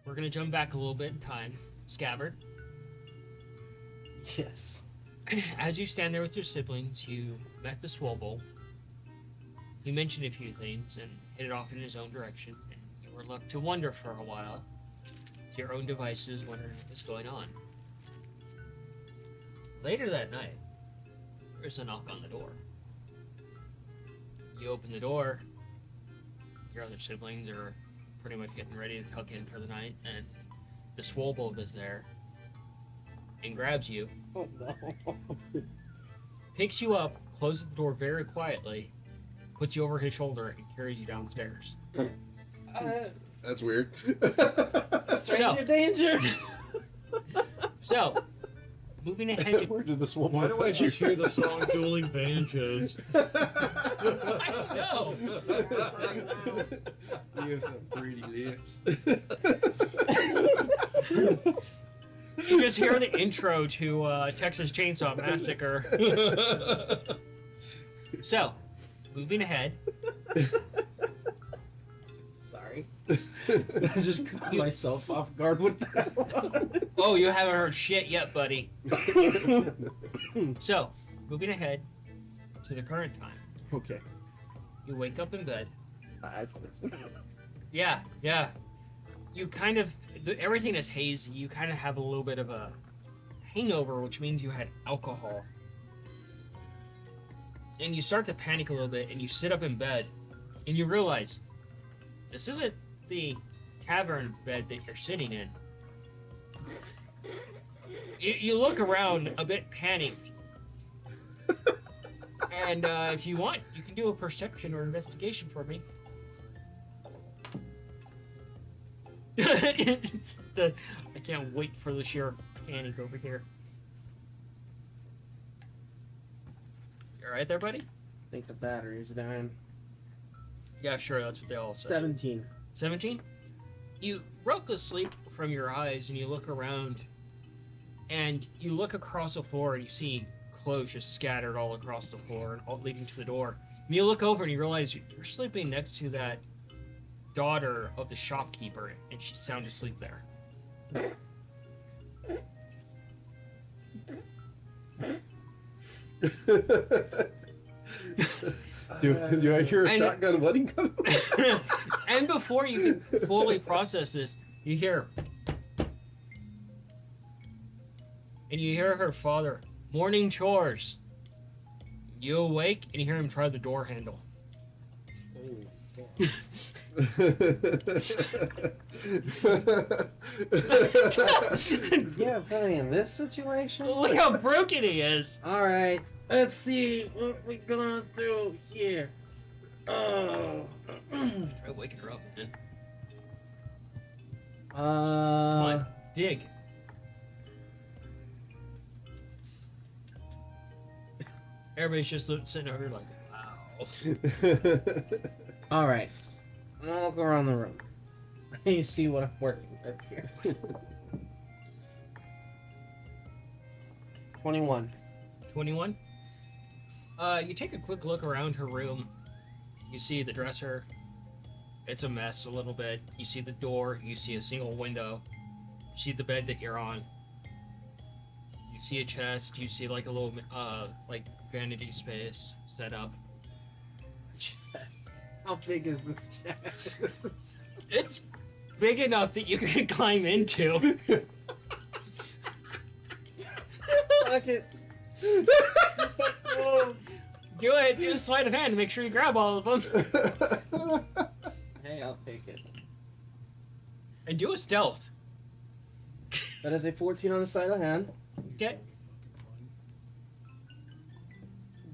we're gonna jump back a little bit in time. Scabbard, Yes. as you stand there with your siblings, you met the Swobo. He mentioned a few things and hit it off in his own direction, and you were left to wonder for a while, to your own devices, wondering what was going on. Later that night, there's a knock on the door. You open the door, your other siblings are pretty much getting ready to tuck in for the night, and the Swobo is there and grabs you, Oh no. picks you up, closes the door very quietly, puts you over his shoulder, and carries you downstairs. That's weird. Stranger danger. So, moving ahead. Where did this woman? Why do I just hear the song Dueling Banjos? I know. You have some pretty lips. You just hear the intro to Texas Chainsaw Massacre. So, moving ahead. Sorry. I just caught myself off guard with that one. Oh, you haven't heard shit yet, buddy. So, moving ahead to the current time. Okay. You wake up in bed. Eyes. Yeah. You kind of, everything is hazy. You kind of have a little bit of a hangover, which means you had alcohol. And you start to panic a little bit, and you sit up in bed, and you realize this isn't the cavern bed that you're sitting in. You look around a bit panicked. And if you want, you can do a perception or investigation for me. I can't wait for the sheer panic over here. You alright there, buddy? I think the battery's dying. Yeah, sure, that's what they all say. 17. 17? You broke the sleep from your eyes and you look around and you look across the floor and you see clothes just scattered all across the floor and all leading to the door. And you look over and you realize you're sleeping next to that daughter of the shopkeeper and she's sound asleep there. Do I hear a And- shotgun wedding coming? And before you can fully process this, you hear. And you hear her father, morning chores. You awake and you hear him try the door handle. Yeah, probably in this situation. Look how broken he is. Alright, let's see what we're going through here. Oh. Try waking her up, man. Come Uh, on, dig. Everybody's just sitting over here like, wow. Alright. I'll go around the room. You see what I'm working with here. 21. 21. You take a quick look around her room. You see the dresser. It's a mess a little bit. You see the door. You see a single window. You see the bed that you're on. You see a chest. You see like a little like vanity space set up. How big is this chest? It's big enough that you can climb into. Fuck it. Go ahead, do a sleight of hand to make sure you grab all of them. Hey, I'll take it. And do a stealth. That is a 14 on the sleight of hand. Okay.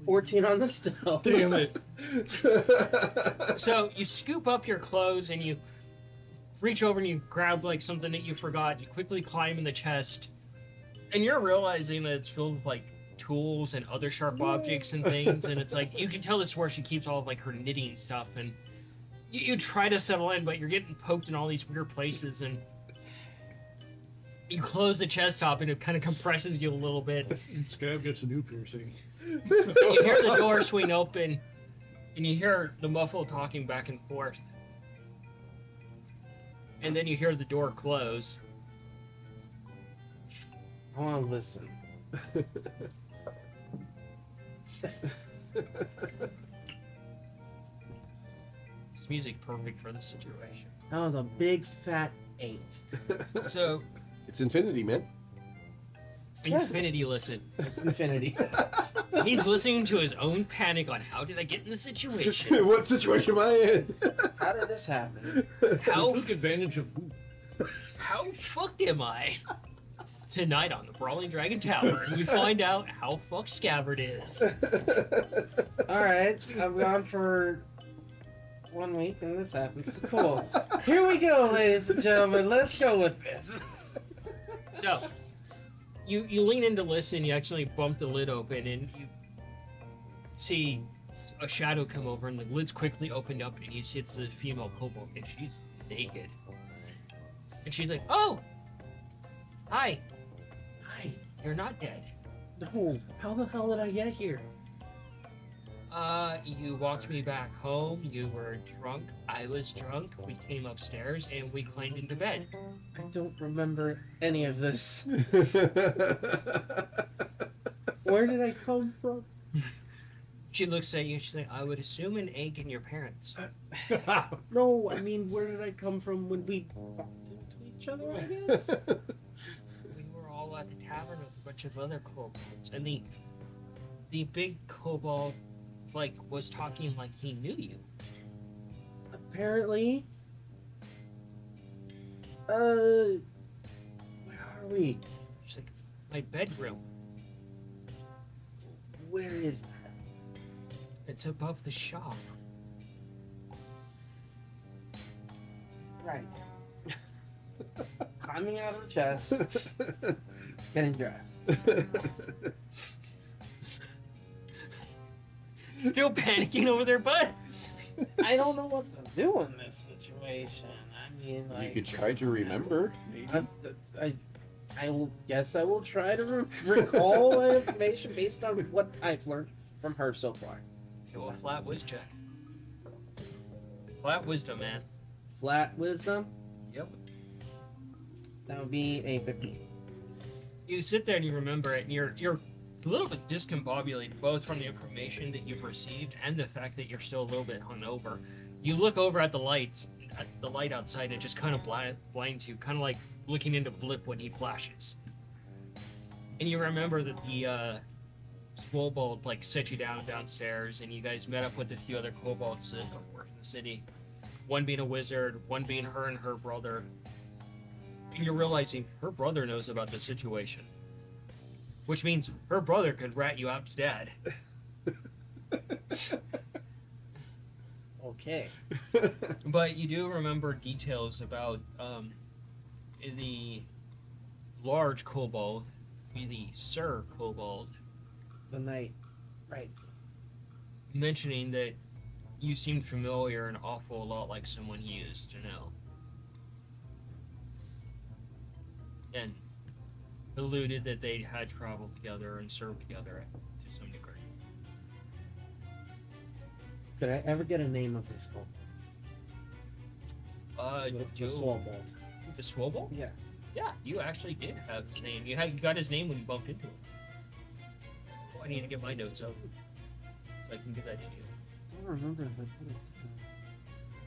14 on the stealth. Damn it. So you scoop up your clothes and you reach over and you grab like something that you forgot. You quickly climb in the chest, and you're realizing that it's filled with like tools and other sharp objects and things. And it's like you can tell this is where she keeps all of like her knitting stuff. And you try to settle in, but you're getting poked in all these weird places. And you close the chest top, and it kind of compresses you a little bit. Scab gets a new piercing. You hear the door swing open, and you hear the muffled talking back and forth. and then you hear the door close. I want to listen. It's music perfect for the situation. That was a big fat 8. So, It's infinity, man. Infinity, listen. It's infinity. He's listening to his own panic on how did I get in the situation? What situation am I in? How did this happen? How He took advantage of. how fucked am I? Tonight on the Brawling Dragon Tower, we find out how fucked Scabbard is. Alright, I've gone for 1 week and this happens. Cool. Here we go, ladies and gentlemen. Let's go with this. So, you lean in to listen, you actually bump the lid open, and you see a shadow come over, and the lid's quickly opened up, and you see it's the female kobold, and she's naked. And she's like, "Oh! Hi! Hi, you're not dead. No, how the hell did I get here? You walked me back home, you were drunk, I was drunk, we came upstairs, and we climbed into bed." I don't remember any of this. Where did I come from? She looks at you, she's like, "I would assume an egg in your parents." No, I mean, where did I come from when we bumped into each other, I guess? We were all at the tavern with a bunch of other kobolds, and the big kobold, like, was talking like he knew you. Apparently. Where are we? She's like, "My bedroom. Where is that? It's above the shop." Right. Climbing out of the chest, getting dressed. Still panicking over there, bud? I don't know what to do in this situation. I mean, like, You could try to remember. Maybe. I will guess I will try to recall my information based on what I've learned from her so far. Do a flat whiz check. Flat wisdom, man. Flat wisdom, Yep. that would be a 15. You sit there and you remember it, and you're a little bit discombobulated, both from the information that you've received and the fact that you're still a little bit hungover. You look over at the lights, at the light outside, and it just kind of blinds you, kind of like looking into Blip when he flashes. And you remember that the Swobold like set you down downstairs, and you guys met up with a few other kobolds that work in the city. One being a wizard, one being her and her brother. And you're realizing her brother knows about the situation. Which means her brother could rat you out to dead. Okay. But you do remember details about the large kobold, the Sir Kobold, The night. Right. mentioning that you seemed familiar an awful lot like someone he used to know. And alluded that they had traveled together and served together to some degree. Did I ever get a name of this one? The Do Swobold. the Swobold? Yeah. Yeah, you actually did have his name. You got his name when you bumped into him. Oh, I need to get my notes out so I can give that to you. I don't remember if I put it.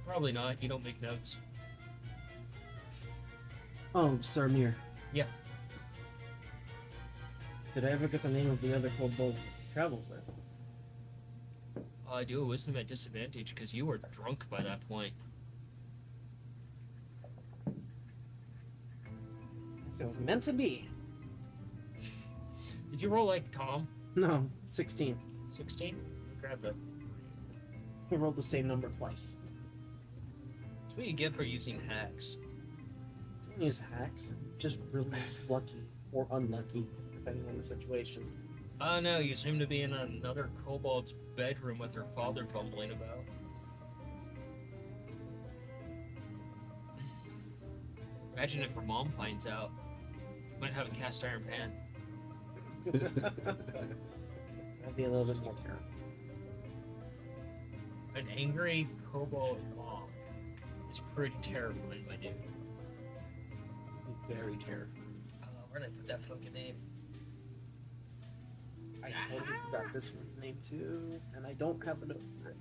Probably not. You don't make notes. Oh, Sir Mir. Yeah. Did I ever get the name of the other kobold I traveled with? I do a wisdom at disadvantage because you were drunk by that point. So it was meant to be. Did you roll like Tom? No, 16. 16? Grab that. I rolled the same number twice. That's what you get for using hacks. I don't use hacks. Just really lucky or unlucky, depending on the situation. Oh no, you seem to be in another kobold's bedroom with her father bumbling about. Imagine if her mom finds out. Might have a cast iron pan. That'd be a little bit more terrible. An angry kobold mom It's pretty terrifying, my dude. Very terrifying. Where did I put that fucking name? I totally forgot this one's name too, and I don't have the notes for it.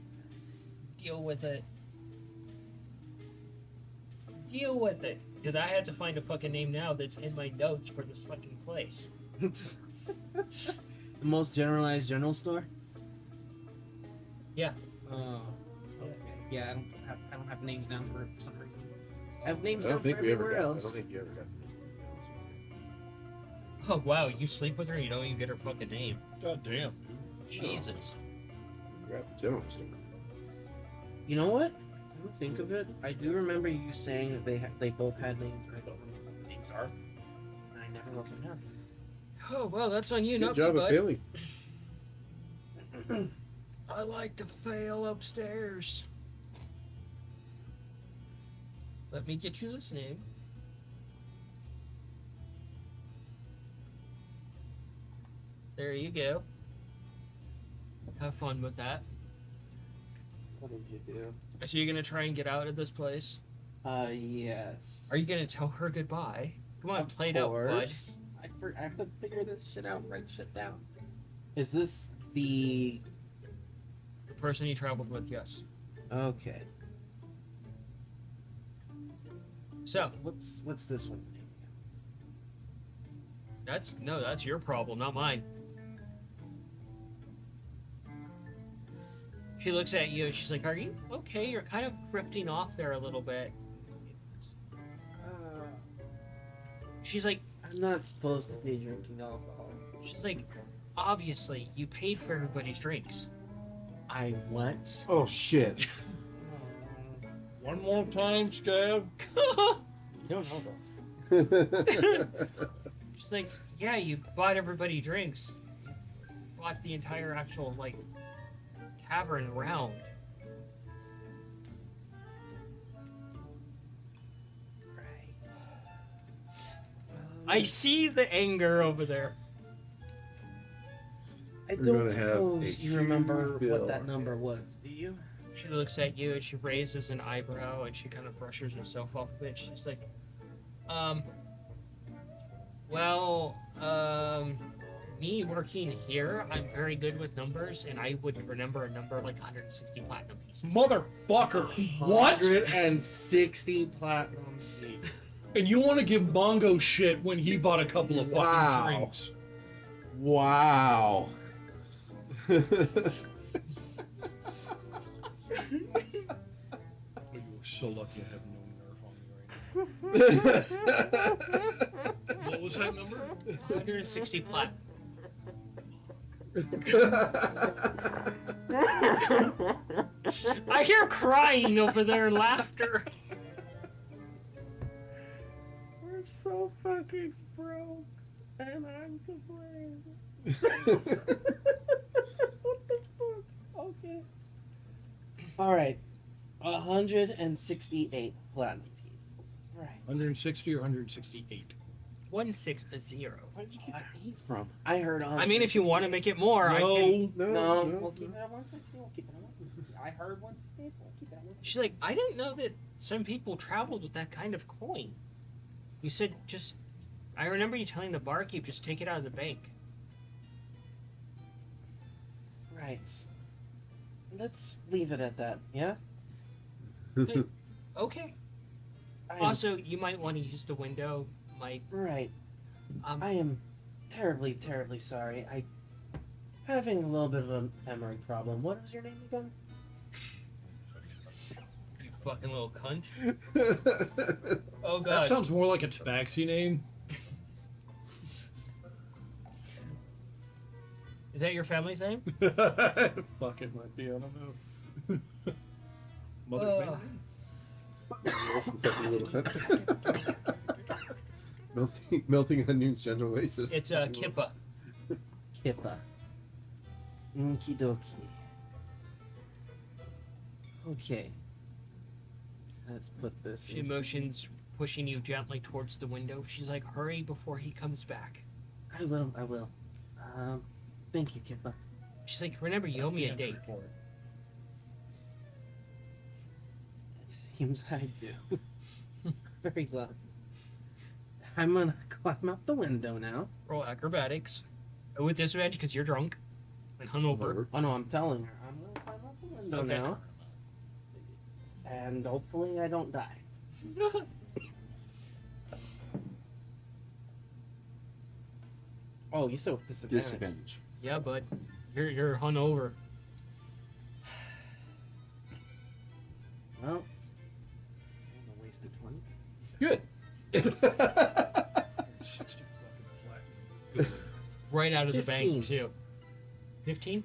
Deal with it. Deal with it. Because I had to find a fucking name now that's in my notes for this fucking place. The most generalized general store. Yeah. Oh. Okay. Yeah, I don't have names down for some reason. I have names I down don't think for we ever everywhere got. I else. don't think you ever got. Oh wow, you sleep with her and you don't even get her fucking name. God damn. Jesus. We're at the general store. You know what? Come to think of it, I do remember you saying that they both had names, and I don't remember what the names are. And I never wrote them down. Oh well, that's on you, Good not job me, of bud. failing. I like to fail upstairs. Let me get you this name. There you go. Have fun with that. What did you do? So you're gonna try and get out of this place? Yes. Are you gonna tell her goodbye? Come on, Of play it out, bud. course. I have to figure this shit out, write shit down. Is this the... The person you traveled with, yes. Okay. So What's this one? that's your problem, not mine. She looks at you and she's like, "Are you okay? You're kind of drifting off there a little bit." She's like, I'm not supposed to be drinking alcohol. obviously, you paid for everybody's drinks. I what? Oh shit. One more time, Scav. You don't know this. She's like, yeah, you bought everybody drinks. You bought the entire actual, like, tavern round. Right. I see the anger over there. I We're don't gonna have suppose a you remember huge what bill. that number was, do you? She looks at you and she raises an eyebrow and she kind of brushes herself off of it. She's like, me working here, I'm very good with numbers, and I would remember a number like 160 platinum pieces. Motherfucker. What? 160 platinum pieces. And you want to give Bongo shit when he bought a couple of fucking Wow. drinks. Wow. Oh, you were so lucky I have no nerve on me right now. What was that number? 160 platinum. I hear crying over there and laughter. We're so fucking broke, and I'm to blame. What the fuck? Okay. Alright. 168 platinum pieces. Right. 160 or 168? 160. Where'd you get that 8 from? I heard I mean, if you want to make it more, I can. No. No, we'll keep it at 160. We'll keep it at 160. I heard 168. We'll keep it at 160. She's like, I didn't know that some people traveled with that kind of coin. You said just. I remember you telling the barkeep just take it out of the bank. Right. Let's leave it at that, yeah? Okay. I'm- Also, you might want to use the window, Mike. Right. Um, I am terribly, terribly sorry. I having a little bit of a memory problem. What was your name again? You fucking little cunt. Oh That god. sounds more like a tabaxi name. Is that your family's name? Fuck, it might be. I don't know. Mother family? melting onions, general oasis. It's Kippa. Kippa. Okie dokie. Okay. Let's put this She in. motions, pushing you gently towards the window. She's like, hurry before he comes back. I will. Thank you, Kippa. She's like, remember, you owe me a date. Let's see. seems I do. Very well. I'm gonna climb out the window now. Roll acrobatics with disadvantage because you're drunk and hungover. Oh no, I'm telling her. I'm gonna climb out the window Okay. now. And hopefully I don't die. Oh, you said with disadvantage. Disadvantage. Yeah, but you're hungover. Well, that was a wasted 20. Good. 60 fucking platinum. Right out of the 15. bank too. 15.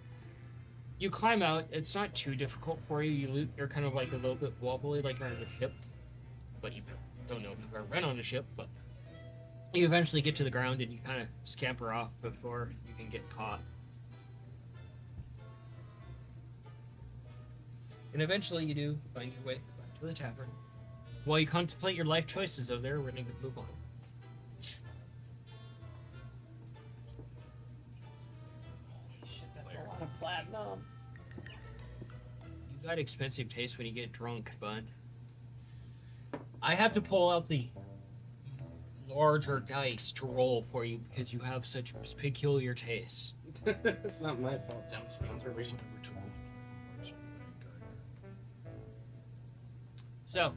You climb out. It's not too difficult for you. You're kind of like a little bit wobbly, like you're on a ship, but you don't know if you've ever been on a ship. But you eventually get to the ground and you kind of scamper off before you can get caught. And eventually you do find your way back to the tavern. While you contemplate your life choices over there, we're gonna move on. Shit, that's a lot of platinum. You got expensive taste when you get drunk, but I have to pull out the larger dice to roll for you because you have such peculiar tastes. It's not my fault, gemstones are real. So,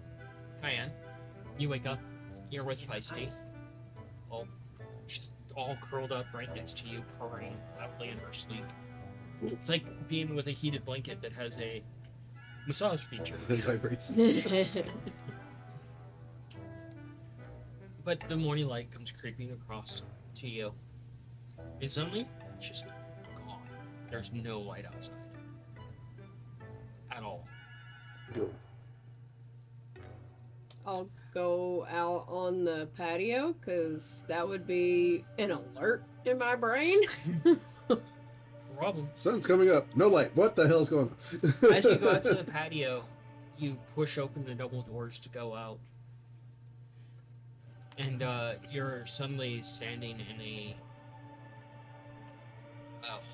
Cayenne, you wake up. You're with Feisty, all curled up right next to you, purring loudly in her sleep. It's like being with a heated blanket that has a massage feature. That vibrates. But the morning light comes creeping across to you. And suddenly, it's just gone. There's no light outside. At all. I'll go out on the patio because that would be an alert in my brain. Problem. Sun's coming up. No light. What the hell's going on? As you go out to the patio, you push open the double doors to go out. And you're suddenly standing in a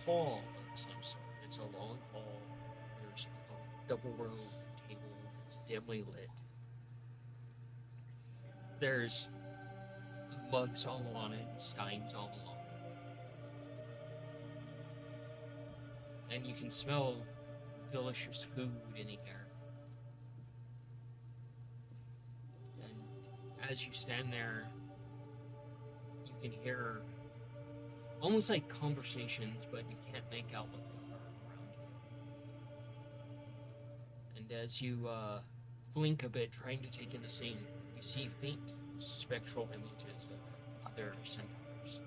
hall of some sort. It's a long hall. There's a double row of tables. It's dimly lit. There's mugs all on it, steins all along it. And you can smell delicious food in the air. And as you stand there, you can hear almost like conversations, but you can't make out what they are around you. And as you blink a bit, trying to take in the scene, you see faint spectral images of other centaurs.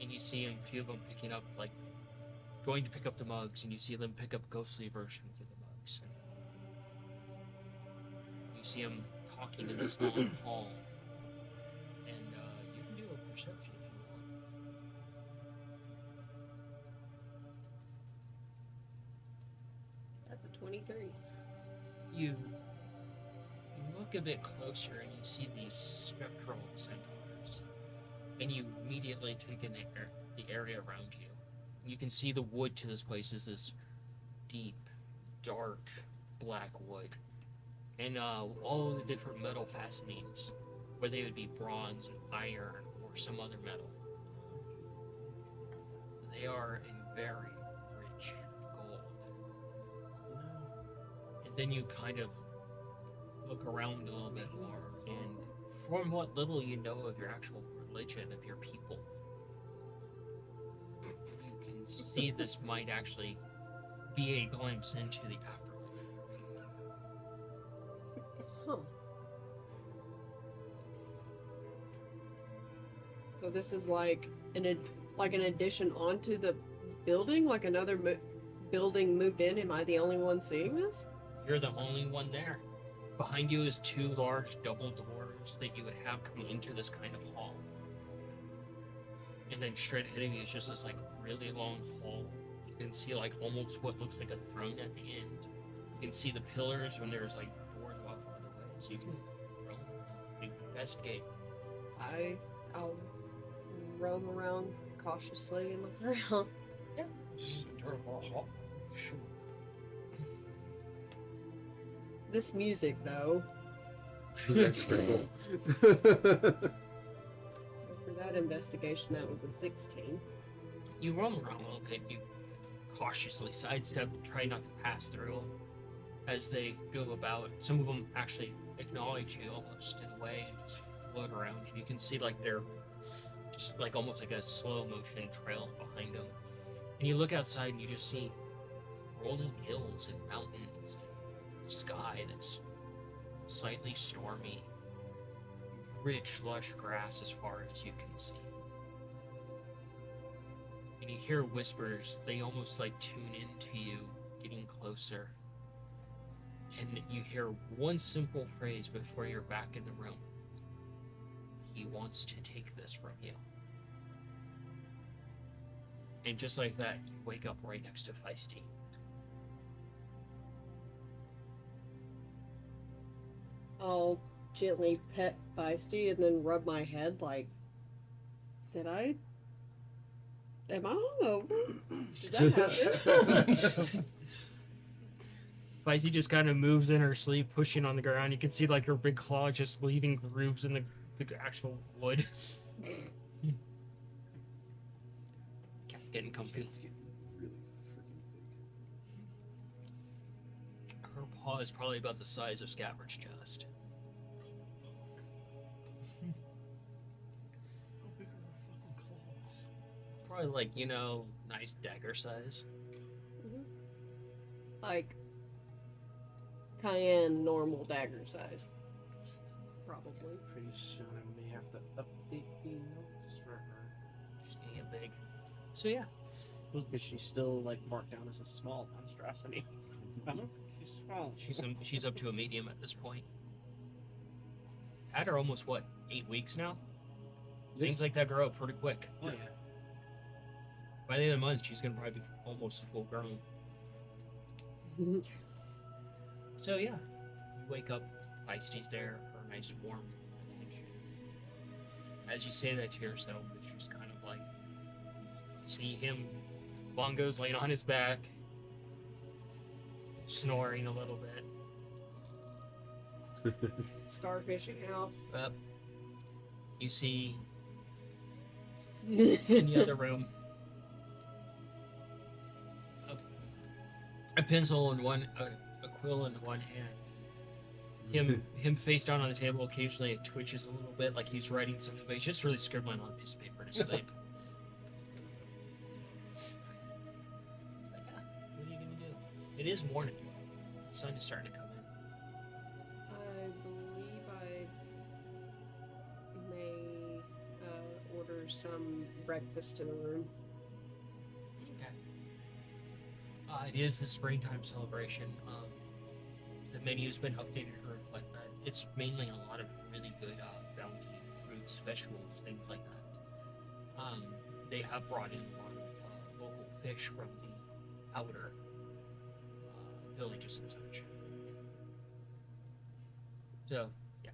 And you see a few of them picking up, like, going to pick up the mugs, and you see them pick up ghostly versions of the mugs. You see them talking in this long hall. And you can do a perception if you want. That's a 23. You look a bit closer and you see these spectral centaurs, and you immediately take in the area around you. You can see the wood to this place is this deep, dark, black wood, and all of the different metal fastenings, where they would be bronze, iron, or some other metal. They are in very rich gold. And then you kind of look around a little bit more, and from what little you know of your actual religion, of your people, you can see this might actually be a glimpse into the afterlife. Huh. So this is like an addition onto the building, like another building moved in. Am I the only one seeing this? You're the only one there. Behind you is two large double doors that you would have coming into this kind of hall. And then straight ahead of you is just this like really long hall. You can see like almost what looks like a throne at the end. You can see the pillars when there's like doors off other way, so you can investigate. I'll roam around cautiously and look around. Center of our hall. Sure. This music, though. That's pretty cool. So for that investigation, that was a 16. You roam around a little bit. You cautiously sidestep, try not to pass through them as they go about. Some of them actually acknowledge you almost in a way and just float around you. You can see like they're just like almost like a slow motion trail behind them. And you look outside and you just see rolling hills and mountains and sky that's slightly stormy. Rich, lush grass as far as you can see. And you hear whispers, they almost like tune into you, getting closer. And you hear one simple phrase before you're back in the room. He wants to take this from you. And just like that, you wake up right next to Feisty. I'll gently pet Feisty and then rub my head like, am I hungover? Did that happen? Feisty just kind of moves in her sleep, pushing on the ground. You can see like her big claw just leaving grooves in the actual wood. Getting comfy. It's getting really freaking big. Her paw is probably about the size of Scabbard's chest. How big are her fucking claws? Probably like, nice dagger size. Like Cayenne normal dagger size. Probably. Pretty soon I may have to update the notes for her. She's gonna get big. So yeah. Because she's still like marked down as a small monstrosity. I don't think she's small. She's up to a medium at this point. Had her almost 8 weeks now? Things like that grow up pretty quick. Oh yeah. By the end of the month, she's gonna probably be almost full grown. So yeah, you wake up, Feisty's there, her nice warm attention. As you say that to yourself, it's just kind of like see him, Bongo's laying on his back, snoring a little bit. Starfishing out. Up, you see in the other room a pencil in one, a quill in one hand. Him face down on the table. Occasionally, it twitches a little bit, like he's writing something, but he's just really scribbling on a piece of paper to sleep. But yeah, what are you gonna do? It is morning. The sun is starting to come in. I believe I may order some breakfast in the room. Okay. It is the springtime celebration. The menu's been updated to reflect that. It's mainly a lot of really good bounty, fruits, vegetables, things like that. They have brought in a lot of local fish from the outer villages and such. So, yeah.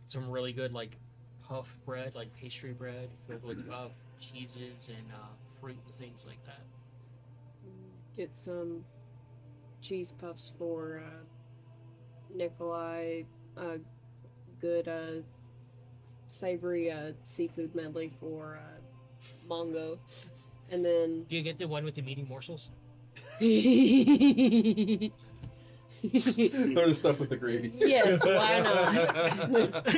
Some really good, like, puff bread, like pastry bread, filled with cheeses and fruit and things like that. Get some cheese puffs for Nikolai. Good savory seafood medley for Mongo. And then Do you get the one with the meaty morsels? Throw the stuff with the gravy. Yes, why not?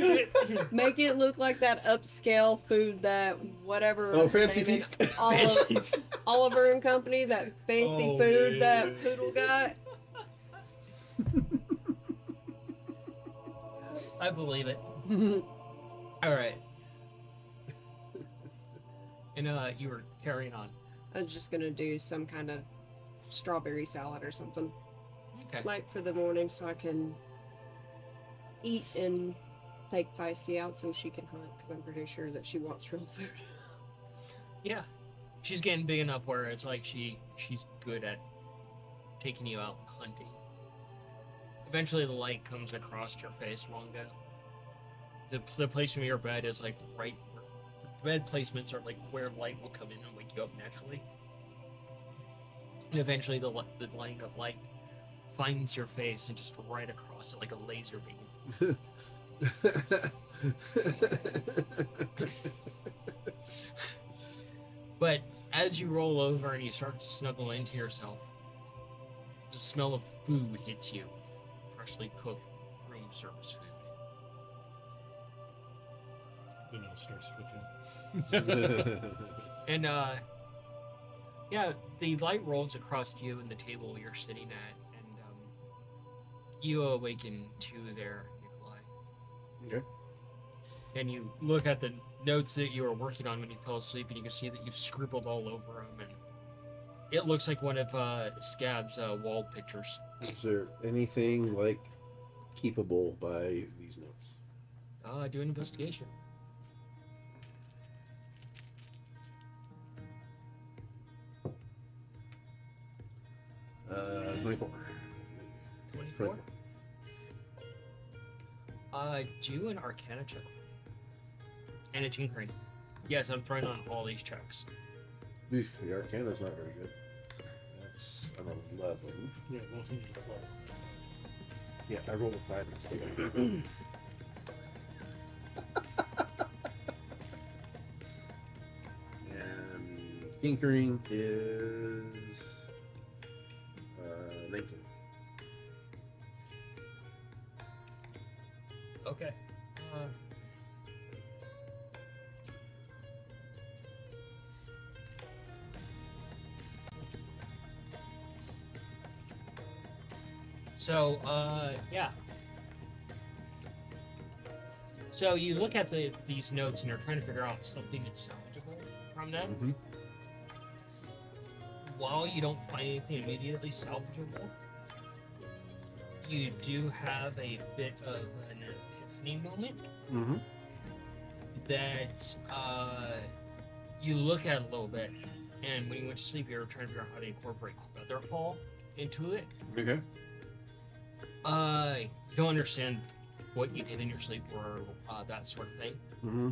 Make it look like that upscale food that whatever. Oh, Fancy name is, Feast. Oliver and Company, that fancy Oh, food yeah. that Poodle got. I believe it. All right. And you were carrying on. I was just gonna do some kind of strawberry salad or something, Okay. like for the morning, so I can eat and take Feisty out so she can hunt. Because I'm pretty sure that she wants real food. Yeah. She's getting big enough where it's like she's good at taking you out and hunting. Eventually, the light comes across your face, Mongo. The placement of your bed is like right. The bed placements are like where light will come in and wake you up naturally. And eventually, the line of light finds your face and just right across it like a laser beam. But as you roll over and you start to snuggle into yourself, the smell of food hits you. Freshly cooked room service food. The nose starts twitching. And yeah, the light rolls across you and the table you're sitting at, and you awaken to there, Nikolai. Okay. And you look at the notes that you were working on when you fell asleep, and you can see that you've scribbled all over them, and it looks like one of Scab's wall pictures. Is there anything like keepable by these notes? Do an investigation. 24. 24. Do an Arcana check. And a tinkering. Yes, I'm throwing on all these checks. Oof, the Arcana's not very good. That's an 11. Yeah, well, Yeah, I rolled a 5 instead. And tinkering is 19. Okay. So, yeah. So you look at these notes and you're trying to figure out something that's salvageable from them. Mm-hmm. While you don't find anything immediately salvageable, you do have a bit of an epiphany moment Mm-hmm. that you look at a little bit, and when you went to sleep, you were trying to figure out how to incorporate Featherfall into it. Okay. You don't understand what you did in your sleep or that sort of thing, Mm-hmm.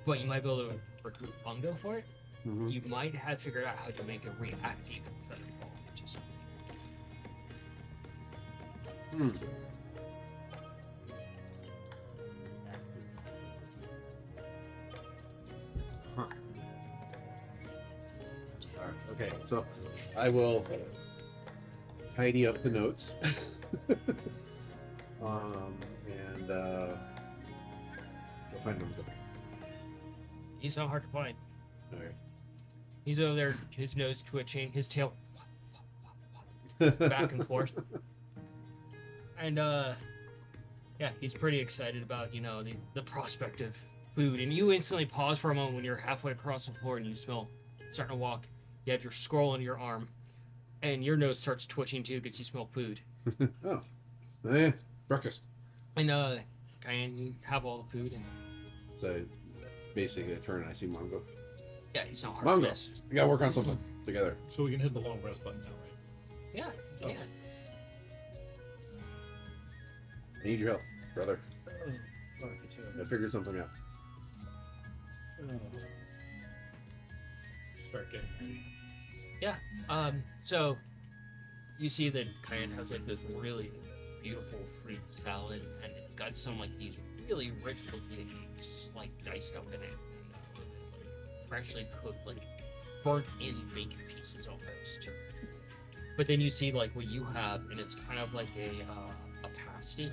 but you might be able to recruit Bungo for it. Mm-hmm. You might have figured out how to make a reactive Featherfall into something. Hmm. Huh. Alright, okay, so I will tidy up the notes. And we'll find them. He's not hard to find. Alright. He's over there, his nose twitching, his tail back and forth. And yeah, he's pretty excited about, you know, the prospect of food. And you instantly pause for a moment when you're halfway across the floor and you smell starting to walk. You have your scroll on your arm, and your nose starts twitching too because you smell food. Oh. Breakfast. And and you have all the food, and So basically I turn and I see Mongo. yeah, he's not hard Mongo. to miss. We gotta work on something together. so we can hit the long rest button now, right? Yeah, Okay. yeah. I need your help, brother. Oh, fuck it too. I figured something out. Start getting. So you see that Cayenne has like this really beautiful fruit salad, and it's got some like these really rich looking eggs like diced up in it, and like freshly cooked, like burnt in bacon pieces almost. But then you see like what you have, and it's kind of like a pasty,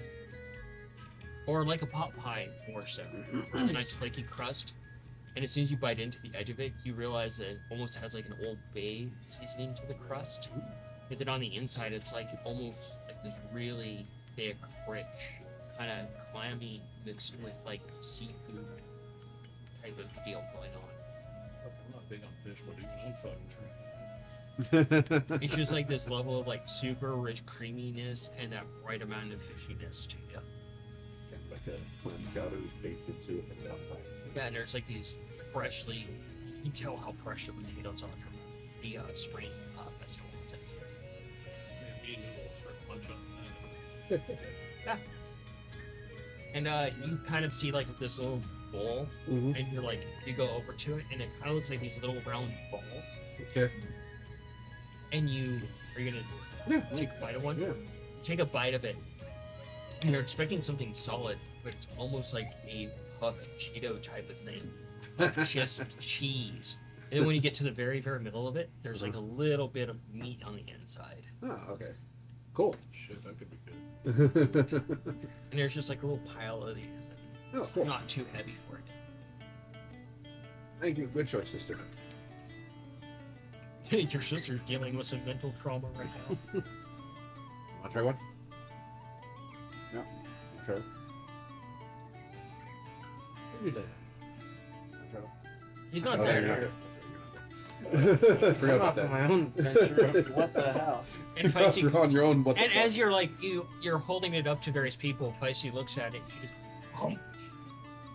or like a pot pie more so. With a nice flaky crust. And as soon as you bite into the edge of it, you realize that it almost has like an Old Bay seasoning to the crust. And then on the inside, it's like almost like this really thick, rich, kind of clammy, mixed with like seafood type of deal going on. I'm not big on fish, but even I'm fucking trying. It's just like this level of like super rich creaminess and that right amount of fishiness to you. Like a clam chowder baked into a pot pie. Yeah, and there's like these freshly, you can tell how fresh the potatoes are from the spring festival, essentially. Man, me and you will start punch on that. And you kind of see like this little bowl, Mm-hmm. and you're like, you go over to it, and it kind of looks like these little round balls. Okay. And you are you gonna Yeah. take a bite of one? Yeah. take a bite of it, and you're expecting something solid, but it's almost like a puffed Cheeto type of thing. Of just cheese. And then when you get to the very, very middle of it, there's like a little bit of meat on the inside. Oh, okay. Cool. Shit, that could be good. And there's just like a little pile of these. Oh, It's cool. not too heavy for it. Thank you. Good choice, sister. Your sister's dealing with some mental trauma right now. Want to try one? No. Try one. Maybe that. Try one. He's not Oh, there. you're not yet. there. Forgot I'm about off on that. my own adventure. Of what the hell? And Feisty, You're on your own. What the and fuck? as you're like you're holding it up to various people, Feisty looks at it. And she just, oh.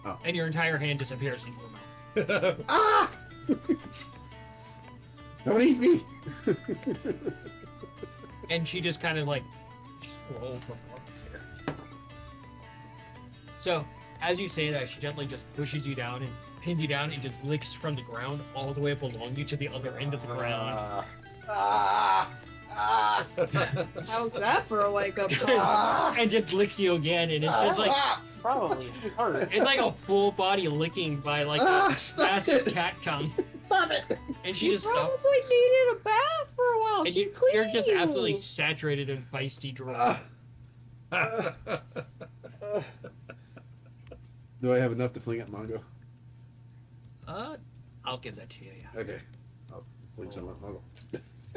Oh. And your entire hand disappears into her mouth. Ah! Don't eat me! And she just kind of like roll performance here. So as you say that, she gently just pushes you down and pins you down and just licks from the ground all the way up along you to the other end of the ground. How's that for a wake up call? And just licks you again, and it's just like Probably hurt. it's like a full body licking by like a Stop massive it! cat tongue. Stop it! And she You just stops. probably needed a bath for a while. And She cleaned you're just you. absolutely saturated in feisty drool. Do I have enough to fling at Mongo? I'll give that to you. Yeah. Okay. I'll fling some at Mongo.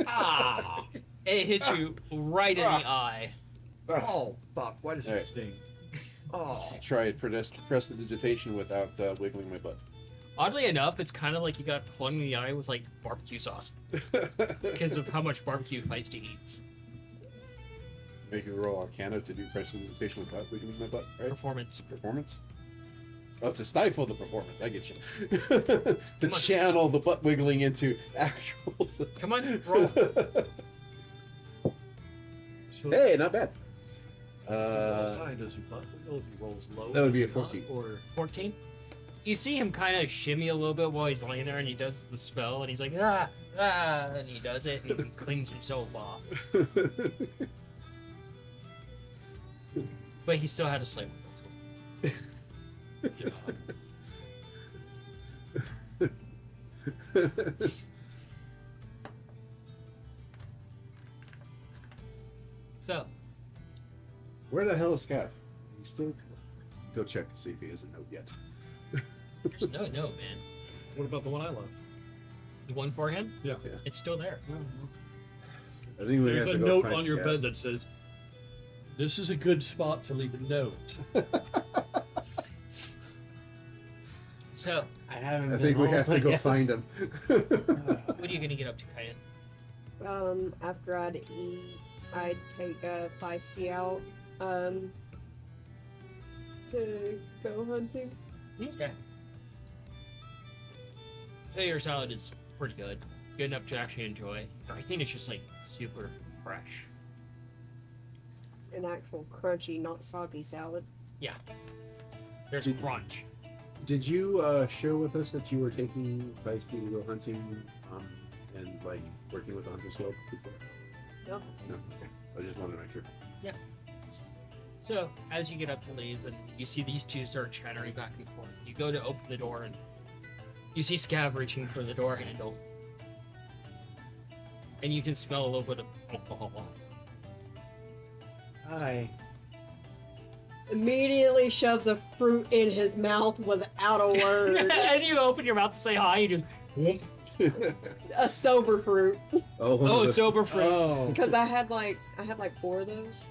Ah! It hits you right in the eye. Oh, fuck. Why does Alright. it sting? I'll try it. Prestidigitation without wiggling my butt. Oddly enough, it's kind of like you got flung in the eye with like barbecue sauce because of how much barbecue Feisty eats. Make a roll Arcana to do prestidigitation without wiggling my butt, right? Performance. Performance? Oh, to stifle the performance. I get you. To Come on. channel the butt wiggling into actual. Come on, roll. So Hey, not bad. if he rolls high, does he butt wiggle? If he rolls low, That would be does a he not? 14. Or 14. You see him kind of shimmy a little bit while he's laying there, and he does the spell, and he's like and he does it, and he cleans himself off. But he still had a slight wiggle. So, Where the hell is Scav? He's still. Go check to see if he has a note yet. there's no note, man. what about the one I left? The one for him, Yeah. it's still there. I think we There's have a to go note find on your Scav. bed that says, "This is a good spot to leave a note." So, I haven't. I been think we home, have to I go guess. find him. what are you gonna get up to, Kyan? After I'd eat, I'd take a Feisty out, to go hunting. Okay. So your salad is pretty good. Good enough to actually enjoy. I think it's just like super fresh. An actual crunchy, not soggy salad. There's Did- crunch. Did you share with us that you were taking Feisty to go hunting and like working with the Hunter's Club before? No. No, okay. I just wanted to make sure. So as you get up to leave, and you see these two start chattering back and forth, you go to open the door, and you see Scav reaching for the door handle, and you can smell a little bit of alcohol. Hi. Immediately shoves a fruit in his mouth without a word. As you open your mouth to say hi, you just whoop. A sober fruit. Oh, sober fruit. Oh. Because I had like 4 of those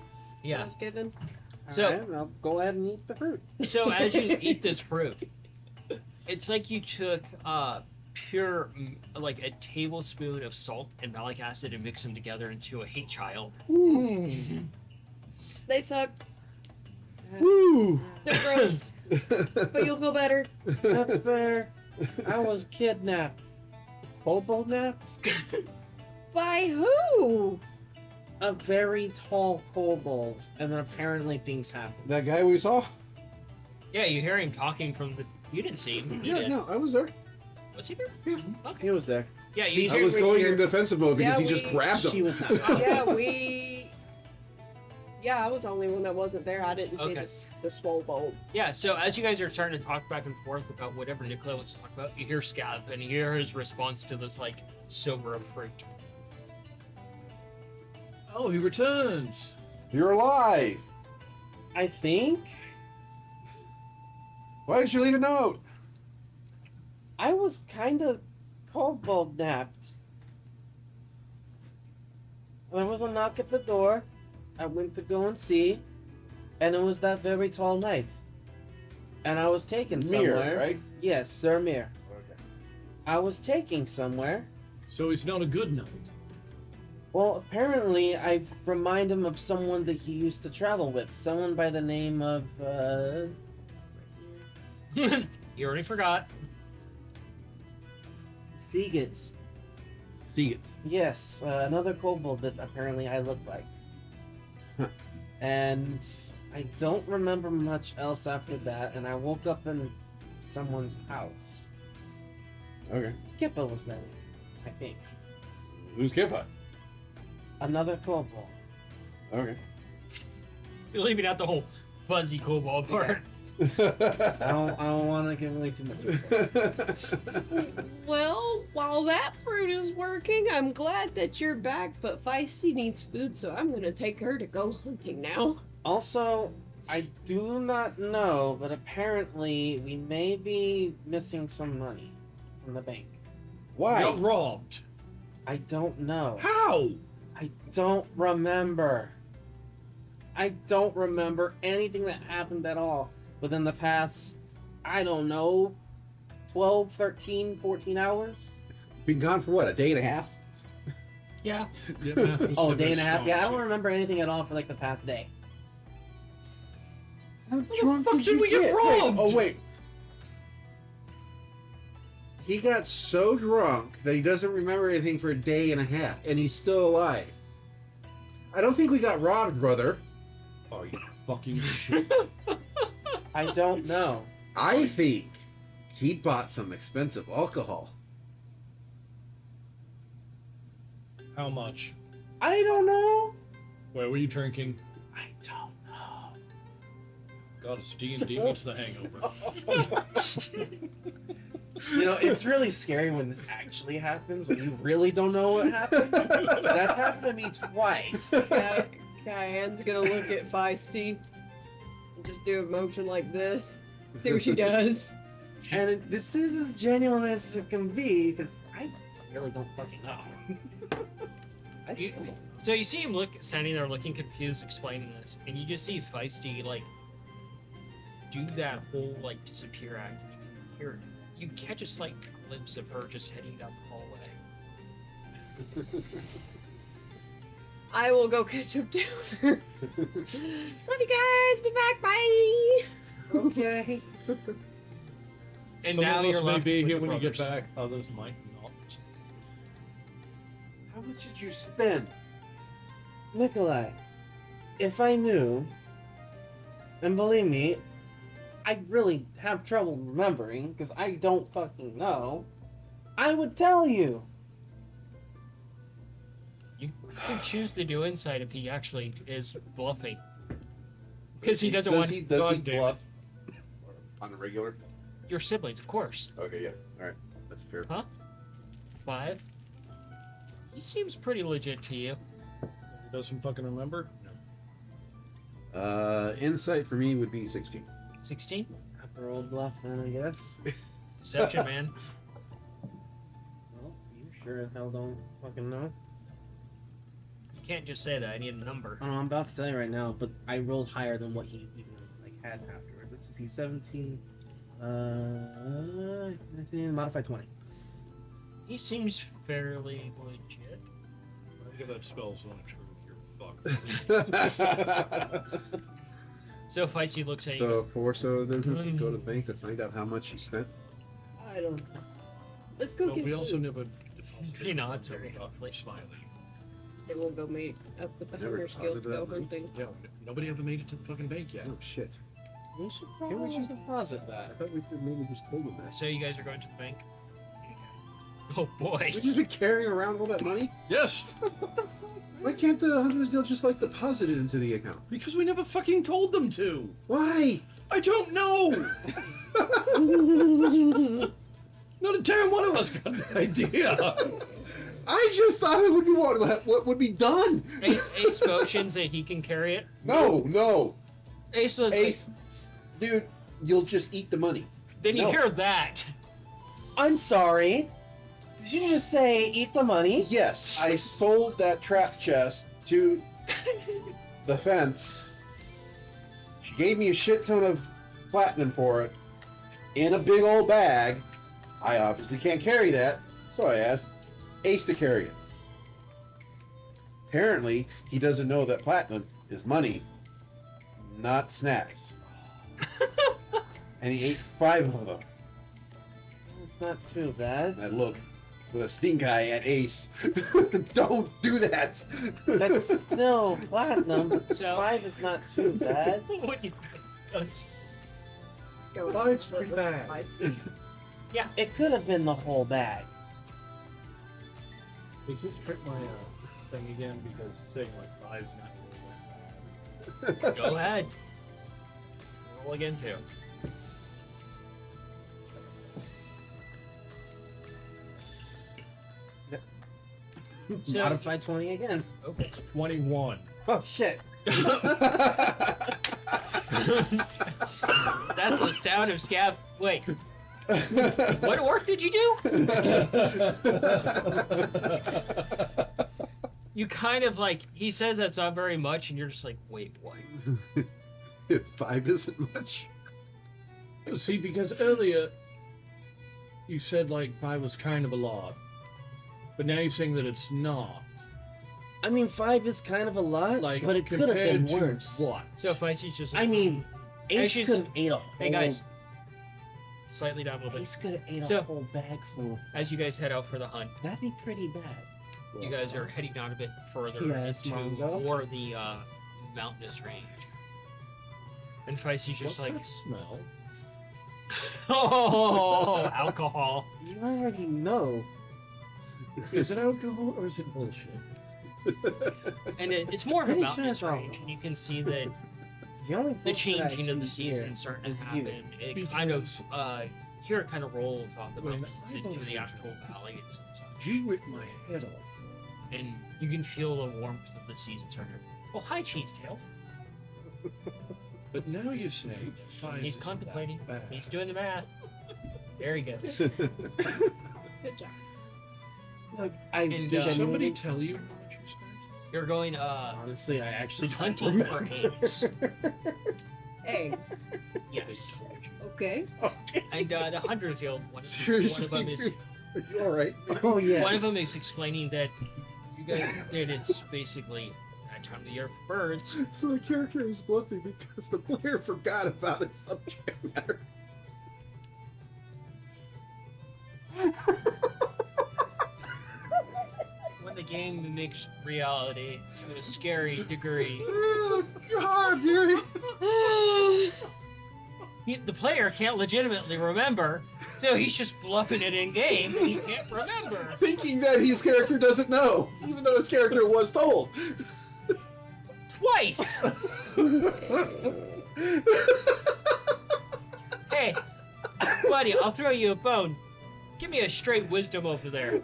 I Yeah. was given. So- Alright, I'll go ahead and eat the fruit. So as you eat this fruit, it's like you took pure like a tablespoon of salt and malic acid and mixed them together into a hate child. They suck. Woo! They're gross. But you'll feel better. That's fair. I was kidnapped. Bobo napped? By who? A very tall kobold, and then apparently things happen. That guy we saw? Yeah, you hear him talking from the. You didn't see him. You Yeah, did. no, I was there. Was he there? Yeah. Okay. He was there. Yeah, you. These I are was where going you're- in defensive mode because Yeah, he just we- grabbed him. She was not. Oh. Yeah, we Yeah, I was the only one that wasn't there. I didn't see Okay. the swole bolt. Yeah, so as you guys are starting to talk back and forth about whatever Nicola was talking about, you hear Scav, and you hear his response to this, like, silver of fruit. Oh, he returns. You're alive. I think Why didn't you leave a note? I was kind of kobold napped. There was a knock at the door. I went to go and see, and it was that very tall knight. And I was taken Mir, somewhere. right? Yes, Sir Mir. Okay. I was taking somewhere. So he's not a good knight. Well, apparently, I remind him of someone that he used to travel with. Someone by the name of, You already forgot. Seagit. See it. Yes, another kobold that apparently I look like. Huh. And I don't remember much else after that, and I woke up in someone's house. Okay. Kippa was there, I think. Who's Kippa? Another kobold. Okay. You're leaving out the whole fuzzy cobalt part. I don't want to give away too much. Well, while that fruit is working, I'm glad that you're back, but Feisty needs food, so I'm gonna take her to go hunting now. Also, I do not know, but apparently we may be missing some money from the bank. Why? Got robbed. I don't know. How? I don't remember. I don't remember anything that happened at all within the past, I don't know, 12, 13, 14 hours? Been gone for what? A day and a half? Yeah. Yeah, math was Oh, never day and a half? strong Yeah, I don't suit. remember anything at all for like the past day. How the fuck did we get robbed? Oh wait. He got so drunk that he doesn't remember anything for a day and a half, and he's still alive. I don't think we got robbed, brother. Oh, you fucking shit. I don't know. I think he bought some expensive alcohol. How much? I don't know. Where were you drinking? I don't know. God, it's D&D meets the Hangover. You know, it's really scary when this actually happens, when you really don't know what happened. That's happened to me twice. Cayenne's gonna look at Feisty and just do a motion like this. See what she does. And this is as genuine as it can be, because I really don't fucking know. I You- still don't. So you see him standing there looking confused, explaining this, and you just see Feisty, like, do that whole, like, disappear act, and you can hear it. You catch a slight glimpse of her just heading down the hallway. I will go catch up to her. Love you guys. Be back. Bye. Okay. And Some now of us you're may left be with here the when you get brothers. back. Others might not. How much did you spend? Nikolai, if I knew, and believe me, I really have trouble remembering because I don't fucking know, I would tell you. You could choose to do insight if he actually is bluffing. Because he doesn't does want he God damn it. bluff on a regular? Your siblings, of course. Okay, yeah. All right, that's fair. 5. He seems pretty legit to you. Doesn't fucking remember? Insight for me would be 16. 16? Upper old bluff, then, I guess. Deception, man. Well, you sure as hell don't fucking know. You can't just say that. I need a number. Oh, I'm about to tell you right now, but I rolled higher than what he even like had afterwards. Let's see, 17, 19, modified 20. He seems fairly legit. I give that spell's not true. You're fucked. So Feisty looks at you. So, for so businesses go to the bank to find out how much he spent. I don't know. Let's go But get we also food. never. She nods very helpfully. Smiling. Then we'll go meet up with the Never Hunters bothered Guild to with go that money. hunting. Yeah, nobody ever made it to the fucking bank yet. Oh shit! We should probably just deposit I that. thought we could maybe just told him that. So you guys are going to the bank? Oh boy. We just been carrying around all that money? Yes, Why can't the Hunters Guild just like deposit it into the account? because we never fucking told them to. Why? I don't know. Not a damn one of us got the idea. I just thought it would be what would be done. Ace motions that he can carry it. No. Ace says, Ace, dude, you'll just eat the money. then you no. hear that. I'm sorry. Did you just say eat the money? Yes, I sold that trap chest to the fence. She gave me a shit ton of platinum for it in a big old bag. I obviously can't carry that, so I asked Ace to carry it. Apparently, he doesn't know that platinum is money, not snacks. And he ate 5 of them. It's not too bad. And I look with a stink eye at Ace. Don't do that. That's still platinum, but So- 5 is not too bad. What you- Go Five's with pretty bad. five. It could have been the whole bag. Does this trick my thing again? Because saying like 5's not really that bad. Go ahead. Roll again too. So- Modify 20 again. Okay. 21. Oh shit. That's the sound of Scab. Wait, what work did you do? You kind of like, he says that's not very much, and you're just like, wait, what? 5 isn't much. See, because earlier you said like 5 was kind of a lot, but now you're saying that it's not. I mean, 5 is kind of a lot, Like, but it could have been compared to worse. What? So Feisty just I mean, Ace she's- could have ate a whole. hey guys, slightly down a little bit. Ace could have ate So- a whole bag full. As you guys head out for the hunt, That'd be pretty bad. you guys are heading down a bit further Yes, into Mongo. more of the mountainous range. And Feisty's just What's like, that smell? oh, alcohol. You already know. Is it alcohol or is it bullshit? And it's more of a Pretty sure mountainous it's range, and you can see that It's the only the bullshit I changing of the see here seasons starting to is you. happen. It kind of, here it kind of rolls off the Well, mountains I into believe the you. actual valleys and such. You ripped my head off. And you can feel the warmth of the season starting. Well, hi, Cheesetail. But now you say 5 He's isn't contemplating. that bad. He's doing the math. There he goes. Good job. Look, I And, Did genuinely- somebody tell you how much you spent? You're going, Honestly, I actually don't hunting for remember. eggs. Eggs. Yes. Okay. And the Hunter's Guild, one Seriously, of them is dude. Are you alright? Oh yeah. one of them is explaining that you guys that it's basically that time of the year for birds. So the character is bluffing because the player forgot about its subject matter. When the game mimics reality to a scary degree. Oh, God, Yuri. The player can't legitimately remember, so he's just bluffing it in game. He can't remember. Thinking that his character doesn't know, even though his character was told. Twice. Hey, buddy, I'll throw you a bone. Give me a straight wisdom over there.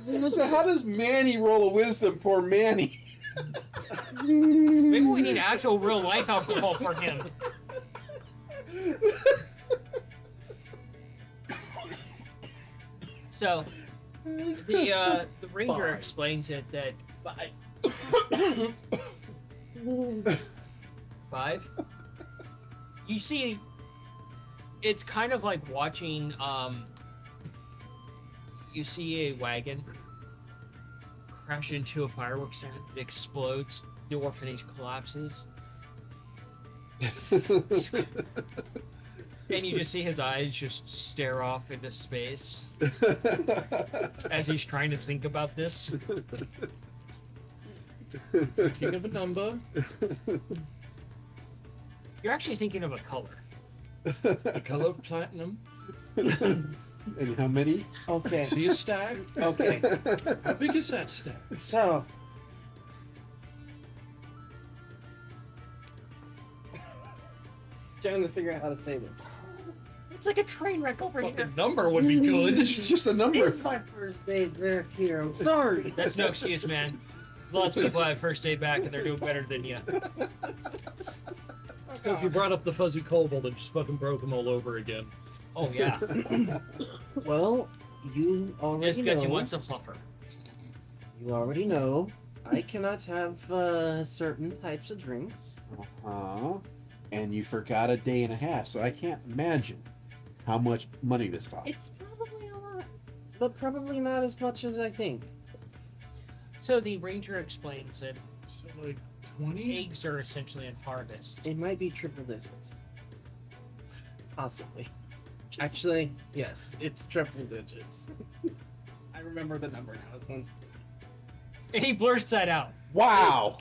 Now, how does Manny roll a wisdom for Manny? Maybe we need actual real life alcohol for him. So, the ranger Five. explains it that 5. You see, it's kind of like watching. You see a wagon crash into a fireworks stand. It explodes. The orphanage collapses, and you just see his eyes just stare off into space as he's trying to think about this. Thinking of a number. You're actually thinking of a color. The color of platinum. And how many? Okay. See a stack? Okay. How big is that stack? So. Trying to figure out how to say this. It's like a train wreck over here. Fucking number would be good. It's just a number. It's my first day back here. I'm sorry. That's no excuse, man. Lots of people have first day back and they're doing better than you. Because you brought up the fuzzy kobold and just fucking broke them all over again. Oh yeah, Well, you already just because know. he wants a fluffer. You already know. I cannot have certain types of drinks. Uh-huh. And you forgot a day and a half, so I can't imagine how much money this cost. It's probably a lot, but probably not as much as I think. So the ranger explains that So like 20? eggs are essentially in harvest. It might be triple digits. Possibly. Actually, yes, it's triple digits. I remember the number now. It's once. And he blurts that out. Wow!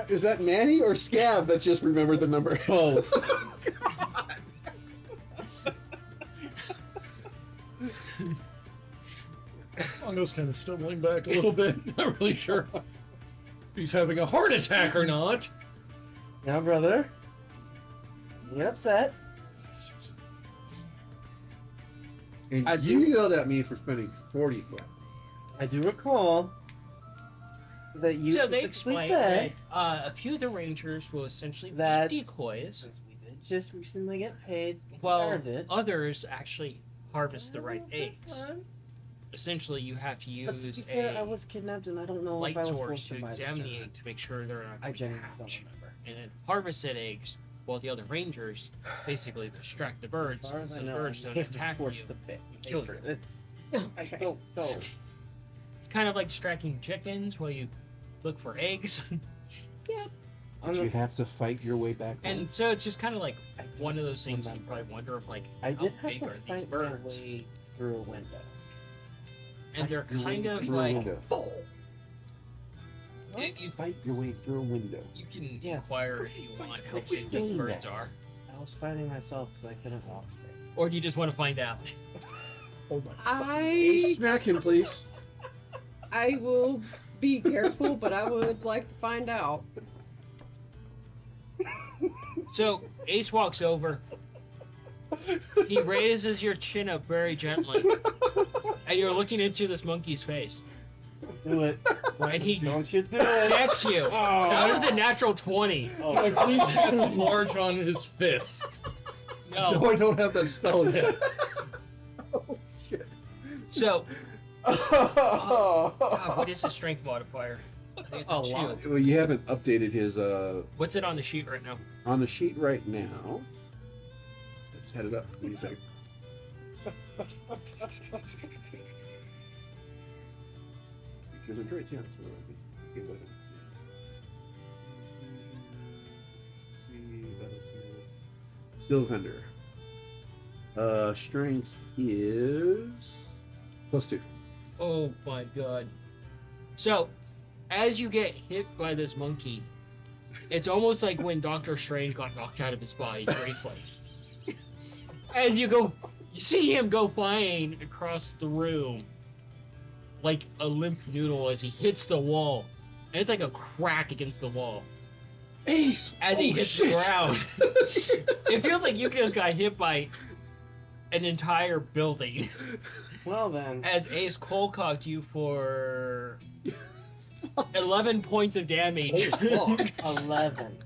Is that Manny or Scab that just remembered the number? Both. Mongo's kind of stumbling back a little bit. Not really sure if he's having a heart attack or not. Now, brother, don't get upset. And I you do- yelled at me for spending 40. I do recall that you So they specifically explain said that a few of the rangers will essentially be that decoys, since we did just recently get paid, we while earned it. others actually harvest the right Oh, eggs. fun. Essentially, you have to But to use be fair, I a was kidnapped, and I don't know light if I was source forced to to buy examine the the egg to make sure they're not I genuinely don't hatched. remember. And then harvested eggs, while the other rangers basically distract the birds, As so far as I the know, birds I don't never attack forced you. to pay. kill you. It's, I don't know. It's kind of like distracting chickens while you look for eggs. I'm Did you not- have to fight your way back home? And so it's just kind of like one of those things that you probably wonder if, like, I how did have big to are these find my birds? way through a window. And they're Your way kind of through a like window. you Fight your way through a window. can Yes. inquire if you want how big Explain these birds that. are, I was fighting myself because I couldn't walk straight. or do you just want to find out? Oh my. Hey, I smack him, please. will be careful, but I would like to find out. So Ace walks over. He raises your chin up very gently, and you're looking into this monkey's face, Do it. and he Don't you do it. checks you. That was a natural 20. Oh, Can I please cast enlarge on his fist? No, No. I don't have that spell yet. Oh, shit. So, God, what is his strength modifier? I think it's A a lot. 2. Well, you haven't updated his What's it on the sheet right now? on the sheet right now. Let's head it up. Give me a second. Features and traits, yeah, that's what it would be. Okay, wait. Steel Defender. Strength is +2. Oh my god. So, as you get hit by this monkey, it's almost like when Doctor Strange got knocked out of his body briefly. As you see him go flying across the room like a limp noodle as he hits the wall. And it's like a crack against the wall. Ace! As he Oh, hits shit. the ground. It feels like you just got hit by an entire building. well then. As Ace cold cocked you for 11 points of damage. Oh, fuck. 11.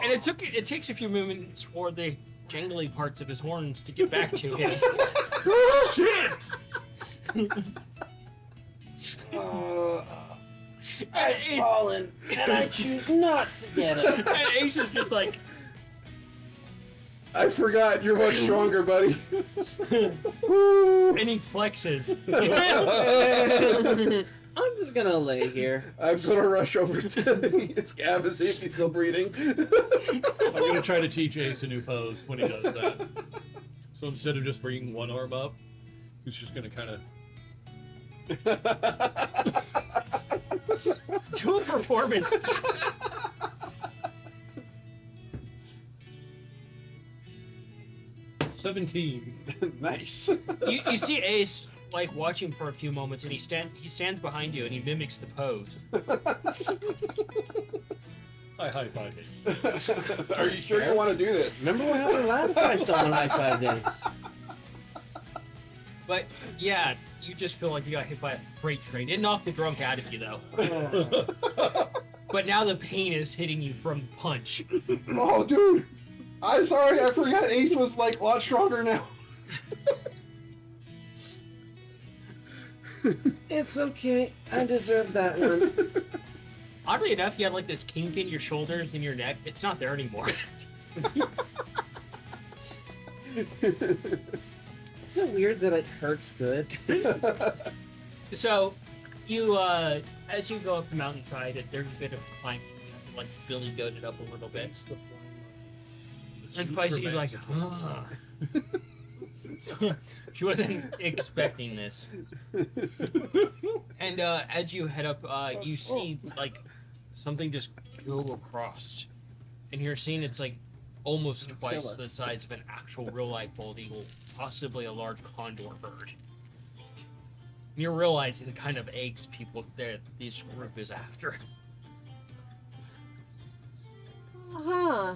And it takes a few moments for the jangly parts of his horns to get back to him. Shit! I've Ace, fallen, and I choose not to get it. and Ace is just like, I forgot, you're much stronger, buddy. and he flexes. I'm just gonna lay here. I'm gonna rush over to Scab and see if he's still breathing. I'm gonna try to teach Ace a new pose when he does that. So instead of just bringing one arm up, he's just gonna kind of. Do a performance. 17. Nice. You see Ace like watching for a few moments, and he stands behind you and he mimics the pose. I high five it. Are you sure you want to do this? Remember what happened last time someone high 5 days? But yeah, you just feel like you got hit by a freight train. It knocked the drunk out of you though. But now the pain is hitting you from the punch. Oh, dude. I'm sorry. I forgot Ace was like a lot stronger now. It's okay. I deserve that one. Oddly enough, you had like this kink in your shoulders and your neck. It's not there anymore. Is it weird that it hurts good? So, you as you go up the mountainside, there's a bit of climbing. You have to like Billy goat it up a little bit. And Pisces like, ah. She wasn't expecting this. And as you head up, you see like something just go across, and you're seeing it's like almost twice the size of an actual real life bald eagle, possibly a large condor bird. And you're realizing the kind of eggs people that this group is after. Uh-huh.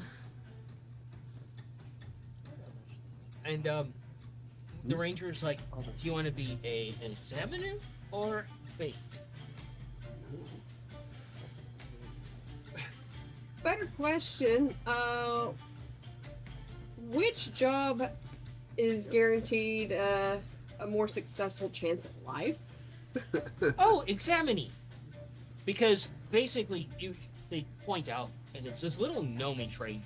And the ranger's like, do you want to be an examiner or bait? Better question. Which job is guaranteed a more successful chance at life? Oh, examining. Because basically, they point out, and it's this little gnomey train.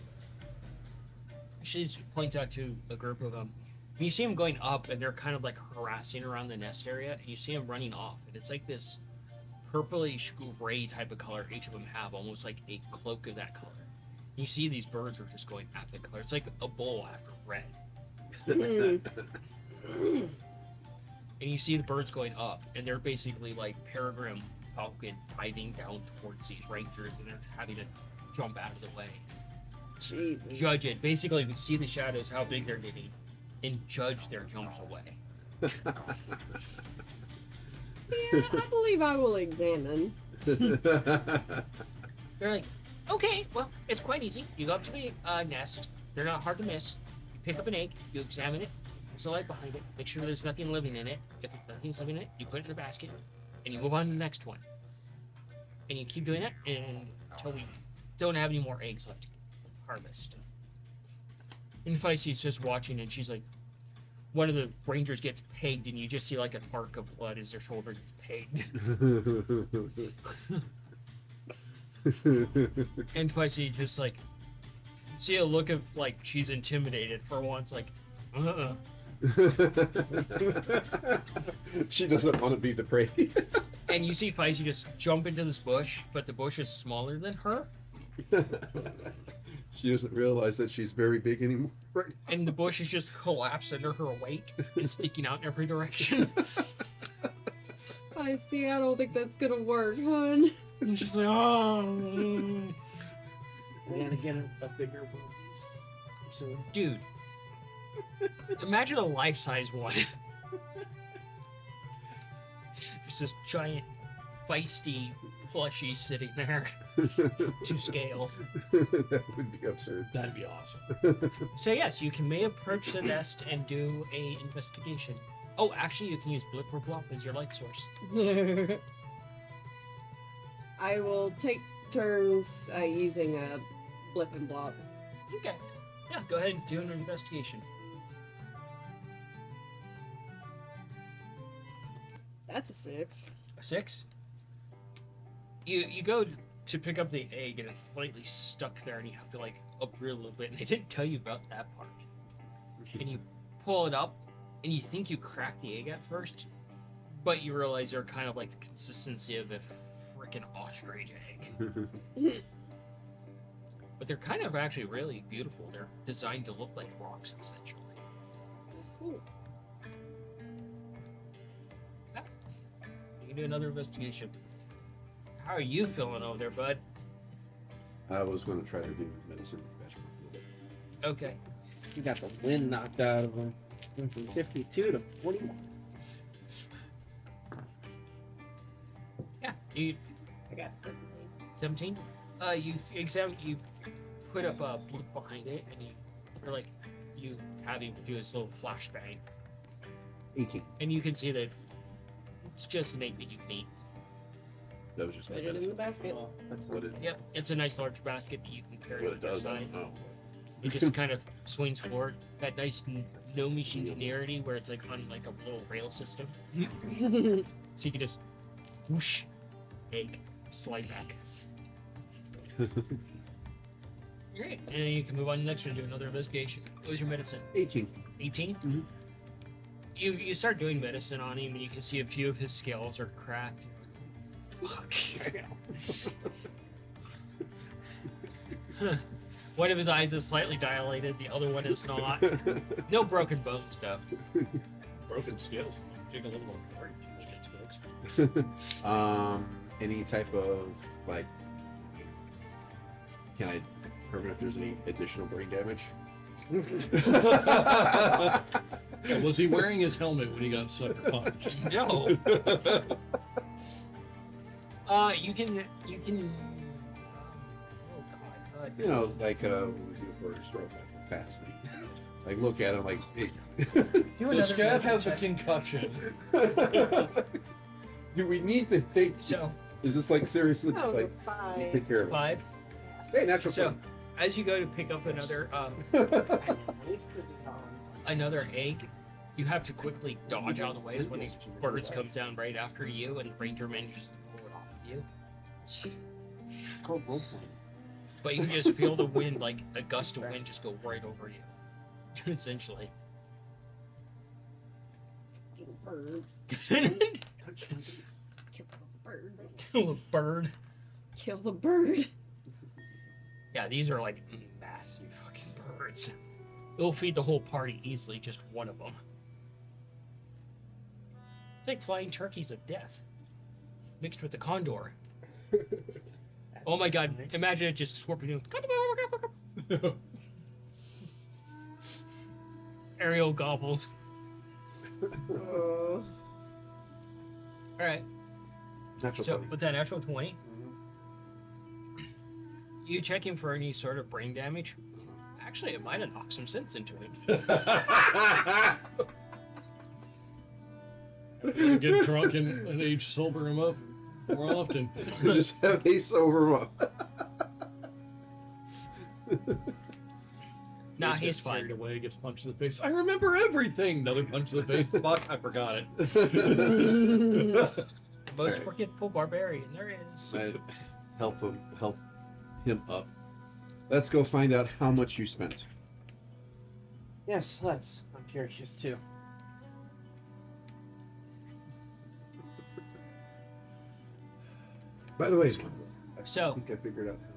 She points out to a group of them. And you see them going up, and they're kind of like harassing around the nest area. And you see them running off, and it's like this purplish gray type of color each of them have, almost like a cloak of that color. You see these birds are just going after the color. It's like a bull after red. And you see the birds going up, and they're basically like peregrine falcon diving down towards these rangers, and they're having to jump out of the way. Jesus. Judge it. Basically, we see the shadows, how big they're getting, and judge their jumps away. Yeah, I believe I will examine. They're like, okay, well, it's quite easy. You go up to the nest. They're not hard to miss. You pick up an egg, you examine it, there's a light behind it, make sure there's nothing living in it. If nothing's living in it, you put it in the basket, and you move on to the next one. And you keep doing that until we don't have any more eggs left to harvest. And Feisty's just watching, and she's like, one of the rangers gets pegged, and you just see like an arc of blood as their shoulder gets pegged. And Feisty just like, see a look of like she's intimidated for once, like, She doesn't want to be the prey. And you see Feisty just jump into this bush, but the bush is smaller than her, She doesn't realize that she's very big anymore. Right. and the bush is just collapsed under her weight and sticking out in every direction. I see. I don't think that's gonna work, hon. And she's like, oh. We gotta get a bigger one. So Dude, imagine a life-size one. It's this giant, feisty plushie sitting there to scale. That would be absurd. That'd be awesome. So yes, you may approach the nest and do a investigation. Oh, actually, you can use Blip or Blop as your light source. I will take turns using a blip and blob. Okay. Yeah, go ahead and do an investigation. That's a 6. A 6? You go to pick up the egg, and it's slightly stuck there, and you have to like uproot a little bit. And they didn't tell you about that part. And you pull it up, and you think you cracked the egg at first, but you realize they're kind of like the consistency of a freaking ostrich egg. But they're kind of actually really beautiful. They're designed to look like rocks, essentially. Cool. Yeah. You can do another investigation. How are you feeling over there, bud? I was going to try to do medicine. Okay. He got the wind knocked out of him. Went from 52 to 41. Yeah, you I got 17. 17. You put up a blip behind it, and you have him do his little flashbang, 18. and you can see that it's just an egg that you can eat. That was just my Put it in the basket. That's what it, Yep, it's a nice large basket that you can carry what on it your does. I side. don't know. It just kind of swings forward. That nice gnomish ingenuity where it's like on like a little rail system. So you can just whoosh, egg, slide back. Great. And then you can move on to the next one and do another investigation. What was your medicine? 18. 18? Mhm. You start doing medicine on him and you can see a few of his scales are cracked. Fuck. One of his eyes is slightly dilated, the other one is not. No broken bones, though. Broken skills. Take a little more apart. Any type of like, can I determine if there's any additional brain damage? Yeah, was he wearing his helmet when he got sucker punched? No. You can. Oh god. You know, like when we do for sort of like a fast thing. Like look at him like, hey. The scat has a concussion. Do we need to take? So Is this like seriously That was a like 5. take care of it? 5. Hey, natural. So as you go to pick up another another egg, you have to quickly dodge out of the way when these birds come down right after you, and Ranger manages to pull it off of you. It's called role playing. But you can just feel the wind, like a gust of wind, just go right over you. Essentially. Bird. Kill Kill the bird. a bird. Kill the bird. Yeah, these are like massive fucking birds. It'll feed the whole party easily, just one of them. It's like flying turkeys of death, mixed with the condor. Oh my god, imagine it just swooping in. Aerial gobbles. Oh. Alright, Natural so 20. with that natural 20, you check him for any sort of brain damage. Actually, it might have knocked some sense into him. Get drunk and age sober him up more often. Just have a sober up. Nah, Just he's gets carried fine. away, gets punched in the face. I remember everything. Another punch in the face. Fuck, I forgot it. The most Alright. forgetful barbarian there is. Help him up. Let's go find out how much you spent. Yes, let's. I'm curious too. By the way, I So- think I figured out how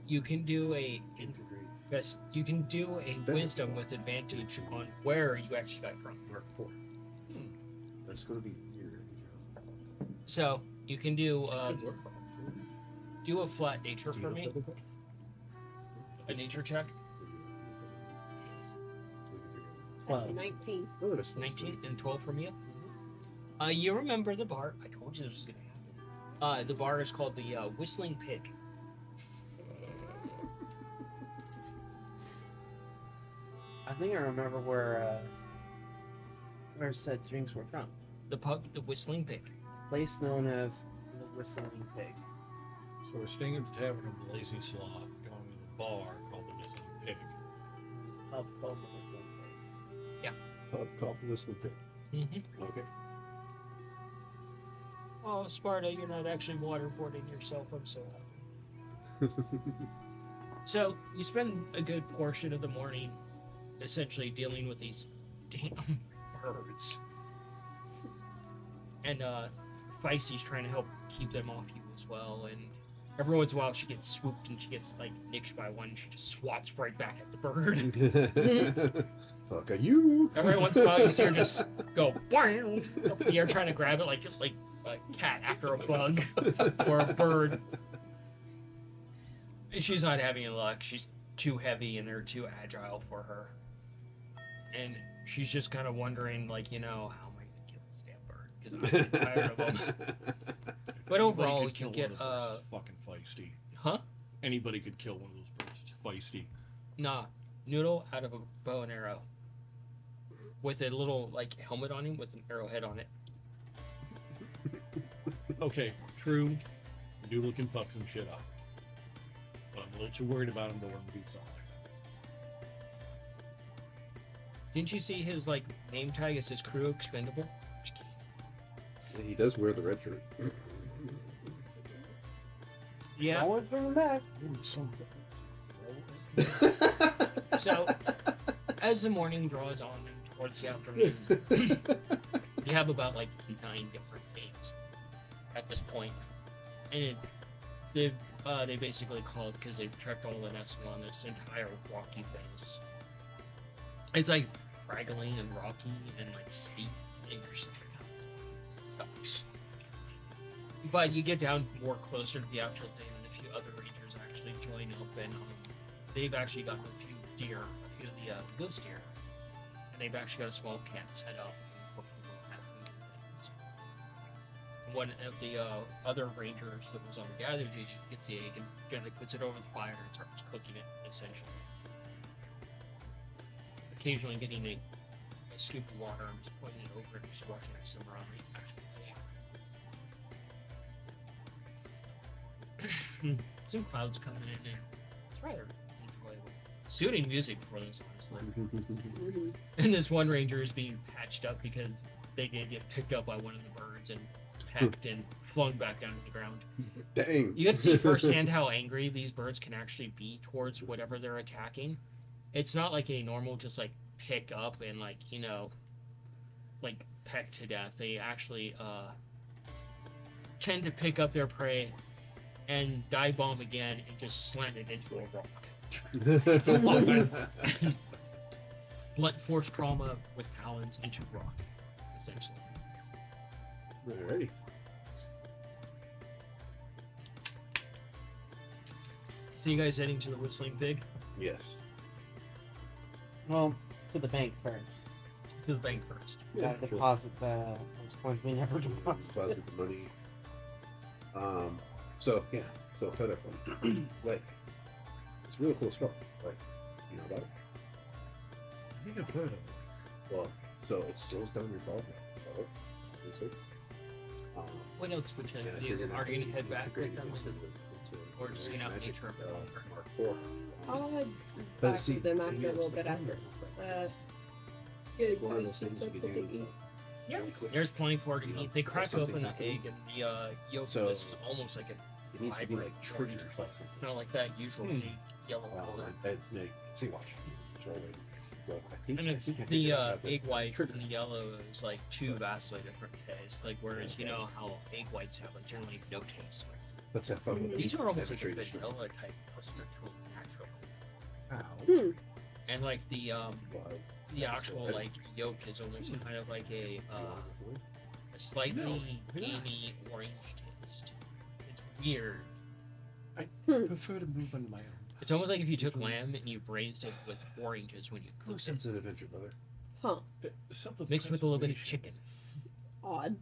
You can do a to integrate yes, you can do a wisdom with advantage on where you actually got it from. Mark 4. That's going to be weird. So you can do a flat nature for me, a nature check. That's Wow. 19. Oh, that's 19 and 12 from you. You remember the bar? I told you this was gonna happen. The bar is called the Whistling Pig. I think I remember where said drinks were from. The pub, the Whistling Pig. Place known as the Whistling Pig. So we're staying at the Tavern of the Lazy Sloth, going to the bar called the Missing Pig. Pub called the Whistling Pig. pub called the Whistling Pig. Mm-hmm. Okay. Oh, Sparta, you're not actually waterboarding yourself. I'm so happy. So you spend a good portion of the morning essentially dealing with these damn birds. And Feisty's trying to help keep them off you as well. And every once in a while she gets swooped and she gets like nicked by one. She just swats right back at the bird. Fuck are you? Every once in a while you see her just go "Boing," up in the air trying to grab it like a cat after a bug or a bird. She's not having any luck. She's too heavy and they're too agile for her. and she's just kind of wondering, like, you know, how am I gonna kill this damn bird? Because I'm tired of them. But overall, Anybody you could kill get one of those. It's fucking feisty. huh? Anybody could kill one of those birds. It's feisty. Nah, Noodle out of a bow and arrow, with a little like helmet on him with an arrowhead on it. Okay, true. Noodle can fuck some shit up. But I'm a little too worried about him to learn to do something like that. Didn't you see his like name tag? It says crew expendable. And he does wear the red shirt. Yeah. Always bring back. So, as the morning draws on and towards the afternoon, you have about like 9 different names at this point, and they basically call it because they've trekked all the nesting on this entire rocky face. It's like fraggly and rocky and like steep and you're sucks. But you get down more closer to the actual thing, and a few other rangers actually join up, and they've actually got a few deer, a few of the ghost deer, and they've actually got a small camp set up for people to have food and things. One of the other rangers that was on the gather duty gets the egg and generally puts it over the fire and starts cooking it, essentially. Occasionally getting a scoop of water and just putting it over and just watching it simmer on the some clouds coming in and it's rather enjoyable. Soothing music for this, honestly. And this one ranger is being patched up because they did get picked up by one of the birds and pecked and flung back down to the ground. Dang. You get to see firsthand how angry these birds can actually be towards whatever they're attacking. It's not like a normal just like pick up and like, you know, like peck to death. They actually tend to pick up their prey and dive bomb again and just slam it into a rock. Blunt force trauma with talons into rock, essentially. Alrighty. So you guys heading to the Whistling Pig? Yes. Well, to the bank first. To the bank first. Gotta sure. deposit those coins we never deposited. Deposit the money. So yeah. So Feather Fund. Like, it's a really cool spell. Like, you know about it? I think I've heard of it. Well, so it slows down your progress. Obviously. What else would you and I do? figured Are you it'd gonna be head back great with them? use into Or just hang out in nature a bit longer? Mark 4. I'll head But back see, with them the after thing a is, little bit after. Good one of the place things to you put can to do. eat. Yeah, there's plenty for it to eat. They crack something open the happened. egg and the yolk So, is almost like a It needs to be vibrant like triggered orange. by something. Kind of like that usual Hmm. egg yellow Well, color. see, watch. So, well, I think, And I it's think I the figured out that egg white trigger. and the yellow is like two vastly different tastes. Like whereas you know how egg whites have like generally no taste. Let's have fun with These these. are almost like a Demonstration. vanilla type closer to natural. Hmm. And like the Wow. actual like yolk is almost kind of like a slightly gamey orange taste. It's weird. I Hmm. prefer to move on my own. It's almost like if you took lamb and you braised it with oranges when you No cooked sense it, of adventure, brother. Huh. mixed with a little bit of chicken. Odd.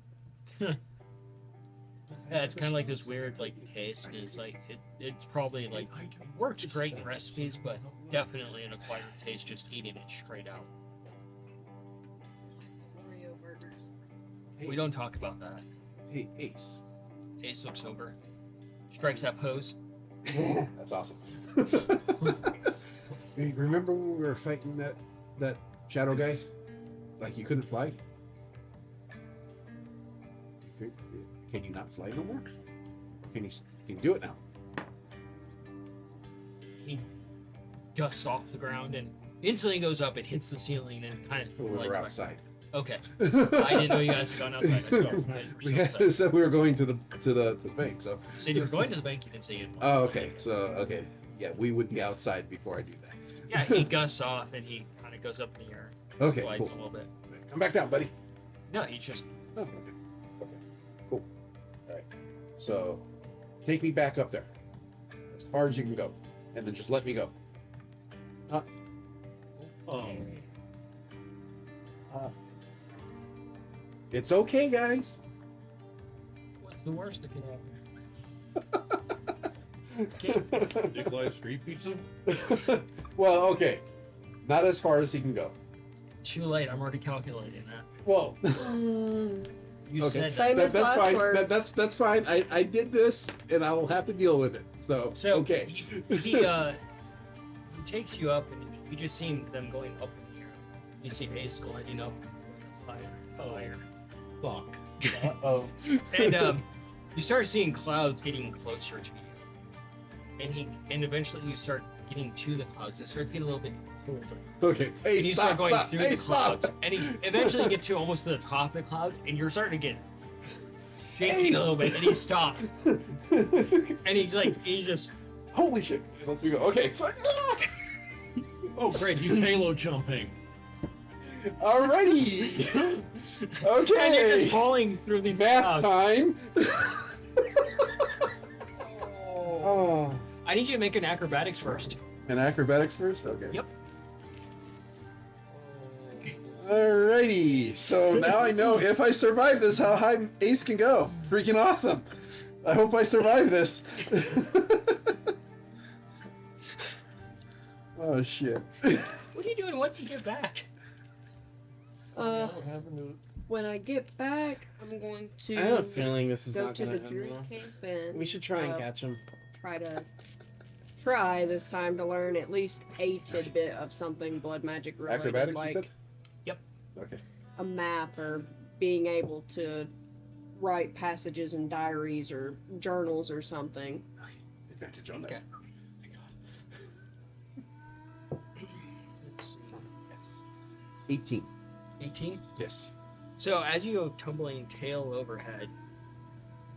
Yeah, it's kind of like this weird like taste, and it's like it's probably like works great in recipes, but definitely an acquired taste just eating it straight out. Oreo burgers. We don't talk about that. Hey, Ace. Ace looks over, strikes that pose. That's awesome. Hey, remember when we were fighting that shadow guy? Like you couldn't fly? Can you not fly no more? Can you do it now? He dusts off the ground and instantly goes up and hits the ceiling and kind of When we're outside. Okay, I didn't know you guys had gone outside. We had said we were going to the bank, so. You said you were going to the bank. You didn't say you'd. Oh, okay. So okay, yeah, we would be outside before I do that. Yeah, he gusts off and he kind of goes up in the air, Okay, glides cool. a little bit. Come back down, buddy. No, he's just Oh, okay. Okay. Cool. All right. So, take me back up there, as far as you can go, and then just let me go. Oh, It's okay, guys. What's the worst that can happen? Nikolai street pizza? Well, okay. Not as far as he can go. Too late. I'm already calculating that. Well, You Okay. said that. Famous that's last fine. words. That's fine. I did this, and I will have to deal with it. So, So okay. he takes you up, and you just see them going up in the air. You see Ace gliding up higher, higher, Fuck. Uh-oh. and you start seeing clouds getting closer to you, and eventually you start getting to the clouds. It starts getting a little bit colder. Okay. Hey, And you stop, start going stop. through Hey, the clouds, stop. and you eventually get to almost to the top of the clouds, and you're starting to get shaking Ace. a little bit, and he stops, and he just Holy shit. Let's go. Okay. Oh, great, he's halo jumping. Alrighty. and you're just Okay. falling through these Math clouds. time. Oh. I need you to make an acrobatics first. And acrobatics first? Okay. Yep. Alrighty. So now I know if I survive this, how high Ace can go. Freaking awesome. I hope I survive this. Oh, shit. What are you doing once you get back? What happened to When I get back, I'm going to I have a feeling this is go not to gonna the end druid well. camp and We should try and uh, catch him. try this time to learn at least a tidbit of something blood magic related, Acrobatics, you like said? Yep. Okay. a map or being able to write passages in diaries or journals or something. Advantage on that. Okay. Thank God. Let's see. 18. 18. Yes. So as you go tumbling tail overhead,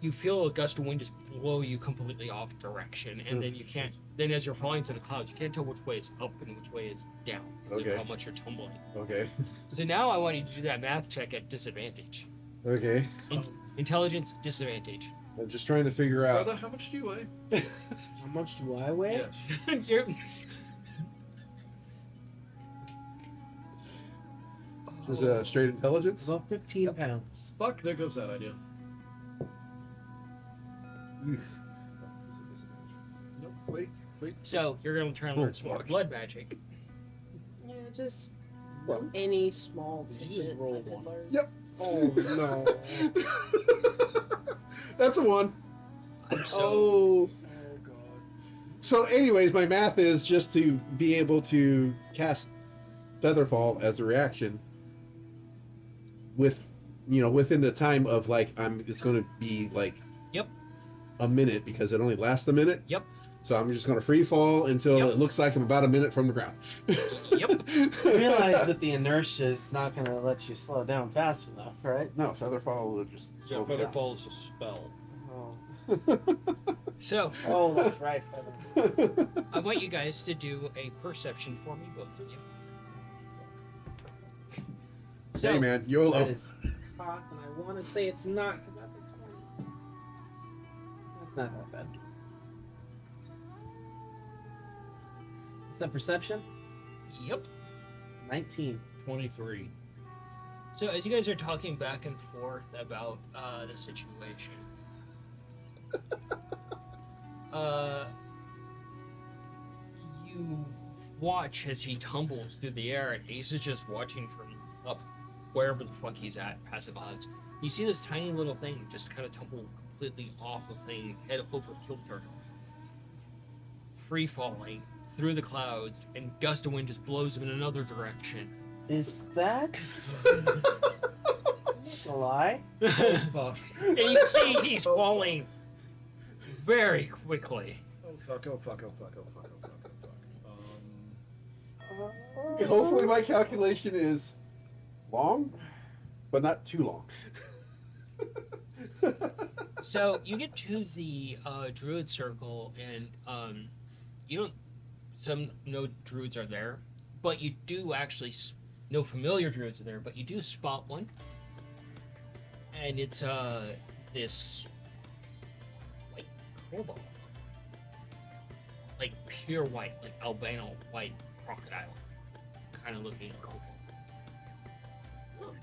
you feel a gust of wind just blow you completely off direction, and then you can't. Then as you're falling to the clouds, you can't tell which way is up and which way is down. Because Okay. of how much you're tumbling. Okay. So now I want you to do that math check at disadvantage. Okay. Intelligence disadvantage. I'm just trying to figure out. Brother, how much do you weigh? How much do I weigh? Yes. You're- Just straight intelligence? About 15 pounds. Fuck, there goes that idea. Nope, wait. So you're gonna try and Oh, learn some more fuck. blood magic. Yeah, just Fuck. any small Did you tidbit. just roll I could one? learn. Yep. Oh no. That's a 1. I'm so Oh. Oh god. So, anyways, my math is just to be able to cast Featherfall as a reaction with, within the time of it's going to be like Yep. a minute because it only lasts a minute. Yep. So I'm just going to free fall until Yep. it looks like I'm about a minute from the ground. Yep. I realize that the inertia is not going to let you slow down fast enough, right? No, Featherfall will just Yeah, slow me down. Featherfall is a spell. Oh, So oh that's right. Feather. I want you guys to do a perception for me, both of you. Hey man, YOLO. That is hot, and I want to say it's not because that's a 20. That's not that bad. Is that perception? Yep. 19. 23. So as you guys are talking back and forth about the situation, you watch as he tumbles through the air, and Ace is just watching from up wherever the fuck he's at, past the clouds. You see this tiny little thing just kind of tumble completely off the thing, head over kilter, free falling through the clouds, and gust of wind just blows him in another direction. Is that a lie? Oh fuck. And you see he's falling very quickly. Oh fuck, oh fuck, oh fuck, oh fuck, oh fuck, oh fuck. Hopefully my calculation is long, but not too long. So you get to the druid circle, and you don't. No druids are there, but you do actually. No familiar druids are there, but you do spot one, and it's this like kobold, like pure white, like albino white crocodile, kind of looking kobold.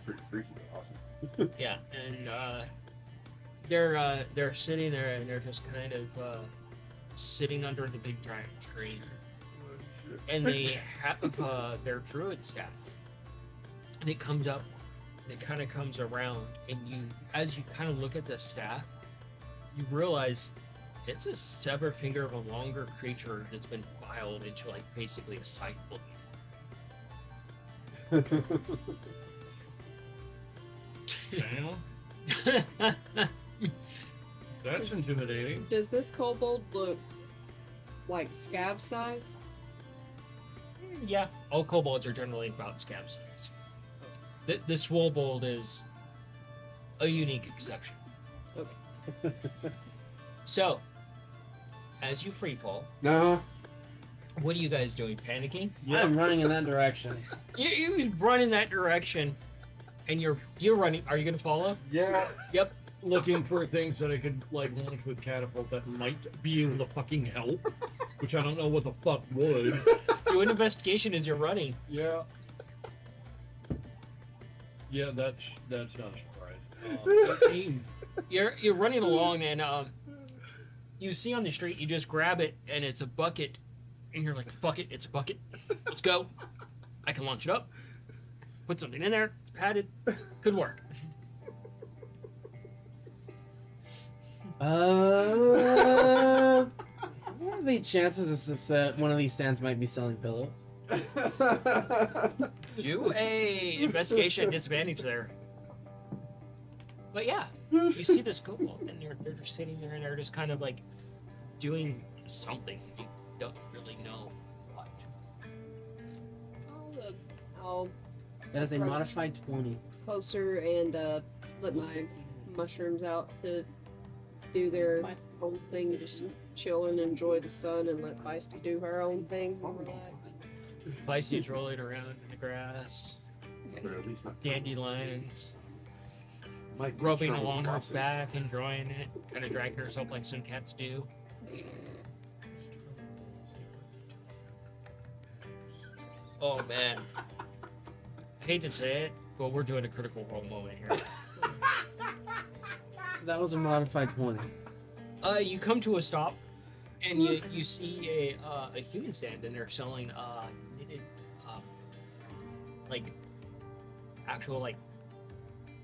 Pretty freaky, but awesome. Yeah, and they're sitting there and they're just kind of sitting under the big giant tree, and they have their druid staff, and it comes up, and it kind of comes around, and as you kind of look at the staff, you realize it's a severed finger of a longer creature that's been filed into like basically a scythe blade. You know? That's intimidating. Does this kobold look like scab size? Yeah, all kobolds are generally about scab size. This swobold is a unique exception. Okay. So, as you free fall, No. what are you guys doing? Panicking? I'm running in that direction. You run in that direction, and you're running. Are you gonna follow? Yeah. Yep. Looking for things that I could like launch with catapult that might be able to fucking help, which I don't know what the fuck would. Do an investigation as you're running. Yeah. Yeah, that's not a surprise. 13. You're running along, and you see on the street. You just grab it, and it's a bucket, and you're like, "Fuck it, it's a bucket. Let's go. I can launch it up. Put something in there. It's padded. Could work." What are the chances that one of these stands might be selling pillows? Do a investigation at disadvantage there. But yeah, you see this kobold, and they're just sitting there, and they're just kind of like doing something. You don't really know what. I'll That is a modified 20. closer and let my mushrooms out to do their own thing, just chill and enjoy the sun, and let Feisty do her own thing. Relax. Feisty's rolling around in the grass, Or at least not dandelions, Might be rubbing Charlotte's along her blessing. back, enjoying it, kind of dragging herself like some cats do. Oh man, I hate to say it, but we're doing a critical role moment here. So that was a modified 20. You come to a stop, and you see a human stand, and they're selling knitted, like actual like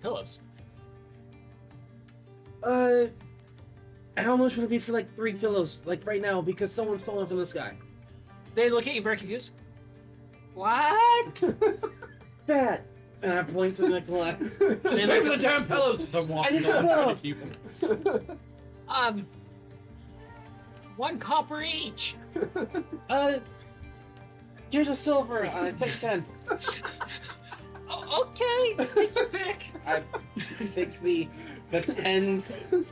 pillows. How much would it be for like 3 pillows, like right now, because someone's falling from the sky? They look at you very confused. What? That! And I point to Nikolai. Just pay for the damn pillows! I'm walking need the along pillows. people. 1 copper each. Here's a silver. Take 10. Oh, okay, take your pick. I take the 10,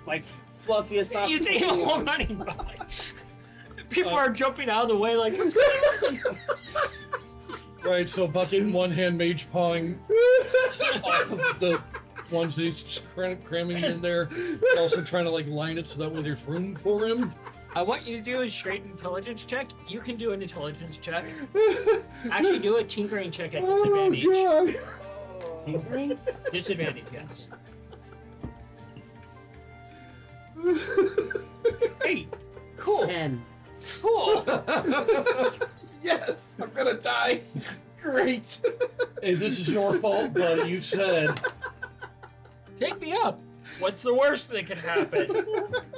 like, fluffiest, soft. You see him all running by. People are jumping out of the way like, what's going on? Right, so fucking one hand mage pawing off of the ones that he's just cramming in there. Also trying to like line it so that way there's room for him. I want you to do a straight intelligence check. You can do an intelligence check. Actually, do a tinkering check at disadvantage. Oh, God. Tinkering? Disadvantage, yes. 8. Cool. 10. Cool. Yes, I'm gonna die. Great. Hey, this is your fault, but you said. Take me up. What's the worst that can happen?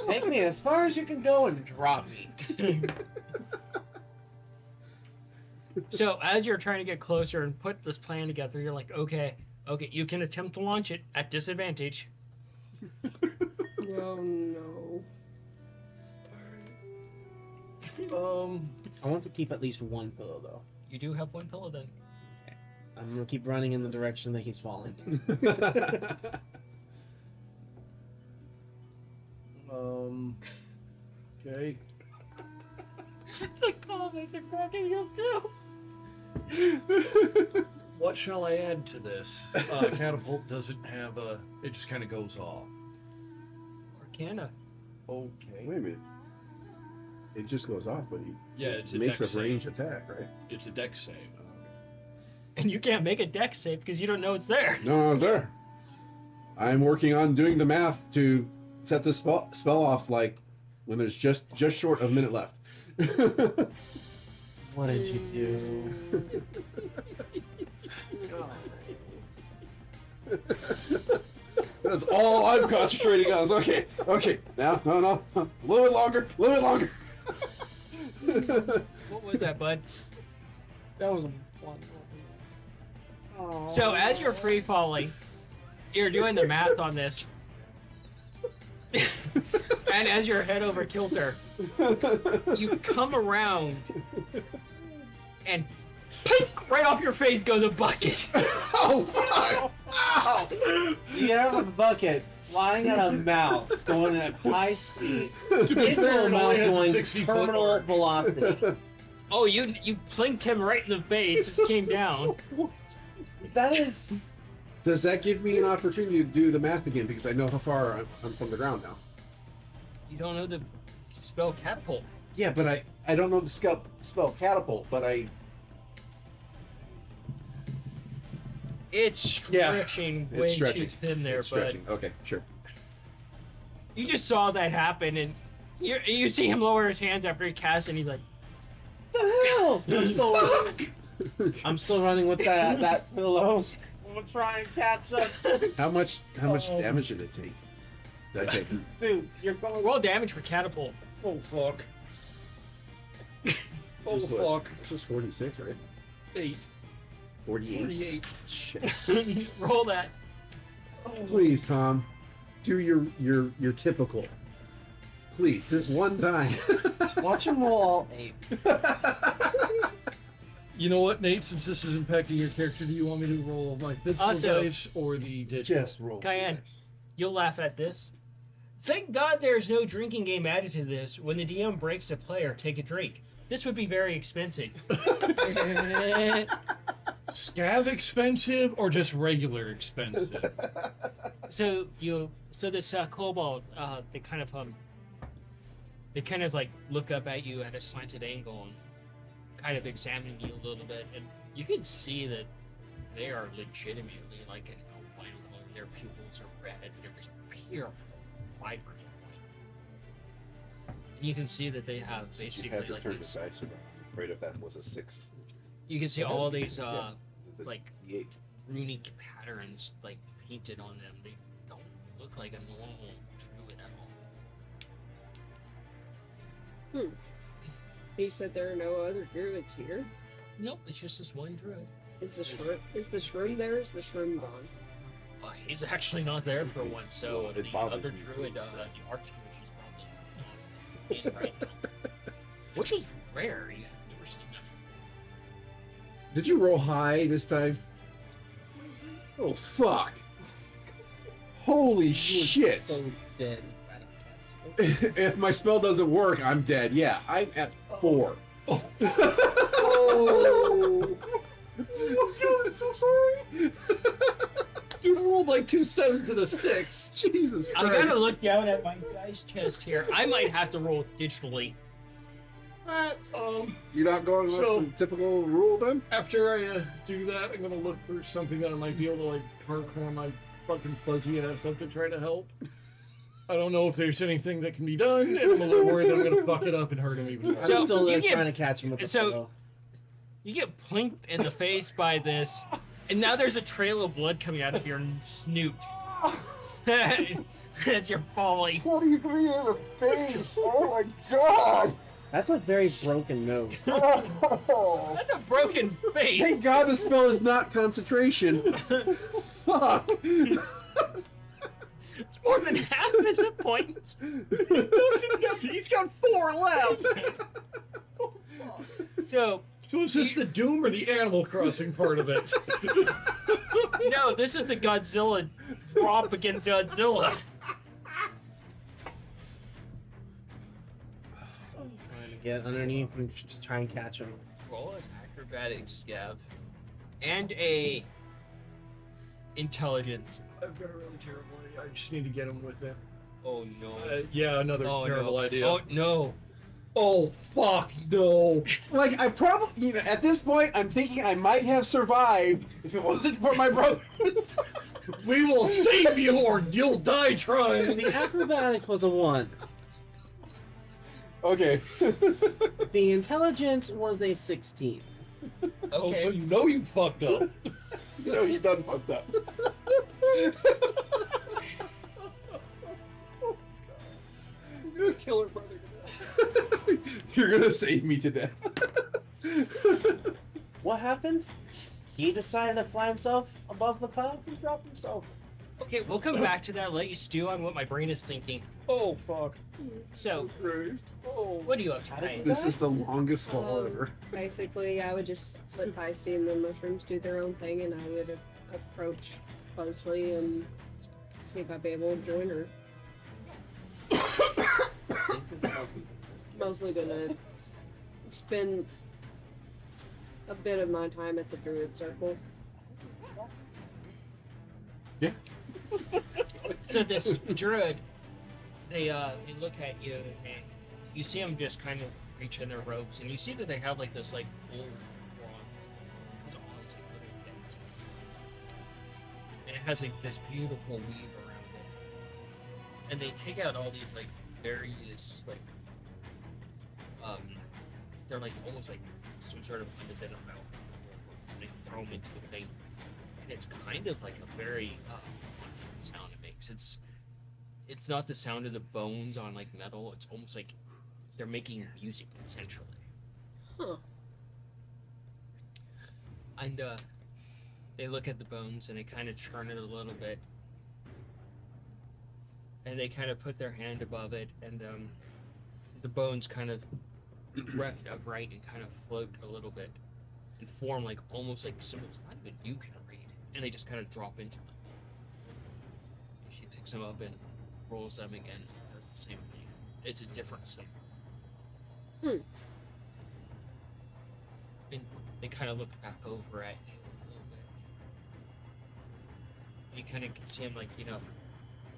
Take me as far as you can go and drop me. So as you're trying to get closer and put this plan together, you're like, okay, you can attempt to launch it at disadvantage. Oh no. I want to keep at least 1 pillow, though. You do have 1 pillow then. I'm gonna keep running in the direction that he's falling. Okay. The comments are cracking up too. What shall I add to this? Catapult doesn't have a. It just kind of goes off. Arcana. Okay. Wait a minute. It just goes off, but he Yeah, it's a makes a dex save. range attack, right? It's a dex save. And you can't make a dex save because you don't know it's there. No, it's there. I'm working on doing the math to set this spell off like when there's just short of a minute left. What did you do? That's all I'm concentrating on. Is okay. Now, no. A little bit longer. What was that, bud? That was a one. Aw. So as you're free falling, you're doing the math on this. And as you're head over kilter, you come around and pink, right off your face goes a bucket. Oh fuck! Ow! So you have a bucket flying at a mouse going at high speed. To be Into fair, a it mouse only has a going 60-foot terminal arc. velocity. Oh, you plinked him right in the face as he came down. That is. Does that give me an opportunity to do the math again? Because I know how far I'm from the ground now. You don't know the spell catapult. Yeah, but I don't know the spell catapult, but It's Yeah, stretching it's way stretching. too thin there, It's but stretching. Okay, sure. you just saw that happen, and you see him lower his hands after he casts, and he's like, What the hell? I'm still running with that pillow. I'm gonna try and catch up. How much Oh. damage did it take? Did I take? Dude, you're going. roll damage for catapult. Oh fuck. Oh Just what? fuck. It's just 46, right? 8. 48. 48. Shit. Roll that. Please, Tom, do your typical. Please, this one time. Watch him roll all 8s. You know what, Nate? Since this is impacting your character, do you want me to roll my physical Also- dice or the digital? Just roll. Cayenne. this. You'll laugh at this. Thank God there's no drinking game added to this. When the DM breaks a player, take a drink. This would be very expensive. Scav expensive or just regular expensive? So this kobold, they kind of like look up at you at a slanted angle and kind of examine you a little bit, and you can see that they are legitimately like an albino color. Their pupils are red. They're just pure, vibrant white. And you can see that they have Since you basically had to like turn these, the dice around, I'm afraid if that was a 6. you can see It has all to be these 6, yeah. It's a like D8. runic patterns like painted on them. They don't look like a normal druid at all. You said there are no other druids here. Nope, it's just this one druid. Is the shroom there? Is the shroom gone? He's actually not there for once, so Well, it the bothers other me. druid, the archdruid, she's probably in right now. Which is rare. You never seen that. Did you roll high this time? Oh fuck! Holy shit! So dead. If my spell doesn't work, I'm dead. Yeah, I'm at 4. Oh. Oh god, I'm so sorry. Dude, I rolled like 2 7s and a 6. Jesus I Christ. gotta look down at my dice chest here. I might have to roll digitally. What? Um, You're not going So- with the typical rule then? after I do that, I'm gonna look for something that I might be able to like parkour my fucking fuzzy ass up to try to help. I don't know if there's anything that can be done, and I'm a little worried that I'm gonna fuck it up and hurt him even more. I'm So, still there you get- trying to catch him with the so- pillow. You get plinked in the face by this, and now there's a trail of blood coming out of your snoot. As you're falling. 23 in the face! Oh my god! That's a very broken nose. That's a broken face. Thank god the spell is not concentration. Fuck! It's more than half its hit points. He's got 4 left. So, So is this the Doom or the Animal Crossing part of it? no, this is the Godzilla drop against Godzilla. Trying to get underneath and just try and catch him. Roll an acrobatics, Scav. And a intelligence. I've got a really terrible idea. I just need to get him with it. Oh no. Yeah, another Oh, terrible no. idea. Oh no. Oh fuck no! Like I probably, you know, at this point, I'm thinking I might have survived if it wasn't for my brothers. We will save you, or you'll die trying. The acrobatic was a 1. Okay. The intelligence was a 16. Oh, so you know you fucked up. No, you done fucked up. Kill her brother. You're gonna save me to death. What happened? He decided to fly himself above the clouds and drop himself. Okay, we'll come back to that. Let you stew on what my brain is thinking. Oh fuck. So, Oh. what are you up to How did tonight? This is the longest fall Um, ever. Basically, I would just let Feisty and the mushrooms do their own thing, and I would approach closely and see if I'd be able to join her. Mostly gonna spend a bit of my time at the druid circle. Yeah. So this druid, they look at you and you see them just kind of reach in their robes, and you see that they have like this like old bronze. It's all like little dents, and it has like this beautiful weave around it. And they take out all these like various like they're like almost like some sort of unidentified, and they throw them into the thing, and it's kind of like a very sound it makes. It's not the sound of the bones on like metal. It's almost like they're making music essentially. Huh. And they look at the bones and they kind of churn it a little bit, and they kind of put their hand above it, and the bones kind of erect upright and kind of float a little bit and form like almost like symbols not even you can read, and they just kind of drop into them. She picks them up and rolls them again. Does the same thing. It's a different symbol. And they kind of look back over at you a little bit. You kind of can see them like, you know,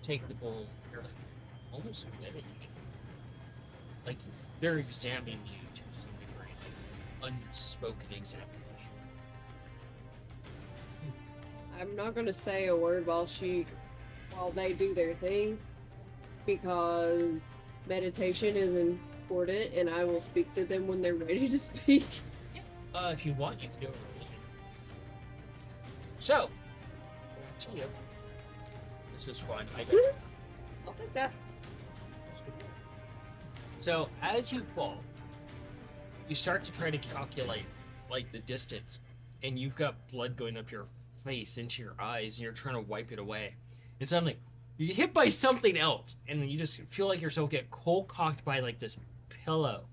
take the bowl. They're like almost meditating. Like they're examining you to some degree. Unspoken examination. I'm not gonna say a word while they do their thing, because meditation is important, and I will speak to them when they're ready to speak. If you want, you can do a religion. So, back to you. This is fun. I'll take that. So, as you fall, you start to try to calculate, like, the distance, and you've got blood going up your face into your eyes, and you're trying to wipe it away. And suddenly, you get hit by something else, and you just feel like yourself get cold-cocked by, like, this pillow.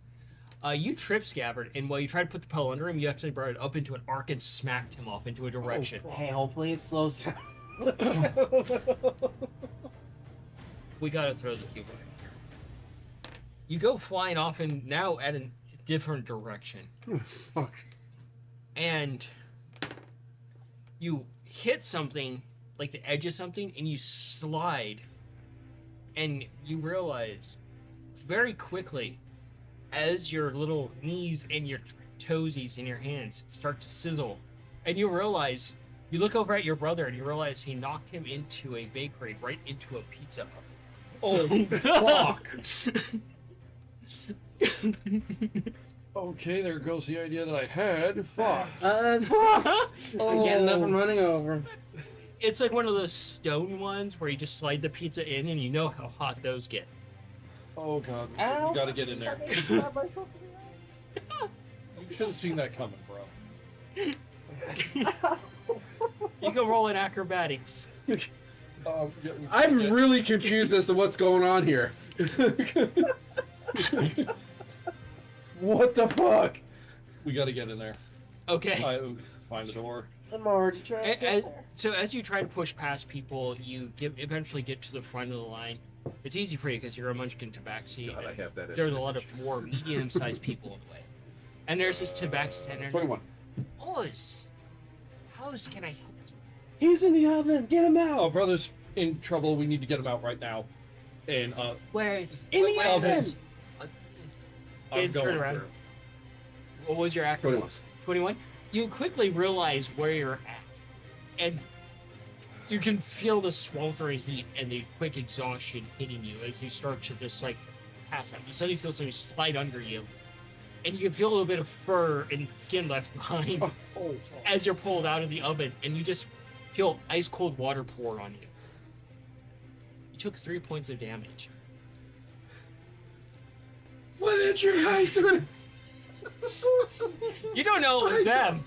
You trip Scabbard, and while you try to put the pillow under him, you actually brought it up into an arc and smacked him off into a direction. Hey, hopefully it slows down. We gotta throw the cube right here. You go flying off and now at a different direction. Fuck. And you hit something, like the edge of something, and you slide. And you realize very quickly, as your little knees and your toesies and your hands start to sizzle, and you realize, you look over at your brother and you realize he knocked him into a bakery, right into a pizza oven. Oh fuck. Okay, there goes the idea that I had. Fuck. I'm getting up and running over. It's like one of those stone ones where you just slide the pizza in, and you know how hot those get. Oh god. Ow. You gotta get in there. You should have seen that coming, bro. You can roll in acrobatics. I'm really confused as to what's going on here. What the fuck? We gotta get in there. Okay. Find the door. I'm already trying to get there. So as you try to push past people, you eventually get to the front of the line. It's easy for you because you're a munchkin tabaxi. God, I have that. There's a lot of more medium-sized people in the way. And there's this tabaxi tender. 21. Oz, how can I help you? He's in the oven. Get him Oh, out. brother's in trouble. We need to get him out right now. And Where is In the where- oven. uh, I'm turn going around. for it. What was your acrobatics? 21. You quickly realize where you're at, and you can feel the sweltering heat and the quick exhaustion hitting you as you start to just like pass out. You suddenly feel something slide under you, and you can feel a little bit of fur and skin left behind Oh, as you're pulled out of the oven, and you just feel ice cold water pour on you. You took 3 points of damage. what did you guys do? You don't know it was them.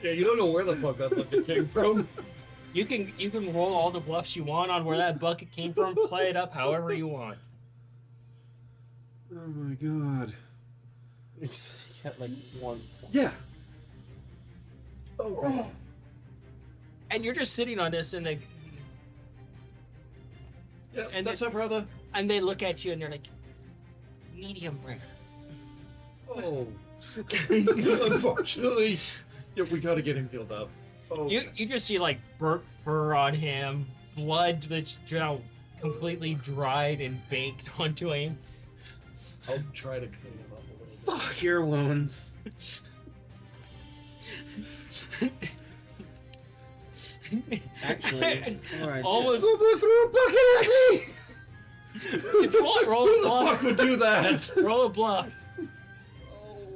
Yeah, you don't know where the fuck that bucket came from. You can roll all the bluffs you want on where that bucket came from. Play it up however you want. Oh my god. You got like 1 point. Yeah. Oh. And you're just sitting on this, and Yeah, And that's it- our brother. they look at you and they're like, medium rare. Oh. Unfortunately, yeah, we gotta get him healed up. Oh. You just see like burnt fur on him, blood that's completely dried and baked onto him. I'll try to clean him up a little bit. Fuck your wounds. Actually, alright. Almost. Someone threw a bucket at me! If you want, roll a Who the bluff. fuck would do that? Roll a bluff.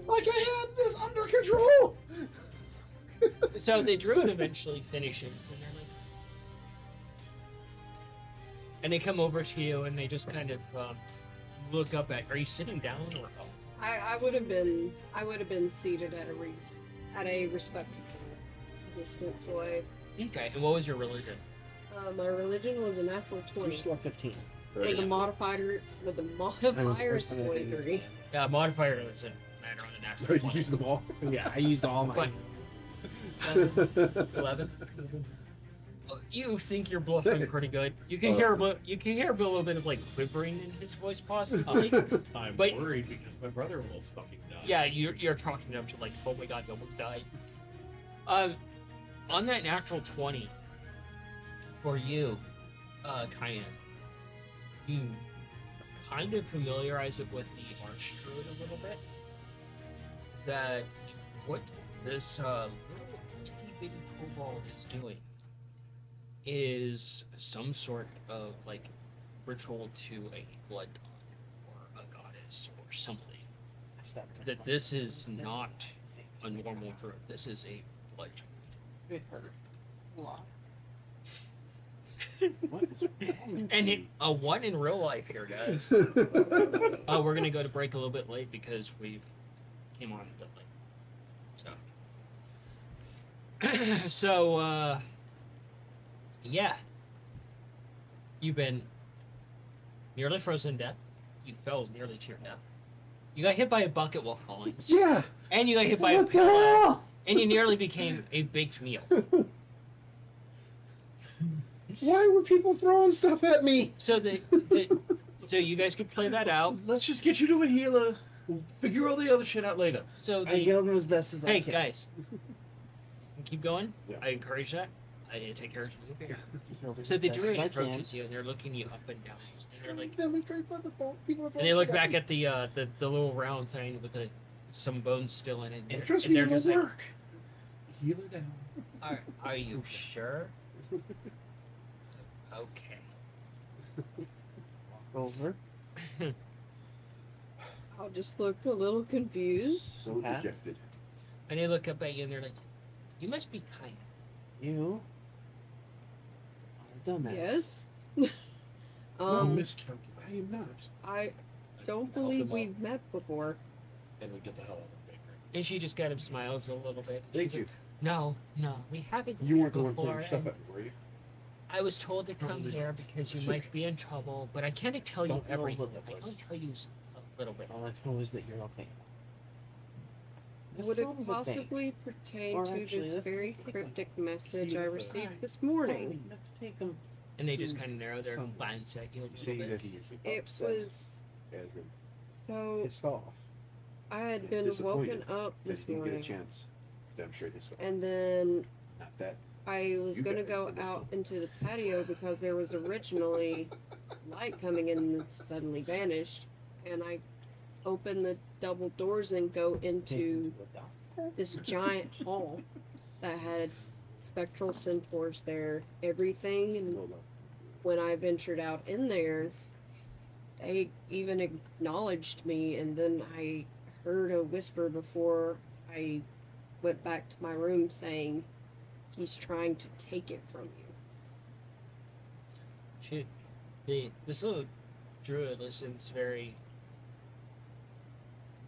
Like I had this under control! So the druid eventually finishes, and they're like, and they come over to you, and they just kind of look up at. Are you sitting down or up? I would have been seated at a respectable distance away. Okay. And what was your religion? My religion was a natural 20. Restore 15. With the modifier, it's 23. Yeah, modifier doesn't matter on the natural. You 20. used them all. Yeah, I used all my. But 11. You think you're bluffing pretty good. You can hear a little bit of like quivering in his voice, possibly. I'm But- worried because my brother will fucking die. Yeah, you're talking to him to like, oh my god, you almost died. On that natural 20, for you, Cayenne, you kind of familiarize it with the Arch Druid a little bit. That what this little itty bitty kobold is doing is some sort of like ritual to a blood god or a goddess or something. That this is not a normal druid. This is a blood druid. It hurt a lot. What is wrong? And a one in real life here, guys. We're gonna go to break a little bit late because we came on a bit late. So, yeah. You've been nearly frozen to death. You fell nearly to your death. You got hit by a bucket while falling. Yeah! And you got hit by a What the pillow. hell? And you nearly became a baked meal. Why were people throwing stuff at me? So so you guys could play that out. Let's just get you to a healer. We'll figure all the other shit out later. So I the healed him as best as I hey can. guys, keep going. Yeah. I encourage that. I didn't take care of you. Healed him So as the best druid as I can. approaches you and they're looking you up and down. And they're like, Then we try to find the fault. People are and they look back at the little round thing with some bones still in it. And trust me, they're it'll just like, work. Healer down. are you sure? Okay. Walk over. I'll just look a little confused. So Huh? dejected. And they look up at you and they're like, you must be kind. You are a dumbass. Yes. You um, miscalculated. I am not. I don't believe we've met before. And we get the hell out of the bakery. And she just kind of smiles a little bit. Thank She's you. like, no, we haven't. You weren't the met one throwing before, stuff and at me, were you? I was told to come Probably here not. because you might be in trouble, but I can't tell you Don't know everything. what that I was. can tell you a little bit. All I know is that you're okay. Would Let's it go to the bank. possibly pertain Or to actually, this let's very take a cryptic message I beautiful- received this morning? Fine, let's take him. And they just to kind of narrow their some- glance at you a You little say bit. that he is It upset, was as in so pissed off I had and been woken disappointed up that this he didn't get a morning, chance to demonstrate his and then Not that. I was You gonna guys go were the out scum. into the patio because there was originally light coming in and suddenly vanished, and I open the double doors and go into this giant hall that had spectral centaurs there, everything. And when I ventured out in there, they even acknowledged me, and then I heard a whisper before I went back to my room saying, "He's trying to take it from you." This little druid listens very,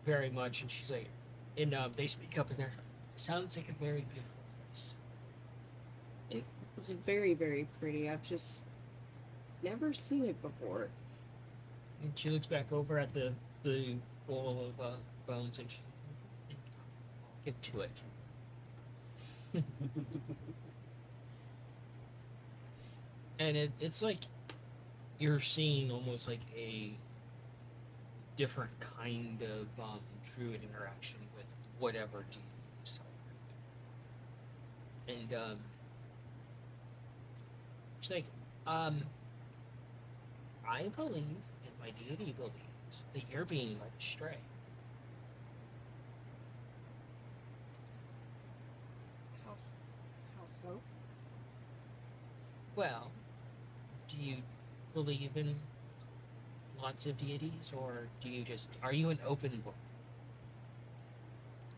very much, and she's like, and they speak up in there. Sounds like a very beautiful place. It was very, very pretty. I've just never seen it before. And she looks back over at the bowl of bones, and she get to it. And it's like you're seeing almost like a different kind of druid interaction with whatever deity is celebrated. And she's like, I believe, and my deity believes, that you're being led astray. How so? Well, do you believe in lots of deities, or are you an open book?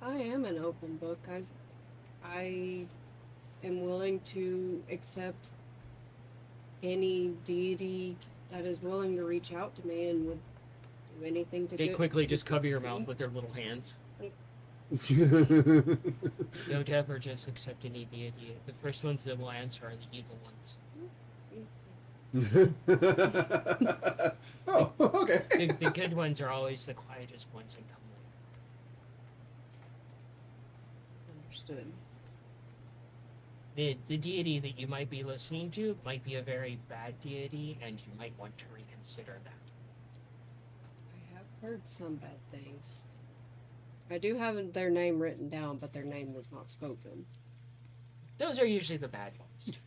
I am an open book. I am willing to accept any deity that is willing to reach out to me and would do anything to They get- quickly just cover your mouth with their little hands. Don't ever just accept any deity. The first ones that will answer are the evil ones. Oh, okay. The good ones are always the quietest ones and come later. Understood. The deity that you might be listening to might be a very bad deity, and you might want to reconsider that. I have heard some bad things. I do have their name written down, but their name was not spoken. Those are usually the bad ones.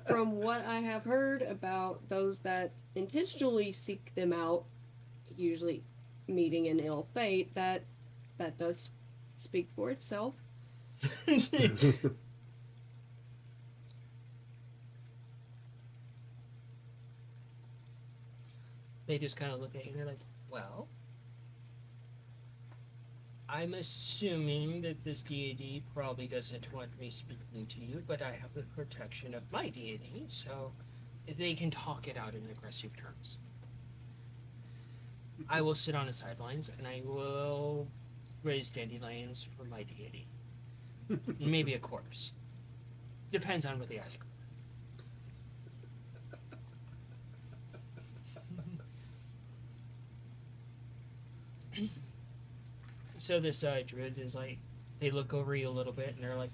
From what I have heard about those that intentionally seek them out, usually meeting an ill fate, that does speak for itself. They just kind of look at you and they're like, well, I'm assuming that this deity probably doesn't want me speaking to you, but I have the protection of my deity, so they can talk it out in aggressive terms. I will sit on the sidelines and I will raise dandelions for my deity. Maybe a corpse. Depends on what they ask. So this druid is like, they look over you a little bit and they're like,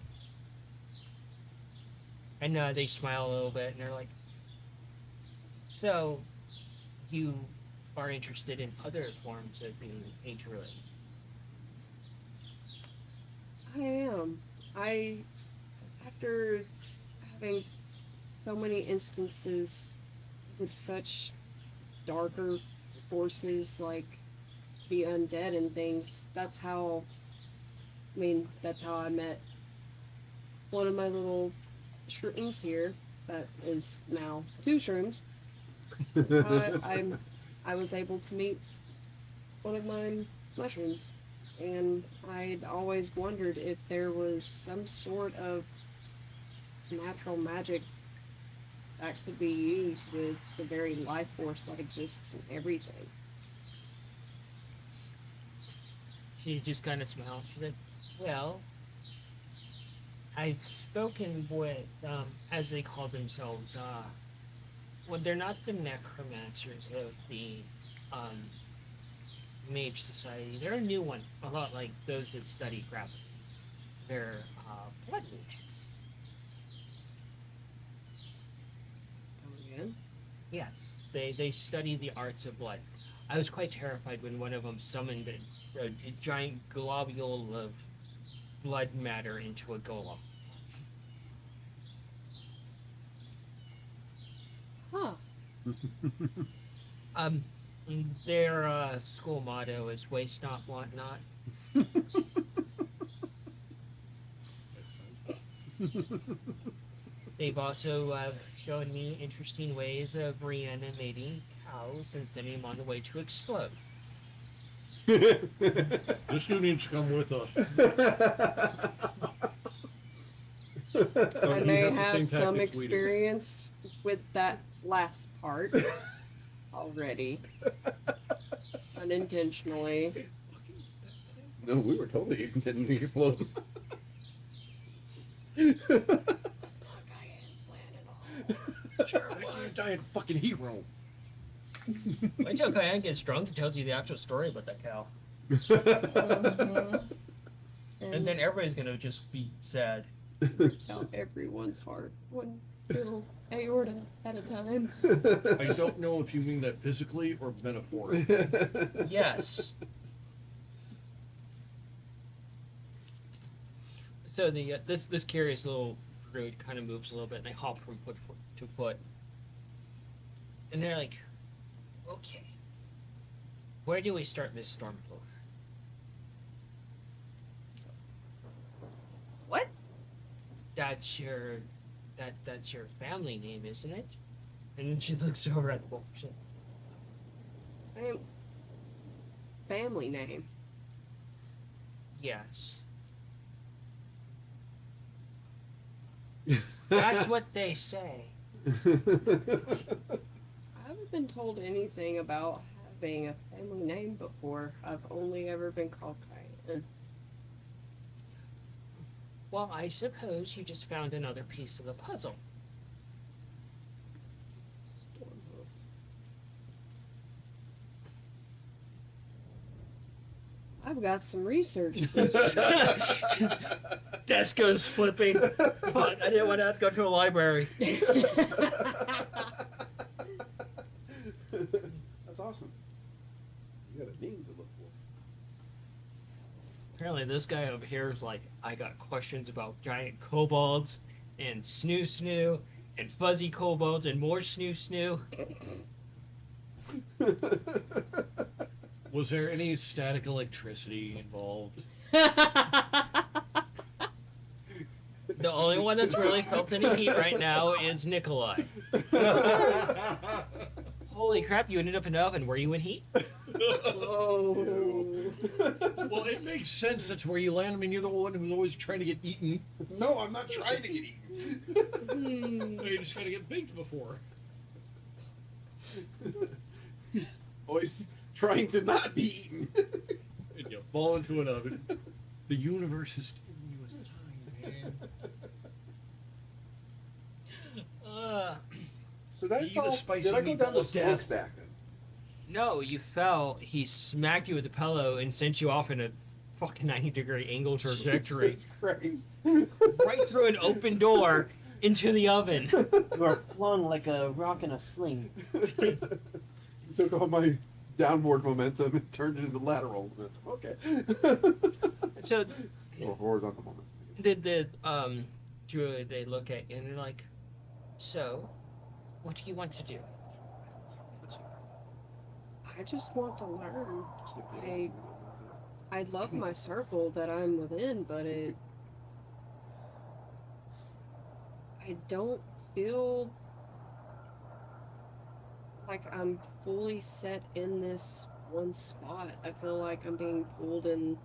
and they smile a little bit and they're like, so you are interested in other forms of being a druid? I am. After having so many instances with such darker forces like the undead and things, that's how I met one of my little shrooms here that is now 2 shrooms. That's how I was able to meet one of my mushrooms. And I'd always wondered if there was some sort of natural magic that could be used with the very life force that exists in everything. She just kind of smiles. She's like, well, I've spoken with, as they call themselves, well, they're not the necromancers of the, Mage Society. They're a new one, a lot like those that study gravity. They're, blood mages. Come again? Yes, they study the arts of blood. I was quite terrified when one of them summoned a giant globule of blood matter into a golem. Huh. Their school motto is "Waste not, want not." They've also shown me interesting ways of reanimating cows and sending them on the way to explode. This dude needs to come with us. I he may has the have same some tactics we do. experience with that last part already. Unintentionally. No, we were totally intending to explode. That's not Guyan's plan at all. Sure, why can't you die a fucking hero? Wait until Cayenne gets drunk and tells you the actual story about that cow. And then everybody's gonna just be sad. rips out everyone's heart. One little aorta at a time. I don't know if you mean that physically or metaphorically. Yes. So the this curious little group kind of moves a little bit, and they hop from foot to foot, and they're like, "Okay, where do we start, Miss Stormcloak?" What? That's your that's your family name, isn't it? And then she looks over at the book. Family name. Yes. That's what they say. I haven't been told anything about having a family name before. I've only ever been called Cayenne. Well, I suppose you just found another piece of the puzzle. Stormhoof. I've got some research. Desk goes flipping. Fuck, I didn't want to have to go to a library. That's awesome. You got a name to look for. Apparently, this guy over here is like, I got questions about giant kobolds and snoo snoo and fuzzy kobolds and more snoo snoo. Was there any static electricity involved? The only one that's really felt any heat right now is Nikolai. Holy crap, you ended up in the oven. Were you in heat? Oh. Well, it makes sense. That's where you land. I mean, you're the one who's always trying to get eaten. No, I'm not trying to get eaten. You just gotta get baked before. Always trying to not be eaten. And you fall into an oven. The universe is giving you a sign, man. So that Eat a fell, spicy did I go down meatball the of death. smokestack then? No, you fell. He smacked you with a pillow and sent you off in a fucking 90-degree angle trajectory. Jesus Christ. Right through an open door into the oven. You are flung like a rock in a sling. You took all my downward momentum and turned it into lateral momentum. Okay. So Or horizontal momentum. the druid, they look at you and they're like, so, what do you want to do? I just want to learn. I love my circle that I'm within, but I don't feel like I'm fully set in this one spot. I feel like I'm being pulled in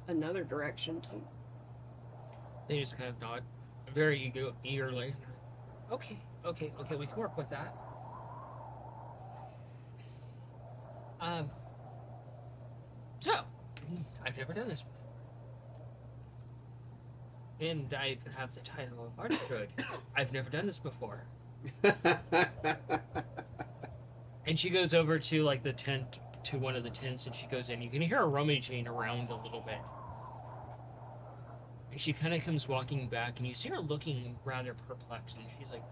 another direction too. They just kind of nod very eagerly. Okay, we can work with that. So, I've never done this before. And I have the title of Arch Druid. I've never done this before. And she goes over to like the tent, to one of the tents, and she goes in. You can hear her rummaging around a little bit. And she kind of comes walking back, and you see her looking rather perplexed, and she's like,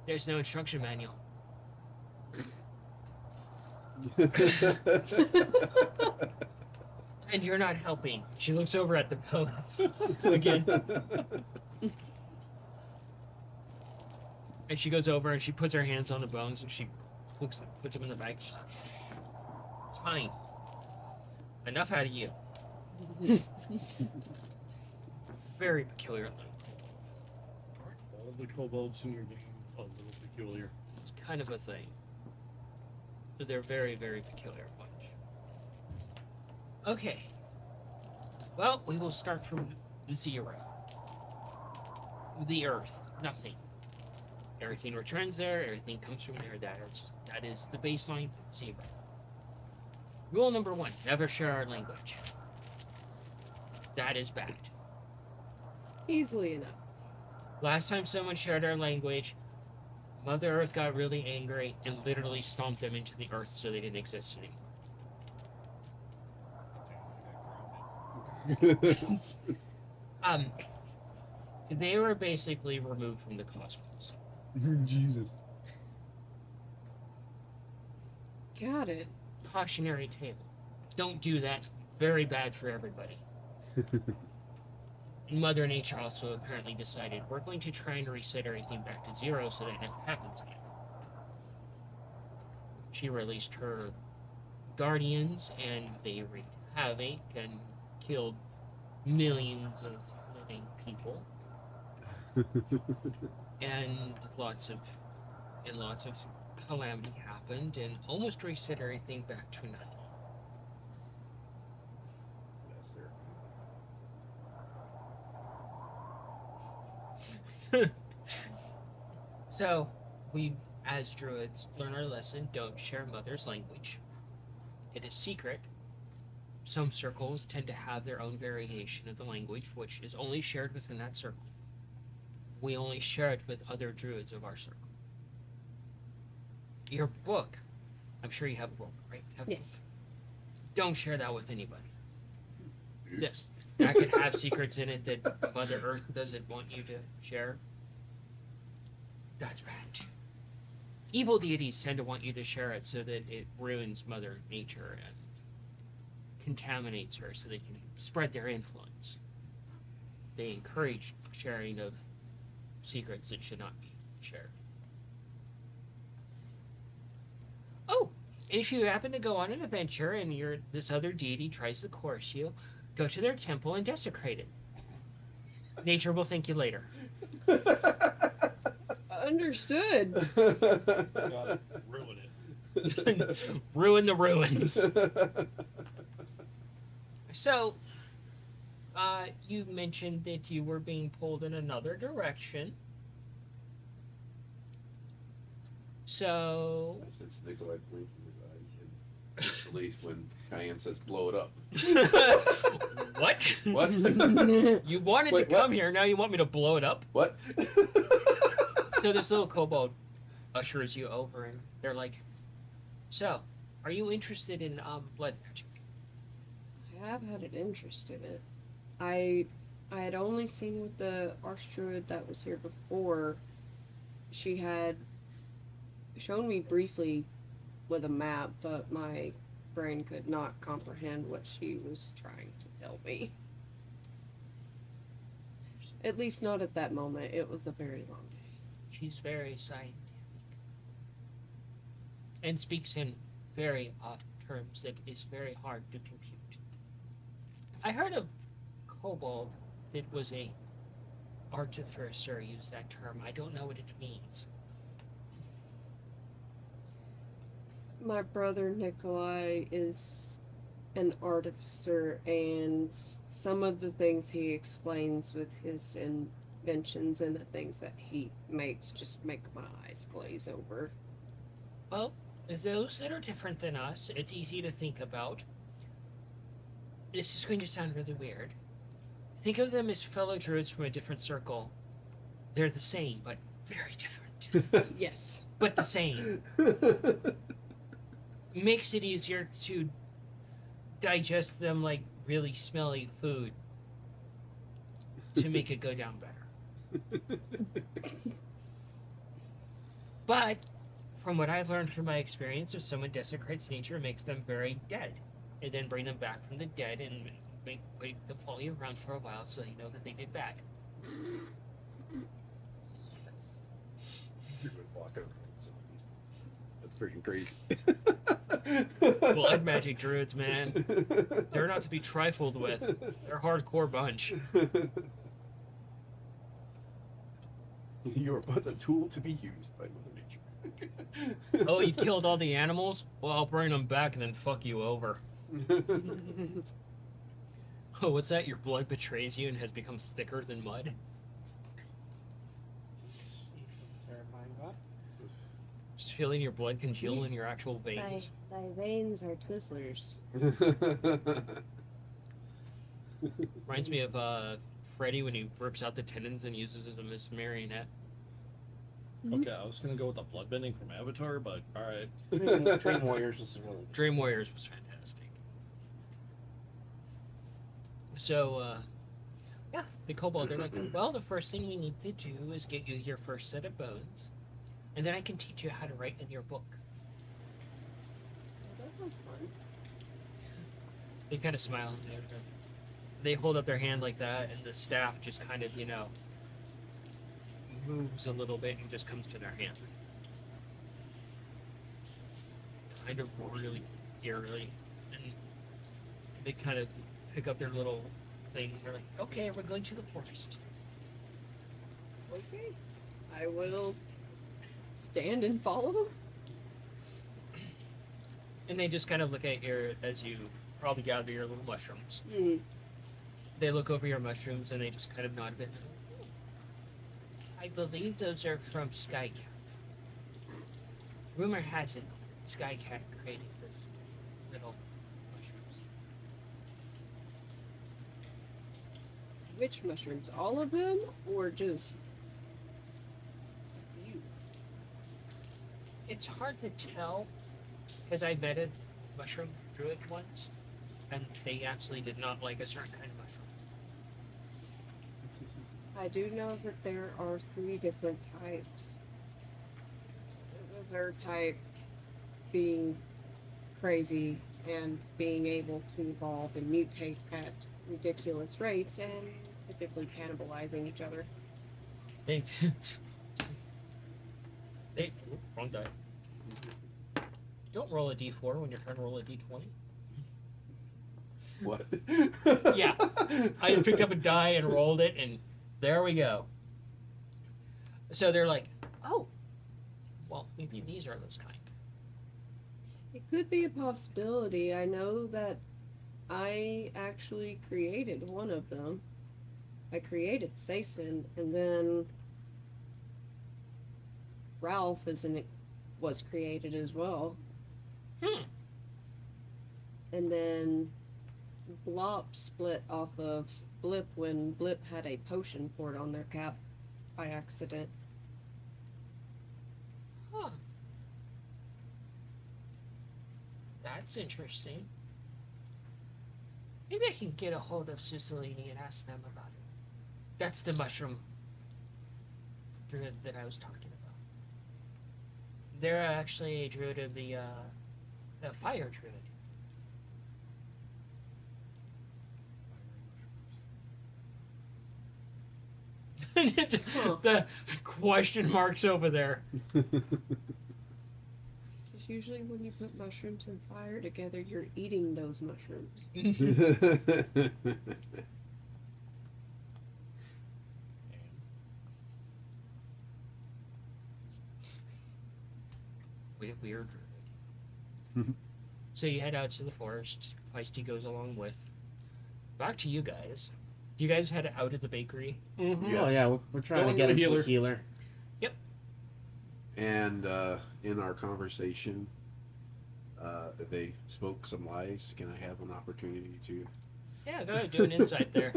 there's no instruction manual. And you're not helping. She looks over at the bones again. And she goes over and she puts her hands on the bones and she puts them in the bag. She's like, Fine. Enough out of you. Very peculiar language. All the kobolds in your game a little peculiar. It's kind of a thing. So they're very, very peculiar bunch. Okay. Well, we will start from 0. The Earth. Nothing. Everything returns there. Everything comes from there. That is the baseline. 0. Rule number 1: never share our language. That is bad. Easily enough. Last time someone shared our language, Mother Earth got really angry and literally stomped them into the earth so they didn't exist anymore. They were basically removed from the cosmos. Jesus. Got it. Cautionary tale. Don't do that. Very bad for everybody. Mother Nature also apparently decided we're going to try and reset everything back to 0 so that never happens again. She released her guardians and they wreaked havoc and killed millions of living people. And lots of calamity happened and almost reset everything back to nothing. So, we, as druids, learn our lesson: don't share Mother's language. It is secret. Some circles tend to have their own variation of the language, which is only shared within that circle. We only share it with other druids of our circle. Your book, I'm sure you have a book, right? Yes. Don't share that with anybody. Yes. That could have secrets in it that Mother Earth doesn't want you to share. That's bad. Evil deities tend to want you to share it so that it ruins Mother Nature and contaminates her so they can spread their influence. They encourage sharing of secrets that should not be shared. Oh, and if you happen to go on an adventure and this other deity tries to coerce you, go to their temple and desecrate it. Nature will thank you later. Understood. God, ruin it. Ruin the ruins. So, you mentioned that you were being pulled in another direction. So, Since Nikolai blinking his eyes and release when Cayenne says blow it up. what? What? You wanted Wait, to come what? here, now you want me to blow it up? What? So this little kobold ushers you over and they're like, so, are you interested in blood magic? I have had an interest in it. I had only seen with the Archdruid that was here before. She had shown me briefly with a map, but my brain could not comprehend what she was trying to tell me. At least not at that moment. It was a very long day. She's very scientific. And speaks in very odd terms that is very hard to compute. I heard of kobold that was a artificer use that term. I don't know what it means. My brother Nikolai is an artificer, and some of the things he explains with his inventions and the things that he makes just make my eyes glaze over. Well, those that are different than us, it's easy to think about. This is going to sound really weird. Think of them as fellow druids from a different circle. They're the same, but very different. Yes. But the same. Makes it easier to digest them like really smelly food to make it go down better. But from what I've learned from my experience, if someone desecrates nature, it makes them very dead. And then bring them back from the dead and make them follow you around for a while so you know that they did bad. Yes. Dude, walking around zombies. That's freaking crazy. Blood magic druids, man. They're not to be trifled with. They're a hardcore bunch. You're but a tool to be used by Mother Nature. Oh, you killed all the animals? Well, I'll bring them back and then fuck you over. Oh, what's that? Your blood betrays you and has become thicker than mud? That's terrifying, but Just feeling your blood congeal in your actual veins. Thy veins are Twizzlers. Reminds me of Freddy when he rips out the tendons and uses them as marionette. Okay, I was gonna go with the bloodbending from Avatar, but all right. Dream Warriors was really good. Dream Warriors was fantastic. So, yeah, the kobold, they're like, well, the first thing we need to do is get you your first set of bones, and then I can teach you how to write in your book. That sounds fun. They kind of smile. And they hold up their hand like that, and the staff just kind of, moves a little bit and just comes to their hand. Kind of really eerily. And they kind of pick up their little thing. They're like, okay, we're going to the forest. Okay. I will stand and follow. And they just kind of look at you as you probably gather your little mushrooms. Mm. They look over your mushrooms and they just kind of nod their head. I believe those are from Skycat. Rumor has it Skycat created those little mushrooms. Which mushrooms? All of them? Or just a few? It's hard to tell because I vetted mushroom druid once, and they absolutely did not like a certain kind of mushroom. I do know that there are 3 different types. The third type being crazy and being able to evolve and mutate at ridiculous rates and typically cannibalizing each other. They, wrong die. Don't roll a d4 when you're trying to roll a d20. What? Yeah. I just picked up a die and rolled it, and there we go. So they're like, oh, well, maybe these are this kind. It could be a possibility. I know that I actually created one of them. I created Sason, and then Ralph was created as well. And then Blop split off of Blip when Blip had a potion poured on their cap by accident. Huh. That's interesting. Maybe I can get a hold of Cicilline and ask them about it. That's the mushroom druid that I was talking about. They're actually a druid of the fire druid. The question marks over there. Because usually when you put mushrooms and fire together, you're eating those mushrooms. Weird druid. So you head out to the forest. Feisty goes along with. Back to you guys. You guys head out of the bakery. Mm-hmm. Yes. Oh yeah, we're trying Going to get to the into a healer. healer. And in our conversation, they spoke some lies. Can I have an opportunity to? Yeah, go ahead, do an insight there.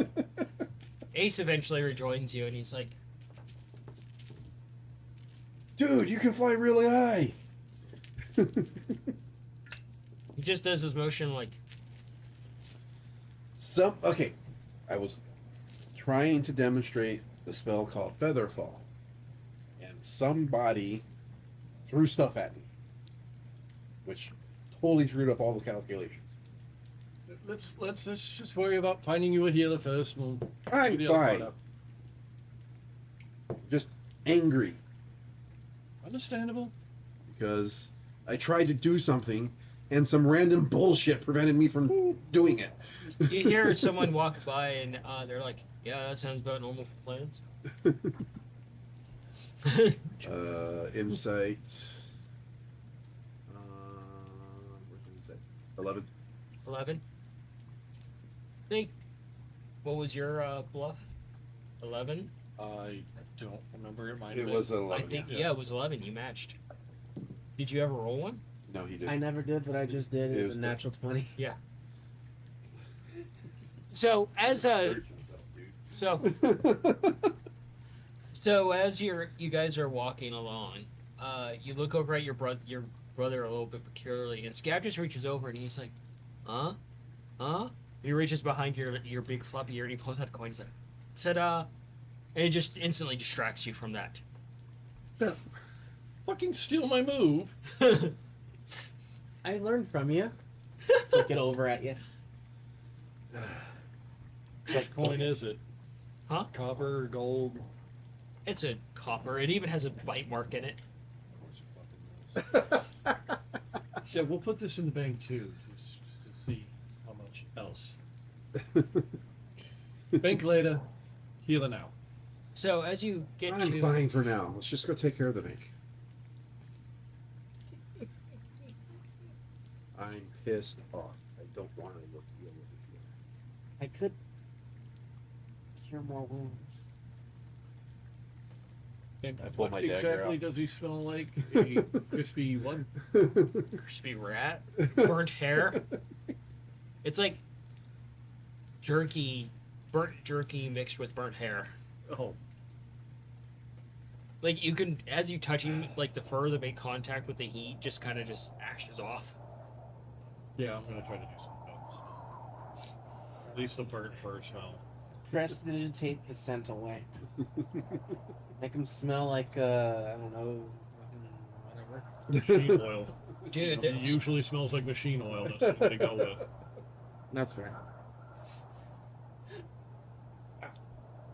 Ace eventually rejoins you, and he's like, Dude, you can fly really high. he just does his motion like, Okay, I was trying to demonstrate the spell called Featherfall, and somebody threw stuff at me, which totally screwed up all the calculations. Let's just worry about finding you a healer first. We'll I'm do the other part fine. up. Just angry Understandable. because I tried to do something and some random bullshit prevented me from doing it. You hear someone walk by and they're like, "Yeah, that sounds about normal for plants." Insight. Where's insight? 11. 11. Think. What was your bluff? 11. I don't remember. It might It have was been. 11. I think yeah. yeah, it was 11. You matched. Did you ever roll one? No, he I didn't. never did, but I just did. It It was was a the- natural 20. So as so as you guys are walking along, you look over at your brother a little bit peculiarly, and Scav just reaches over and he's like, huh? He reaches behind your big floppy ear and he pulls out a coin. He's like, said and it just instantly distracts you from that. Fucking steal my move. I learned from you. Flick it over at you. What coin is it? Huh? Copper, gold. It's a copper. It even has a bite mark in it. Yeah, we'll put this in the bank too, just to see how much else. Bank later, healing out. So as you get I'm to fine for now. Let's just go take care of the bank. I'm pissed off. I don't want to deal with it. I could cure more wounds. And I pulled what my dagger exactly out. does he smell like? A crispy one? crispy rat, burnt hair. It's like burnt jerky mixed with burnt hair. Oh, Like you can, as you touch him, like the fur that made contact with the heat just kind of just ashes off. yeah, I'm gonna try to do something else. At least the burnt fur smell. Prestidigitate the scent away. Make them smell like, I don't know, whatever. Machine oil. Dude, It usually smells like machine oil. That's what they go with. That's fair.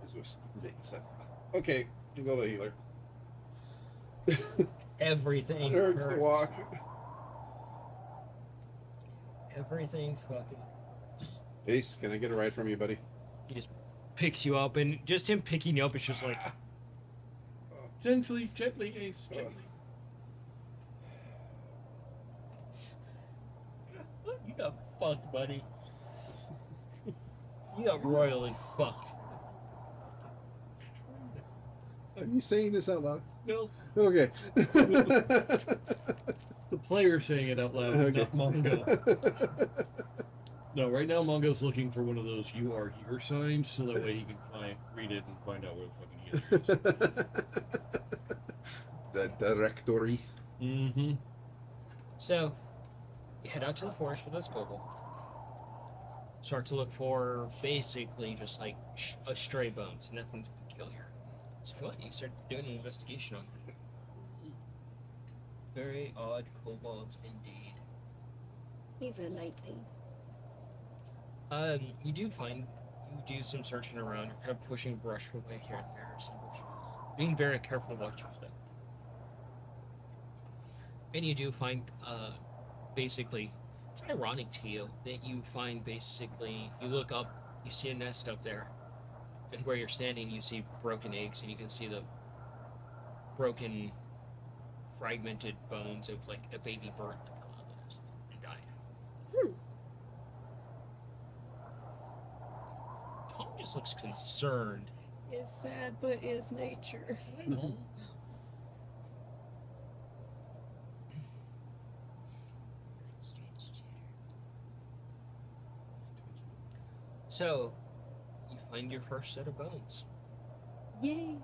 This was making sense. Okay, you go the healer. everything It hurts to hurts. walk. Everything fucking. Ace, can I get a ride from you, buddy? He just picks you up, and just him picking you up is just like, Gently, gently, Ace, gently. you got fucked, buddy. You got royally fucked. Are you saying this out loud? No. Okay. The player saying it out loud, Okay. not Mongo. No, right now Mongo's looking for one of those "you are here" signs, so that way he can read it and find out where the fucking healer The directory. is. Mm-hmm. So, you head out to the forest with this Google. Start to look for basically just like stray bones, nothing peculiar. So what? You start doing an investigation on them. Very odd kobolds indeed. He's a 19. You do some searching around. You're kind of pushing brushwood away here and there, some bushes, being very careful what you do. And you do find, basically, it's ironic to you that you find basically, you look up, you see a nest up there, and where you're standing, you see broken eggs, and you can see the broken, fragmented bones of like a baby bird that fell out of the nest and died. Tom just looks concerned. It's sad, but it's nature. So, you find your first set of bones. Yay!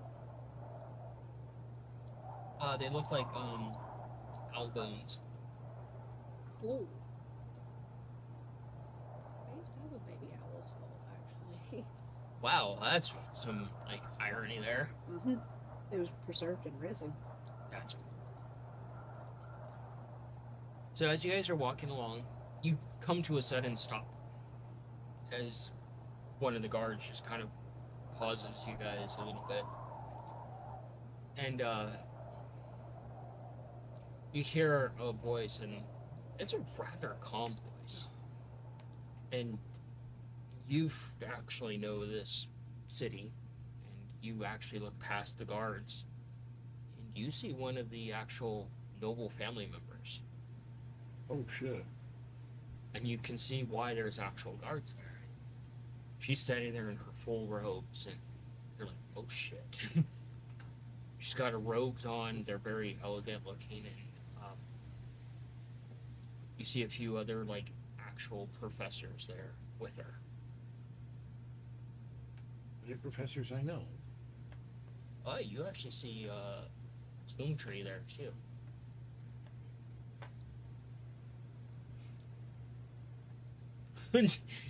They look like owl bones. Cool. I used to have a baby owl skull, actually. Wow, that's some like irony there. Mm-hmm. It was preserved in resin. That's cool. So as you guys are walking along, you come to a sudden stop. As one of the guards just kind of pauses you guys a little bit. And you hear a voice, and It's a rather calm place. And you actually know this city, and you actually look past the guards, and you see one of the actual noble family members. Oh shit. And you can see why there's actual guards there. She's standing there in her full robes, and you're like, oh shit. She's got her robes on, they're very elegant looking, and you see a few other, like, actual professors there with her. The professors I know. Oh, you actually see Plume Tree there, too.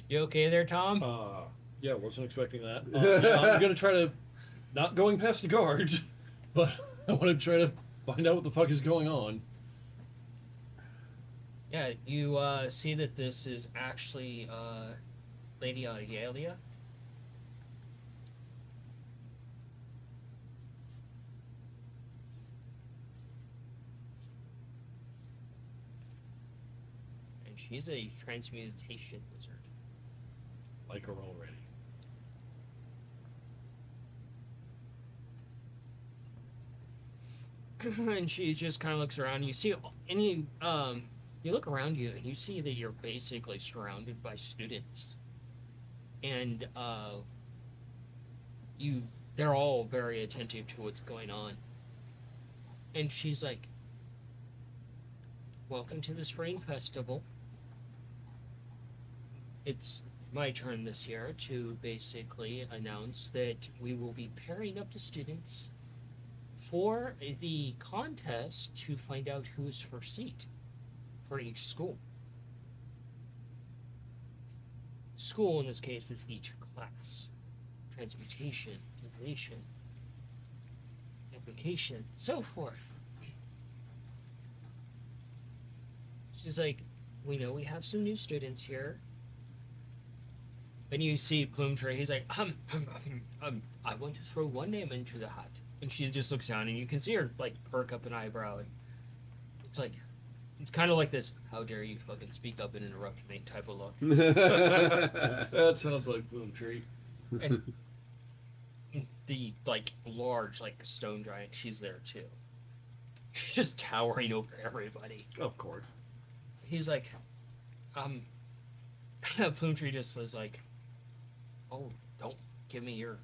You okay there, Tom? Yeah, wasn't expecting that. Yeah, I'm gonna try to, not going past the guards, but I want to try to find out what the fuck is going on. Yeah, you see that this is actually Lady Yalia. And she's a transmutation wizard. Like her already. And she just kind of looks around. You see, you look around you, and you see that you're basically surrounded by students, and they're all very attentive to what's going on. And she's like, "Welcome to the Spring Festival. It's my turn this year to basically announce that we will be pairing up the students for the contest to find out who is first seat for each school. School in this case is each class. Transmutation, innovation, application, so forth." She's like, "We know we have some new students here." And you see Plume Tree, he's like, I want to throw one name into the hat. And she just looks down, and you can see her, like, perk up an eyebrow. And it's like, it's kind of like this, how dare you fucking speak up and interrupt me type of look. That sounds like Boom Tree. And the, like, large, like, stone giant, she's there, too. She's just towering over everybody. Of course. He's like, Plume Tree just was like, "Oh, don't give me your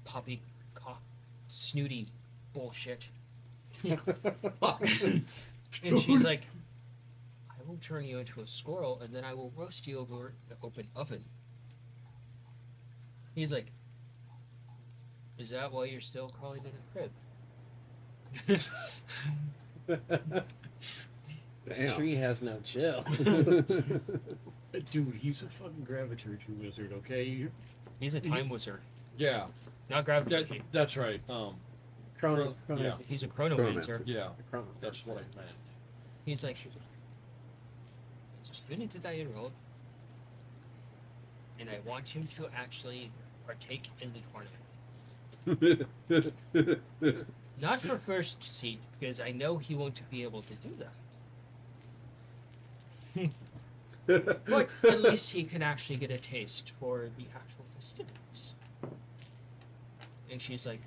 poppycock snooty bullshit." Fuck. And she's like, "I will turn you into a squirrel, and then I will roast you over the open oven." He's like, "Is that why you're still crawling in a crib?" This Damn. tree has no chill. Dude, he's a fucking gravity wizard, okay? He's a time wizard, Yeah, not gravity. that's right. Chrono. Yeah. He's a chronomancer. Chronomancer. Yeah, Chrono. that's what I meant. He's like, "It's a student that I enrolled, and I want him to actually partake in the tournament. Not for first seat, because I know he won't be able to do that. But at least he can actually get a taste for the actual festivities." And she's like,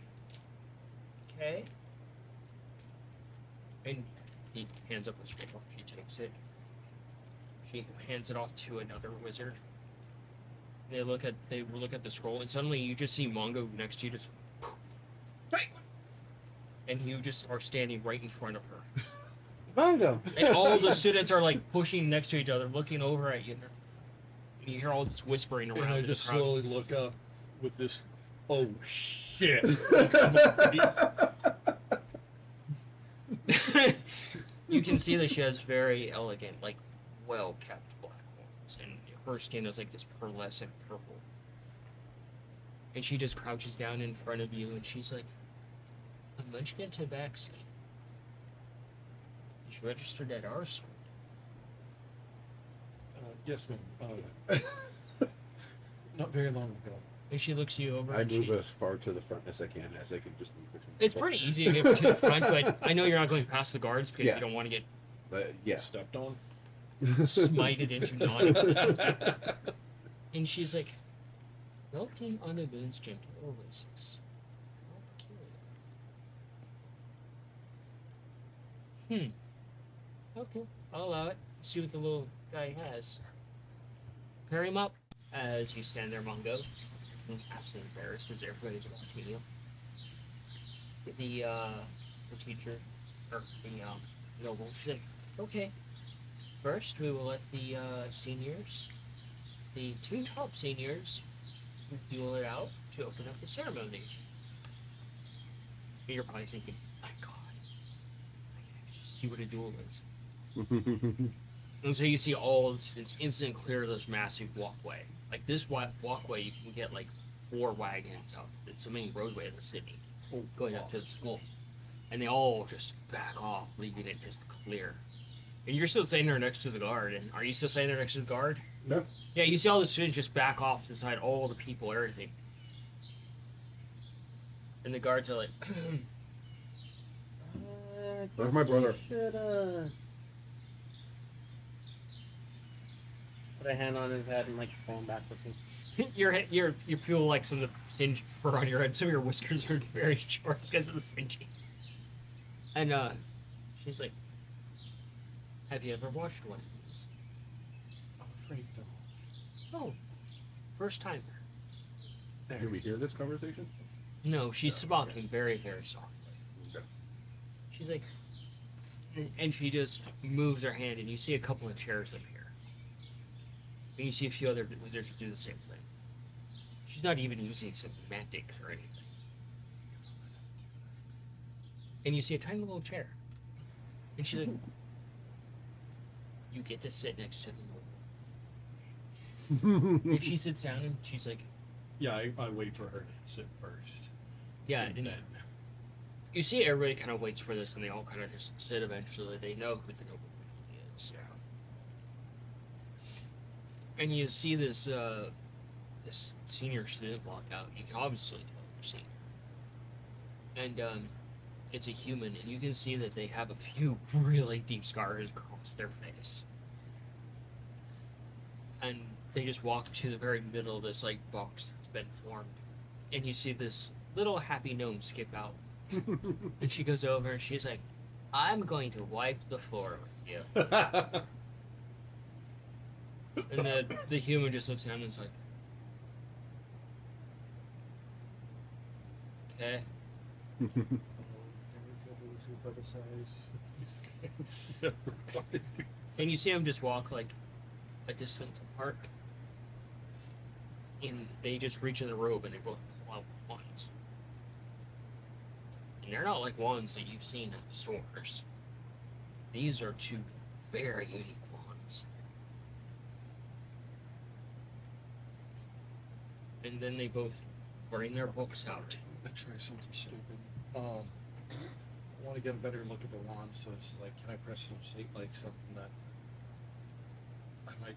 "Okay." And he hands up a scroll. She takes it. She hands it off to another wizard. They look at the scroll, and suddenly you just see Mongo next to you, just, and you just are standing right in front of her. Bongo. And all the students are like pushing next to each other, looking over at you. And you hear all this whispering around. And I in the just crowd. slowly look up with this, oh shit. You can see that she has very elegant, like, well-kept black horns, and her skin is like this pearlescent purple. And she just crouches down in front of you, and she's like, "A Munchkin Tabaxi. He's registered at our school." Yes, ma'am. Not very long ago. And she looks you over. I and move she, as far to the front as I can, as I can just move it. It's pretty easy to get to the front, but I know you're not going past the guards because Yeah. you don't want to get. Yeah. Stepped on. smited into non-existence. And she's like, melting on the moon's gentle oasis. How peculiar. Okay, I'll allow it. See what the little guy has. Pair him up as you stand there, Mongo. Absolutely embarrassed as everybody's watching you. The teacher, or the noble, she's like, okay. First, we will let the seniors, the 2 top seniors, duel it out to open up the ceremonies. And you're probably thinking, my God, I can just see what a duel is. And so you see all of this instant clear of this massive walkway. Like this walkway, you can get like 4 wagons out. It's the main roadway of the city going up to the school. And they all just back off, leaving it just clear. And you're still standing there next to the guard. And are you still standing there next to the guard? No. Yeah, you see all the students just back off to the side, all the people, everything. And the guards are like, Where's my brother? Should put a hand on his head and like phone back with me. you feel like some of the singed fur on your head. Some of your whiskers are very short because of the singeing. And she's like, have you ever watched one of these? I'm afraid no. Oh, first timer. Did we hear this conversation? No, she's speaking very, very softly. Okay. She's like, and she just moves her hand, and you see a couple of chairs up here. And you see a few other wizards do the same thing. She's not even using semantics or anything. And you see a tiny little chair. And she's like, you get to sit next to the noble. And she sits down, and she's like, Yeah, I wait for her to sit first. yeah, And and then you see everybody kind of waits for this, and they all kind of just sit eventually. They know who the noble family is. And you see this this senior student walk out. You can obviously tell they're senior. And it's a human, and you can see that they have a few really deep scars across their face. And they just walk to the very middle of this like box that's been formed. And you see this little happy gnome skip out. And she goes over and she's like, I'm going to wipe the floor with you. And the human just looks down and is like, okay. And you see them just walk like a distance apart. And they just reach in the robe and they both pull out wands. And they're not like wands that you've seen at the stores. These are 2 very unique wands. And then they both bring their books out. I try something stupid. I want to get a better look at the wand, so it's like, can I press some state like something that I might?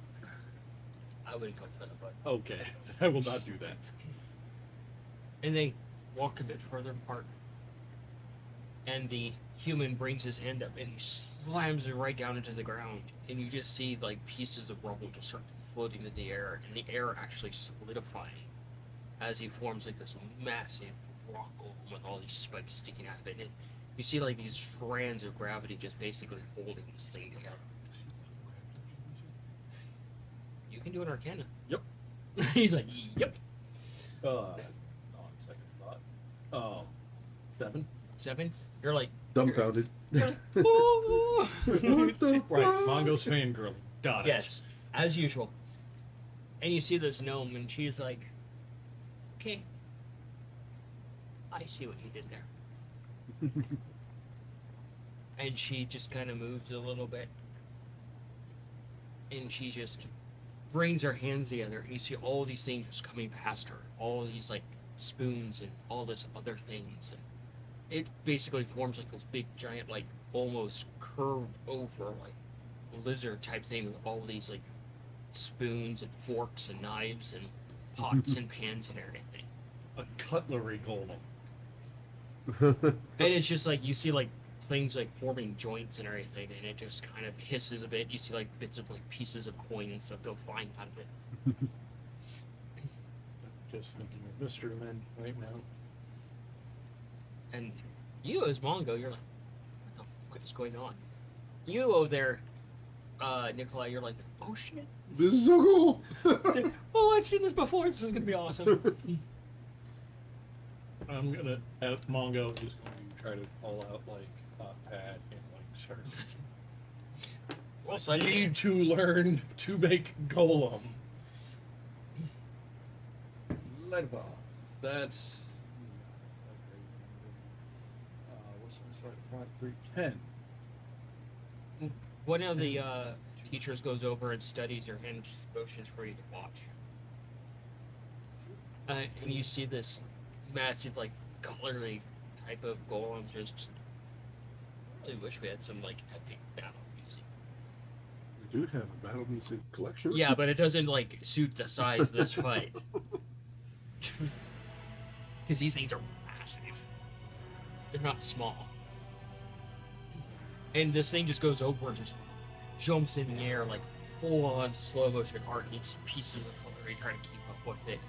I wouldn't go for that, but. Okay, I will not do that. And they walk a bit further apart. And the human brings his hand up and he slams it right down into the ground. And you just see like pieces of rubble just start floating in the air, and the air actually solidifying as he forms like this massive rock golem with all these spikes sticking out of it. And you see like these strands of gravity just basically holding this thing together. You can do an arcana. Yep. He's like, yep. On second thought. 7. 7. You're like, Dumbfounded. ooh. Right, Mongo's fangirl. Got it. Yes, as usual. And you see this gnome, and she's like, okay, I see what you did there. And she just kind of moves a little bit. And she just brings her hands together, and you see all these things just coming past her. All these, like, spoons and all this other things. And it basically forms, like, this big, giant, like, almost curved over, like, lizard type thing with all these, like, spoons and forks and knives and pots and pans and everything. A cutlery golem. And it's just like you see like things like forming joints and everything, and it just kind of hisses a bit. You see like bits of like pieces of coin and stuff go flying out of it. Just thinking of Mr. Men right now. And you, as Mongo, you're like, what the fuck is going on? You over there, Nikolai, you're like, oh shit. This is so cool. Oh, I've seen this before. This is gonna be awesome. I'm gonna, at Mongo, just going to try to pull out like a pad and like start. Well, I need to learn to make golem. Lead boss. That's. What's my start? 5, 3, 10. One of the teachers goes over and studies your hand motions for you to watch. And you see this massive, like, cutlery type of golem just. I really wish we had some, like, epic battle music. We do have a battle music collection. Yeah, but it doesn't, like, suit the size of this fight. Because these things are massive. They're not small. And this thing just goes over and just jumps in the air like full on slow motion arcing pieces of cutlery trying to keep up with it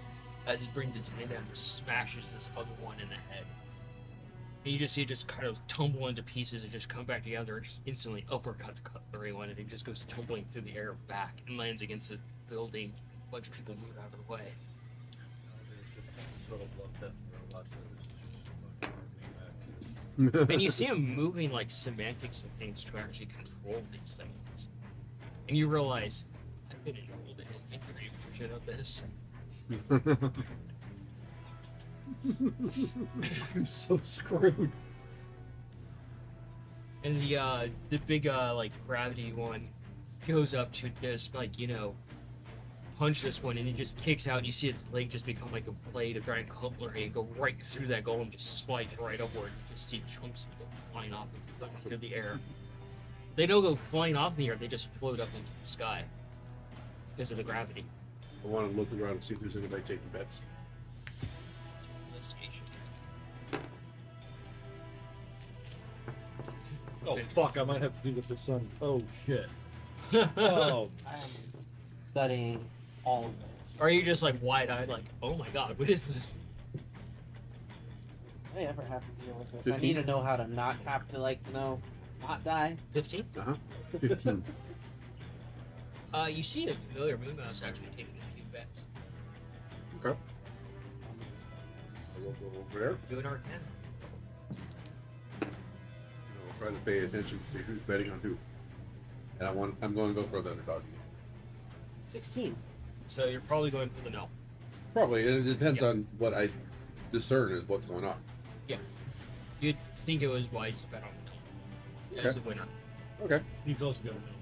as it brings its hand down and just smashes this other one in the head. And you just see it just kind of tumble into pieces and just come back together and just instantly uppercut the cutlery one, and it just goes tumbling through the air back and lands against the building. A bunch of people move out of the way. And you see him moving like semantics and things to actually control these things. And you realize, I've been enrolled in an integrated version of this. I'm so screwed. And the big like gravity one goes up to just like, you know, punch this one, and it just kicks out. And you see its leg just become like a blade of giant cutlery and go right through that golem, just slide right upward. You just see chunks of it go flying off and through the air. They don't go flying off in the air; they just float up into the sky because of the gravity. I want to look around and see if there's anybody taking bets. Oh fuck! I might have to do with the sun. Oh shit. Oh. I'm studying all of this. Are you just like wide-eyed, like, oh my god, what is this? If I ever have to deal with this, 15? I need to know how to not have to, like, you know, not die. 15? 15. You see a familiar moon mouse actually taking a few bets. Okay. I will go over there. Do an arcana. I'll try to pay attention to see who's betting on who. And I'm going to go for the underdog again. 16. So you're probably going for the no. Probably. It depends Yeah. on what I discern is what's going on. You'd think it was wise to bet on the no as Okay. the winner. Okay. He's also got a middle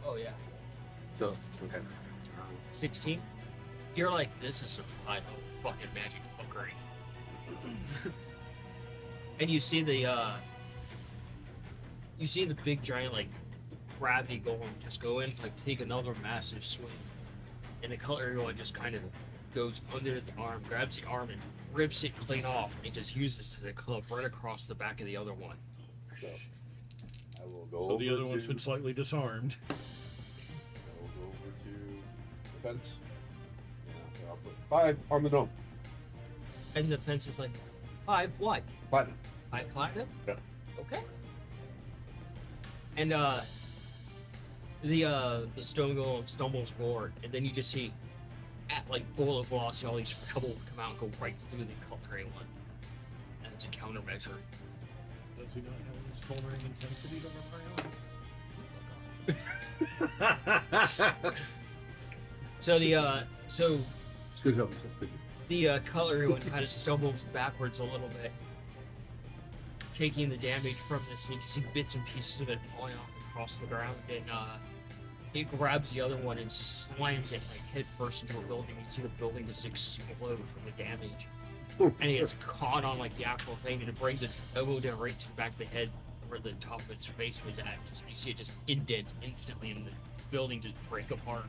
Oh yeah. So, okay. 16? You're like, this is some high fucking magic fuckery. And you see the big giant like gravity golem just go in, like take another massive swing. And the cutlery one just kind of goes under the arm, grabs the arm and rips it clean off, and just uses the club right across the back of the other one. So, I will go So over the other to, one's been slightly disarmed. I will go over to the fence. Yeah, so I'll put 5 on the dome. And the fence is like, 5 what? Platinum. 5 platinum? Yeah. Okay. And the stone golem stumbles forward, and then you just see, at like bullet velocity, all these pebbles come out and go right through the cutlery one. And it's a countermeasure. Does he not have any smoldering intensity to rely on? So so It's good help. Thank you. the cutlery one kind of stumbles backwards a little bit, taking the damage from this, and you can see bits and pieces of it falling off across the ground, and it grabs the other one and slams it like head first into a building. You see the building just explode from the damage. And it gets caught on like the actual thing, and it brings its elbow down right to the back of the head where the top of its face was at. Just, you see it just indent instantly, and the building just break apart.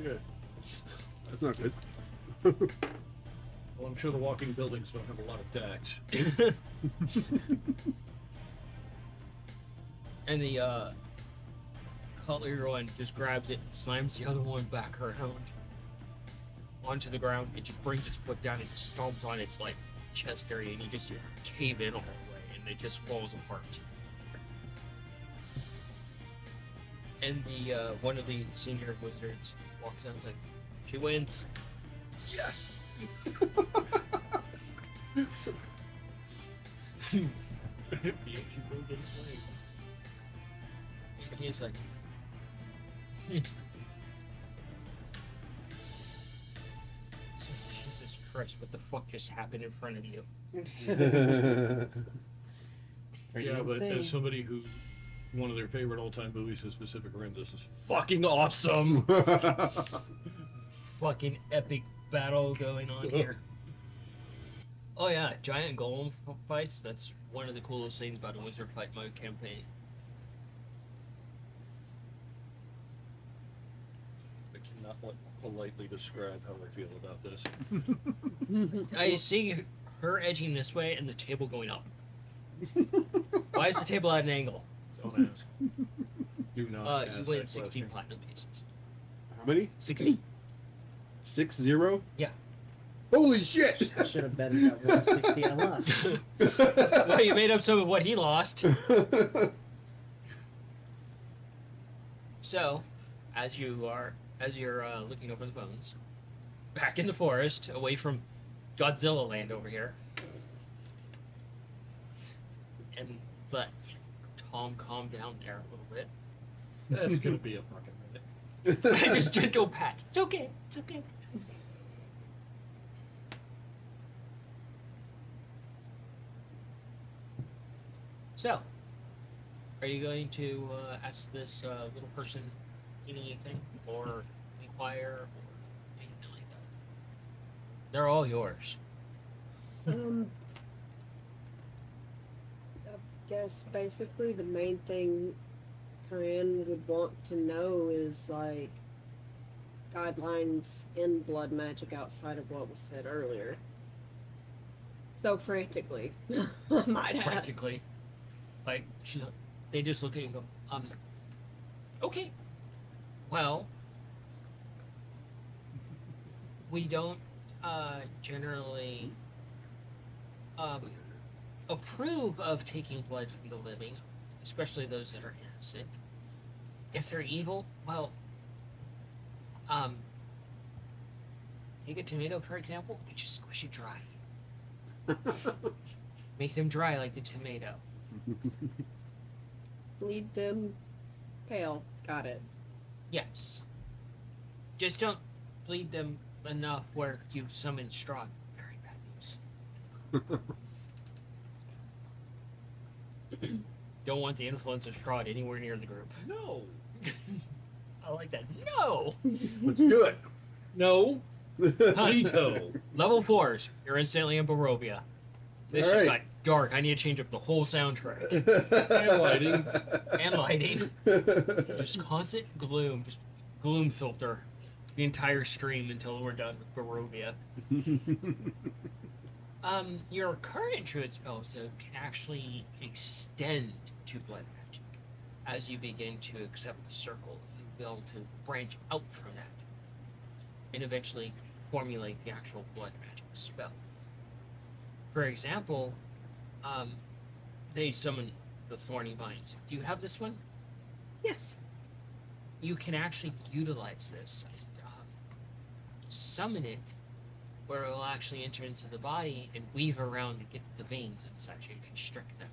Good. That's not good. Well, I'm sure the walking buildings don't have a lot of decks. And the cutlery one just grabs it and slams the other one back around onto the ground. It just brings its foot down and just stomps on its like chest area, and you just cave in all the way, and it just falls apart. And the one of the senior wizards walks out and is like, "She wins." Yes. The ancient world didn't play. And he's like, So, Jesus Christ, what the fuck just happened in front of you? Pretty Yeah, but insane. as somebody who one of their favorite all-time movies is Pacific Rim, this is fucking awesome. Fucking epic battle going on here. Oh yeah, giant golem fights. That's one of the coolest things about a Wizard Fight Mode campaign. I cannot politely describe how I feel about this. I see her edging this way and the table going up. Why is the table at an angle? Don't ask. Do not You ask win that 16 question. platinum pieces. How many? 16. 6-0? Yeah. Holy shit! I should have betted that 160 I lost. Well, you made up some of what he lost. So, as you're looking over the bones, back in the forest, away from Godzilla land over here, and let Tom calm down there a little bit. That's gonna be a fucking minute. Just gentle pats. It's okay. It's okay. So, are you going to ask this little person anything, or inquire, or anything like that? They're all yours. I guess basically the main thing Cayenne would want to know is like guidelines in blood magic outside of what was said earlier. So frantically, I might add. Frantically, like they just look at you and go, okay. Well, we don't generally approve of taking blood from the living, especially those that are innocent. If they're evil, well, take a tomato for example, you just squish it dry. Make them dry like the tomato. Bleed them pale. Got it. Yes. Just don't bleed them enough where you summon Strahd. Very bad news. Don't want the influence of Strahd anywhere near the group. No. I like that. No! Let's do it. No. Veto. Level 4s. You're instantly in Barovia. This All just right. got dark. I need to change up the whole soundtrack. And lighting. And lighting. Just constant gloom. Just gloom filter the entire stream until we're done with Barovia. Your current druid spell so can actually extend to blood magic. As you begin to accept the circle, you'll be able to branch out from that and eventually formulate the actual blood magic spell. For example, they summon the Thorny Vines. Do you have this one? Yes. You can actually utilize this and summon it where it will actually enter into the body and weave around to get the veins and such and constrict them.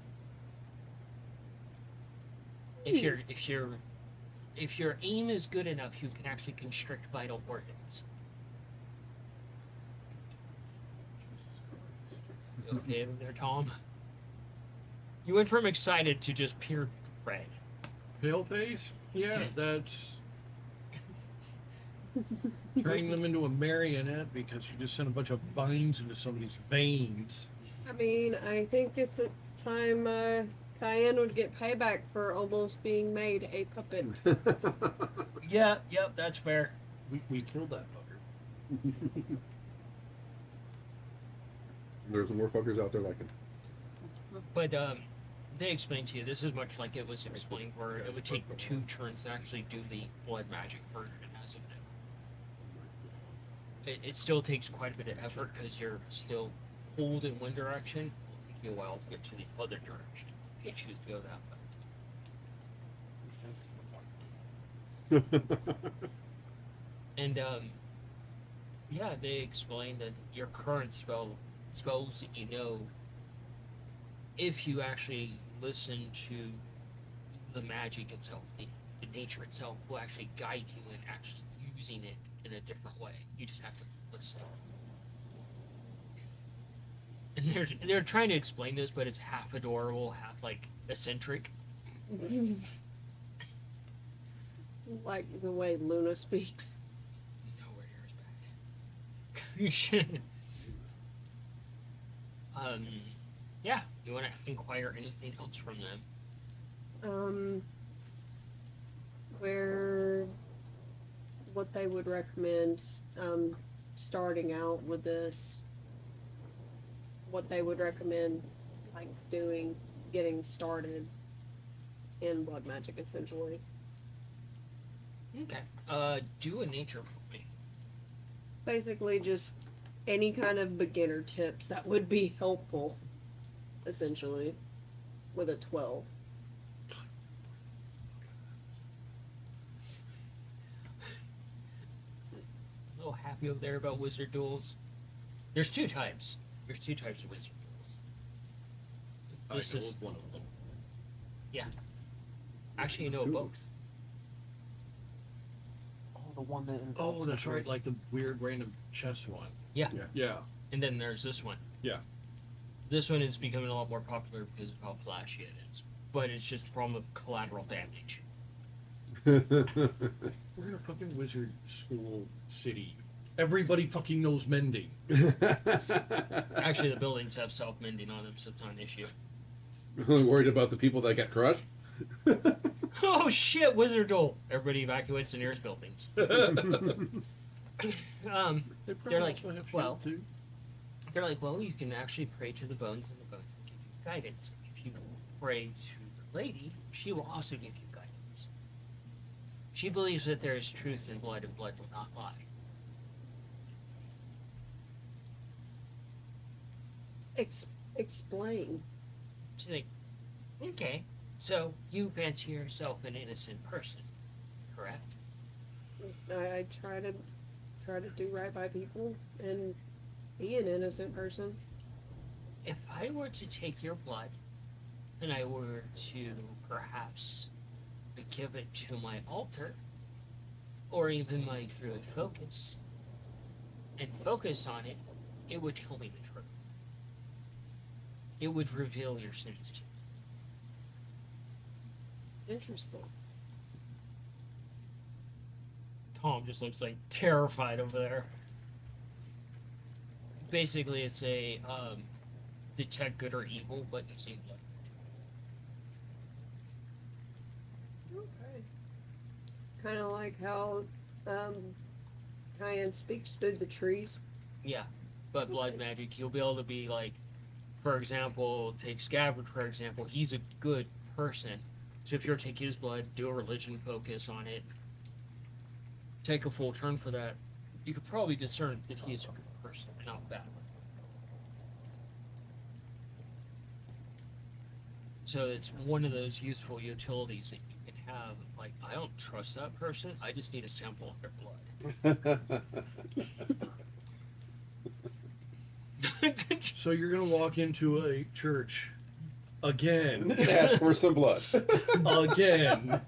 If your aim is good enough, you can actually constrict vital organs. You okay over there, Tom? You went from excited to just pure dread. Pale face? Yeah, that's turning them into a marionette because you just sent a bunch of vines into somebody's veins. I mean, I think it's a time Cayenne would get payback for almost being made a puppet. Yeah, yep, that's fair. We killed that fucker. There's more fuckers out there like him. But they explained to you, this is much like it was explained, where it would take 2 turns to actually do the blood magic version as of now. It still takes quite a bit of effort because you're still pulled in one direction. It'll take you a while to get to the other direction if you choose to go that way. And yeah, they explained that your current spells that you know, if you actually listen to the magic itself, the nature itself, will actually guide you in actually using it in a different way. You just have to listen. And they're trying to explain this, but it's half adorable, half like eccentric. Like the way Luna speaks. Nowhere near as bad. Yeah. You want to inquire anything else from them? What they would recommend, starting out with this, what they would recommend, like, getting started in blood magic, essentially. Okay. Do a nature for me. Basically, just any kind of beginner tips that would be helpful, essentially, with a 12. A little happy over there about wizard duels. There's 2 types. There's 2 types of wizard duels. This is one of them. actually you know both. Oh, the one that Oh, involves that's the right, bird. like the weird random chess one. Yeah. Yeah. And then there's this one. Yeah. This one is becoming a lot more popular because of how flashy it is. But it's just a problem of collateral damage. We're in a fucking wizard school city. Everybody fucking knows mending. Actually, the buildings have self-mending on them, so it's not an issue. Really worried about the people that got crushed. Oh shit, wizard duel! Everybody evacuates the nearest buildings. They're like, well, too. they're like, well, you can actually pray to the bones, and the bones will give you guidance. If you pray to the lady, she will also give you guidance. She believes that there is truth in blood, and blood will not lie. Explain. She's like, okay, so you fancy yourself an innocent person, correct? I try to do right by people and be an innocent person. If I were to take your blood and I were to perhaps give it to my altar or even my druid focus and focus on it, it would tell me the truth. It would reveal your sins to me. Interesting. Tom just looks like terrified over there. Basically, it's a detect good or evil, but using blood. Okay. Kind of like how Cayenne speaks through the trees. Yeah, but blood magic, you'll be able to be like, for example, take Scabbard, for example, he's a good person. So if you're taking his blood, do a religion focus on it, take a full turn for that, you could probably discern that he is a good person, not bad. So it's one of those useful utilities that you can have. Like, I don't trust that person, I just need a sample of their blood. So you're gonna walk into a church again, Ask for some blood. again.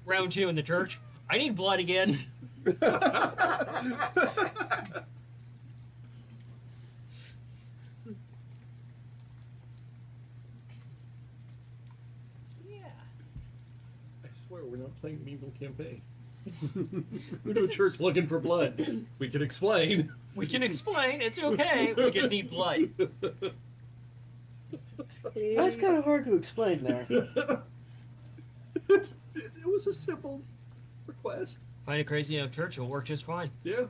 Round 2 in the church. I need blood again. Yeah. I swear we're not playing an evil campaign. We're to a church looking for blood. We can explain. We can explain. It's okay. We just need blood. That's kind of hard to explain there. It was a simple request. Find it crazy enough church, it'll work just fine. Yeah.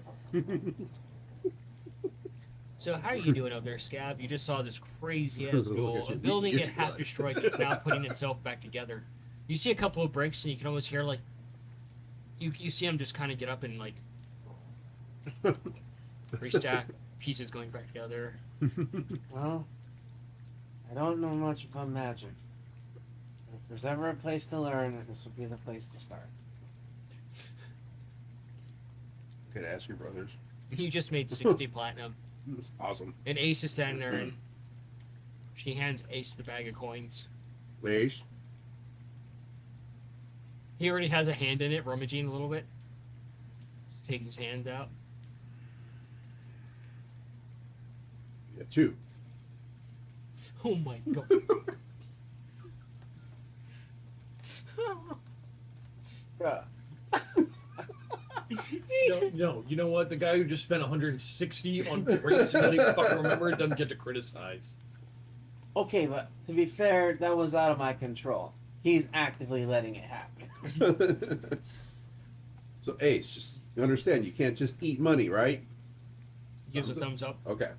So how are you doing up there, Scab? You just saw this crazy ass Look duel. at A you. building You get get half blood. destroyed that's now putting itself back together. You see a couple of breaks and you can almost hear like you see them just kind of get up and like restack pieces going back together. Well, I don't know much about magic. If there's ever a place to learn, this would be the place to start. Could ask your brothers. You just made 60 platinum. It's awesome. And Ace is standing there and she hands Ace the bag of coins. Ace. He already has a hand in it, rummaging a little bit. Just take his hand out. Yeah, 2. Oh my god. Bruh. No, you know what? The guy who just spent 160 on drinks and didn't fucking remember it doesn't get to criticize. Okay, but to be fair, that was out of my control. He's actively letting it happen. So Ace, just you understand, you can't just eat money, right? Gives a thumbs up. Okay.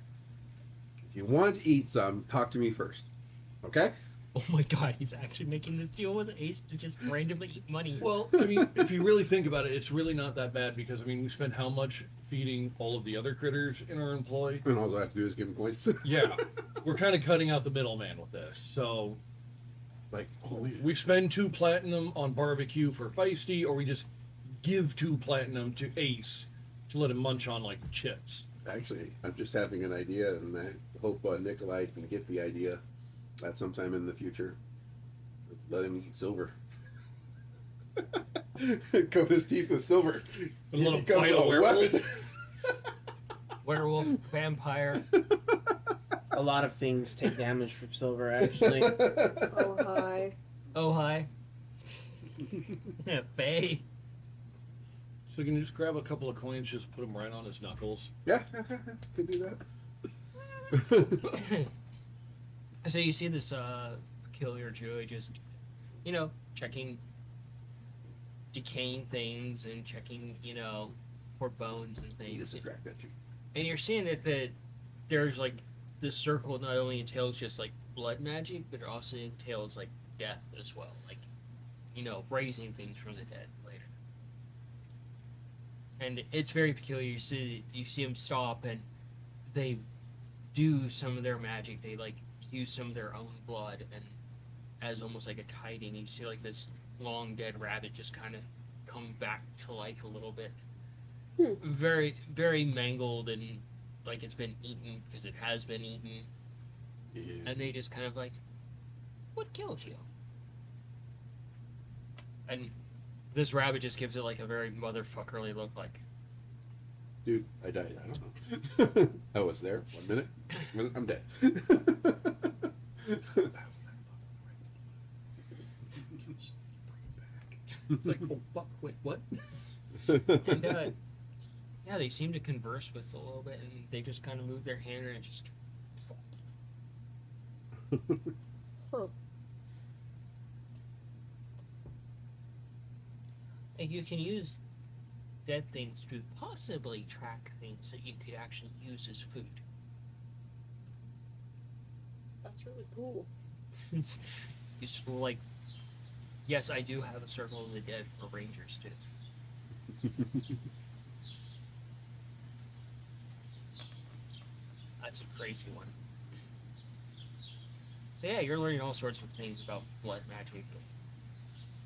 If you want to eat some, talk to me first. Okay? Oh my god, he's actually making this deal with Ace to just randomly eat money. Well, I mean, if you really think about it, it's really not that bad because, I mean, we spent how much feeding all of the other critters in our employ? And all I have to do is give him coins. Yeah. We're kind of cutting out the middleman with this. So Like, holy. we spend 2 platinum on barbecue for Feisty, or we just give 2 platinum to Ace to let him munch on, like, chips. Actually, I'm just having an idea, and I hope Nikolai can get the idea at some time in the future. Let him eat silver. Coat his teeth with silver. A He little becomes bite of a werewolf. weapon. Werewolf, vampire. A lot of things take damage from silver, actually. Oh, hi. Oh, hi. Yeah, Faye. So can you just grab a couple of coins, just put them right on his knuckles? Yeah, could do that. So you see this peculiar Jew just, you know, checking decaying things and checking, you know, for bones and He things. doesn't crack that tree. And you're seeing that there's like this circle not only entails just like blood magic, but it also entails like death as well. Like, you know, raising things from the dead later. And it's very peculiar. You see them stop and they do some of their magic. They like use some of their own blood and as almost like a tiding. You see like this long dead rabbit just kind of come back to life a little bit. Very, very mangled and like it's been eaten because it has been eaten. Yeah. And they just kind of like, what killed you? And this rabbit just gives it like a very motherfuckerly look like. Dude, I died. I don't know. I was there. 1 minute. Next minute, I'm dead. It's like, oh fuck, wait, what? And yeah, they seem to converse with a little bit and they just kind of move their hand and it just. Huh. And you can use dead things to possibly track things that you could actually use as food. That's really cool. It's useful, like, yes, I do have a circle of the dead for rangers too. That's a crazy one. So yeah, you're learning all sorts of things about blood magic.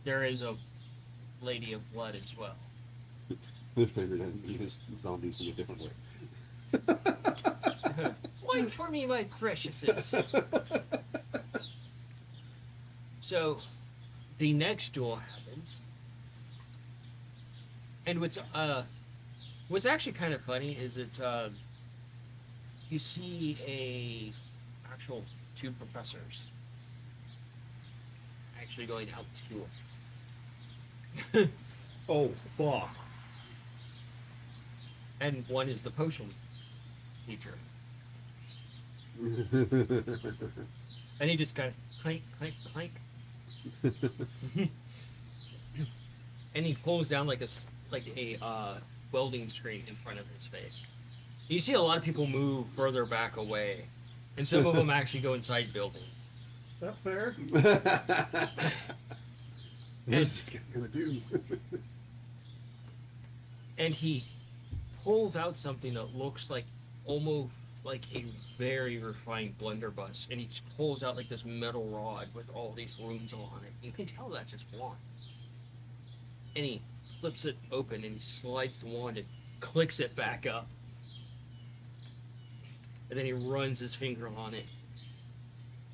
There is a lady of blood as well. They figured I'd eat his zombies in a different way. Wait for me, my preciouses. So, the next duel happens, and what's actually kind of funny is it's you see a actual 2 professors actually going out to duel. Oh fuck. And one is the potion teacher. And he just kind of clank, clank, clank. And he pulls down like like a welding screen in front of his face. You see a lot of people move further back away, and some of them actually go inside buildings. That's fair. What's this guy gonna do? And he pulls out something that looks like almost like a very refined blunderbuss, and he pulls out like this metal rod with all these runes on it. You can tell that's his wand. And he flips it open and he slides the wand and clicks it back up. And then he runs his finger on it.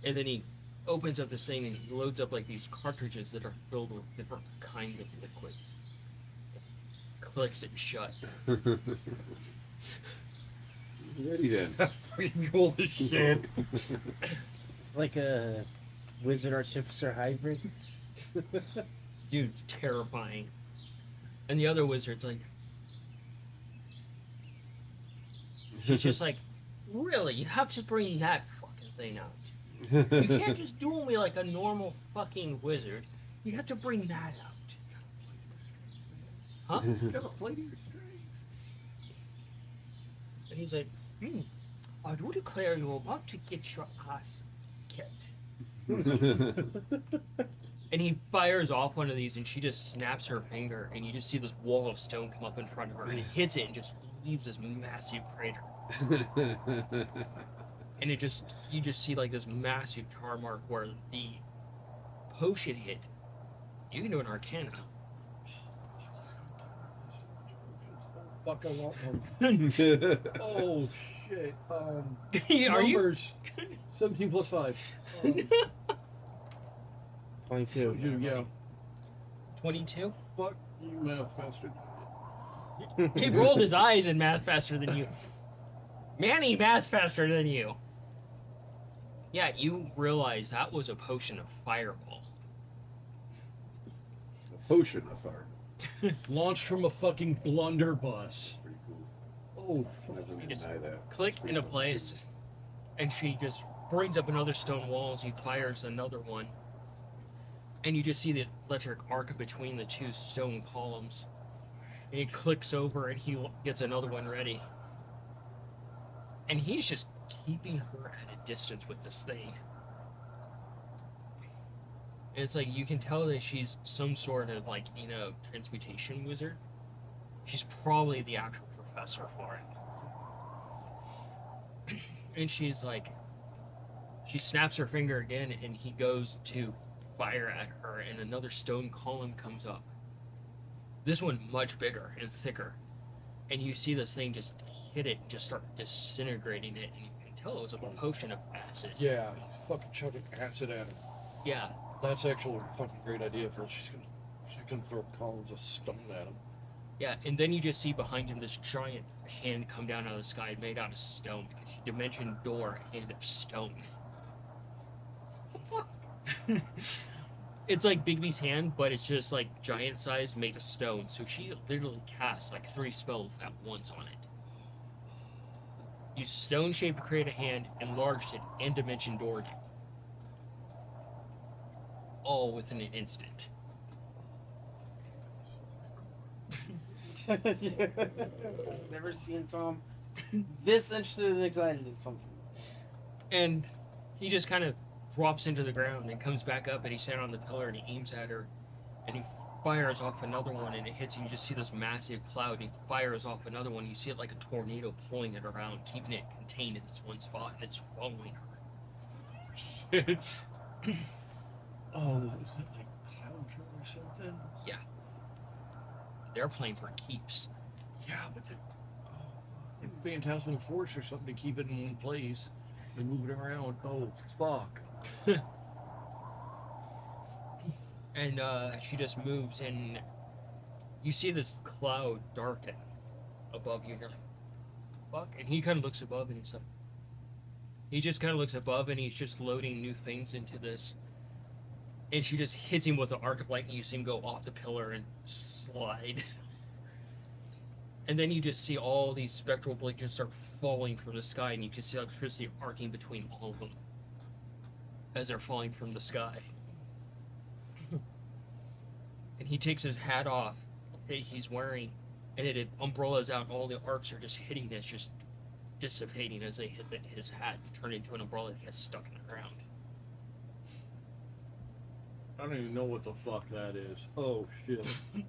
And then he opens up this thing and he loads up like these cartridges that are filled with different kinds of liquids. Clicks it shut. Ready then. Freaking cool as shit. It's like a wizard artificer hybrid. Dude's terrifying. And the other wizard's like, she's just like, really? You have to bring that fucking thing out. You can't just duel me like a normal fucking wizard. You have to bring that out. Huh? Gotta play to your And he's like, I do declare you're about to get your ass kicked. And he fires off one of these and she just snaps her finger and you just see this wall of stone come up in front of her and he hits it and just leaves this massive crater. And you just see like this massive tar mark where the potion hit. You can do an arcana. Fuck, I want one. Oh shit. Are you? Numbers. 17 plus 5. 22. Yeah. 22? Fuck you, math bastard. He rolled his eyes in math faster than you. Manny math faster than you. Yeah, you realize that was a potion of fireball. A potion of fire. Launched from a fucking blunderbuss. Pretty cool. Oh, I wouldn't just deny that. Click into place, and she just brings up another stone wall as he fires another one. And you just see the electric arc between the two stone columns. And he clicks over and he gets another one ready. And he's just keeping her at a distance with this thing. And it's like you can tell that she's some sort of like, transmutation wizard. She's probably the actual professor for it. And she's like, she snaps her finger again and he goes to fire at her and another stone column comes up. This one much bigger and thicker. And you see this thing just hit it and just start disintegrating it. And you can tell it was a potion of acid. yeah. Fucking chucking acid at him. Yeah. That's actually a fucking great idea for her. She's gonna throw columns of stone at him. Yeah, and then you just see behind him this giant hand come down out of the sky made out of stone because she dimension door hand of stone. It's like Bigby's hand, but it's just like giant size made of stone. So she literally casts like 3 spells at once on it. Use stone shape to create a hand, enlarged it, and dimension doored it. All within an instant. Never seen Tom this interested and excited in something. And he just kind of drops into the ground and comes back up and he stands on the pillar and he aims at her and he fires off another one and it hits you. You just see this massive cloud and he fires off another one. You see it like a tornado pulling it around, keeping it contained in this one spot and it's following her. Oh, is that like cloud or something? They're playing for keeps. Yeah, but Phantasmal Force or something to keep it in one place and move it around. Oh, fuck. And she just moves and you see this cloud darken above you and you're like, fuck? And he kind of looks above and he's like, he just kind of looks above and he's just loading new things into this. And she just hits him with an arc of lightning. You see him go off the pillar and slide. And then you just see all these spectral blinks just start falling from the sky, and you can see electricity arcing between all of them as they're falling from the sky. And he takes his hat off, that he's wearing, and it umbrellas out. All the arcs are just hitting. It's just dissipating as they hit his hat, turn into an umbrella that gets stuck in the ground. I don't even know what the fuck that is. Oh shit. Fucking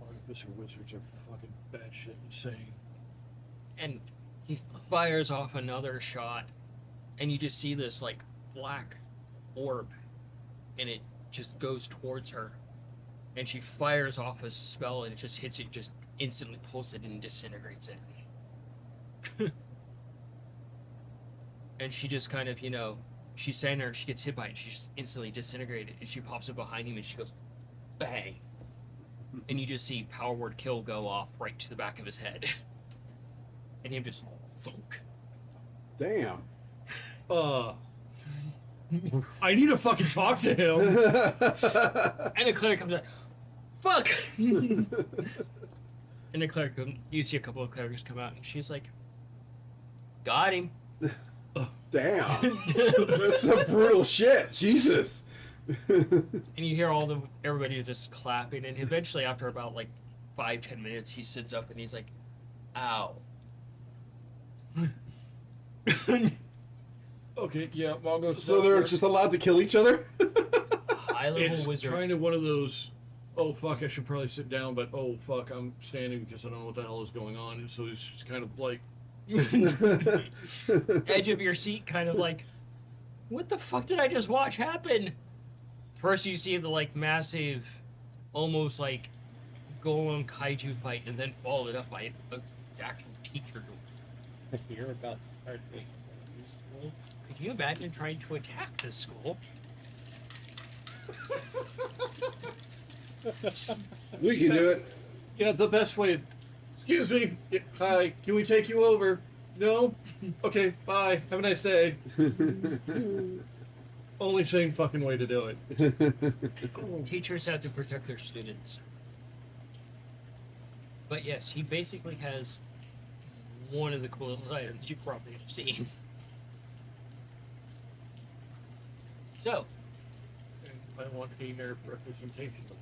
artificer wizards are fucking batshit insane. And he fires off another shot, and you just see this like black orb, and it just goes towards her, and she fires off a spell, and it just hits it, just instantly pulls it and disintegrates it. And she just kind of, she's standing there and she gets hit by it, and she just instantly disintegrated, and she pops up behind him and she goes bang, and you just see power word kill go off right to the back of his head. And him just thunk. Damn. I need to fucking talk to him. And the cleric comes out, fuck! And the cleric, you see a couple of clerics come out, and she's like, got him. Damn. That's some brutal shit. Jesus. And you hear everybody just clapping, and eventually, after about like 5-10 minutes, he sits up and he's like, ow. Okay, yeah, Mongo. So they're just allowed to kill each other? High level It's wizard. kind of one of those. Oh fuck! I should probably sit down, but oh fuck! I'm standing because I don't know what the hell is going on, and so it's just kind of like. Edge of your seat, kind of like, what the fuck did I just watch happen? First, you see the like massive, almost like golem kaiju fight, and then followed up by an actual teacher duel. You're about to start making these rules. Could you imagine trying to attack this school? We can do it. Yeah, the best way. Excuse me. Yeah, hi. Can we take you over? No. Okay. Bye. Have a nice day. Only same fucking way to do it. Teachers have to protect their students. But yes, he basically has one of the coolest items you probably have seen. So, I want a nerd representation of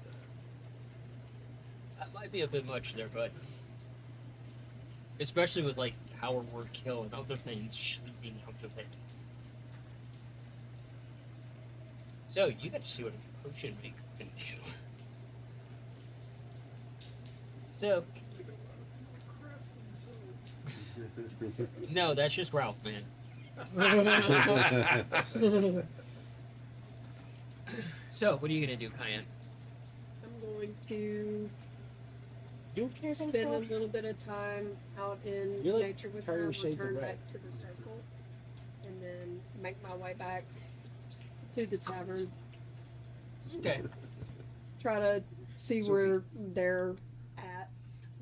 that. that might be a bit much there, but especially with like power word kill and other things shooting out of it. So you got to see what a potion maker can do. So no, that's just Ralph, man. So what are you gonna do, Cayenne? I'm going to You care spend a little bit of time out in You're like nature with turning her, shades of return red. back to the circle, and then make my way back to the tavern. Okay. Try to see where they're at.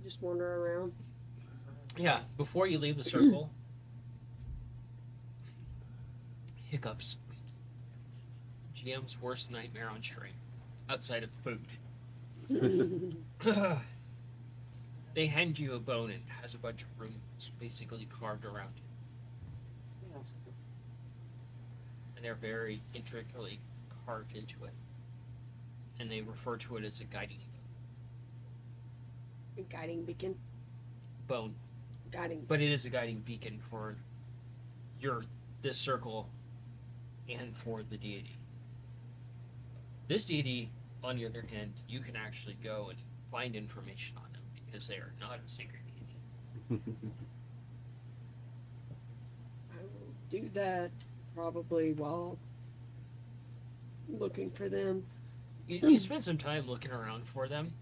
Just wander around. Yeah, before you leave the circle, hiccups. GM's worst nightmare on stream, outside of food. They hand you a bone and it has a bunch of runes basically carved around it. And they're very intricately carved into it. And they refer to it as a guiding A guiding beacon. bone. Guiding. But it is a guiding beacon for this circle and for the deity. This deity, on the other hand, you can actually go and find information on them because they are not a secret deity. I will do that probably while looking for them. You spend some time looking around for them.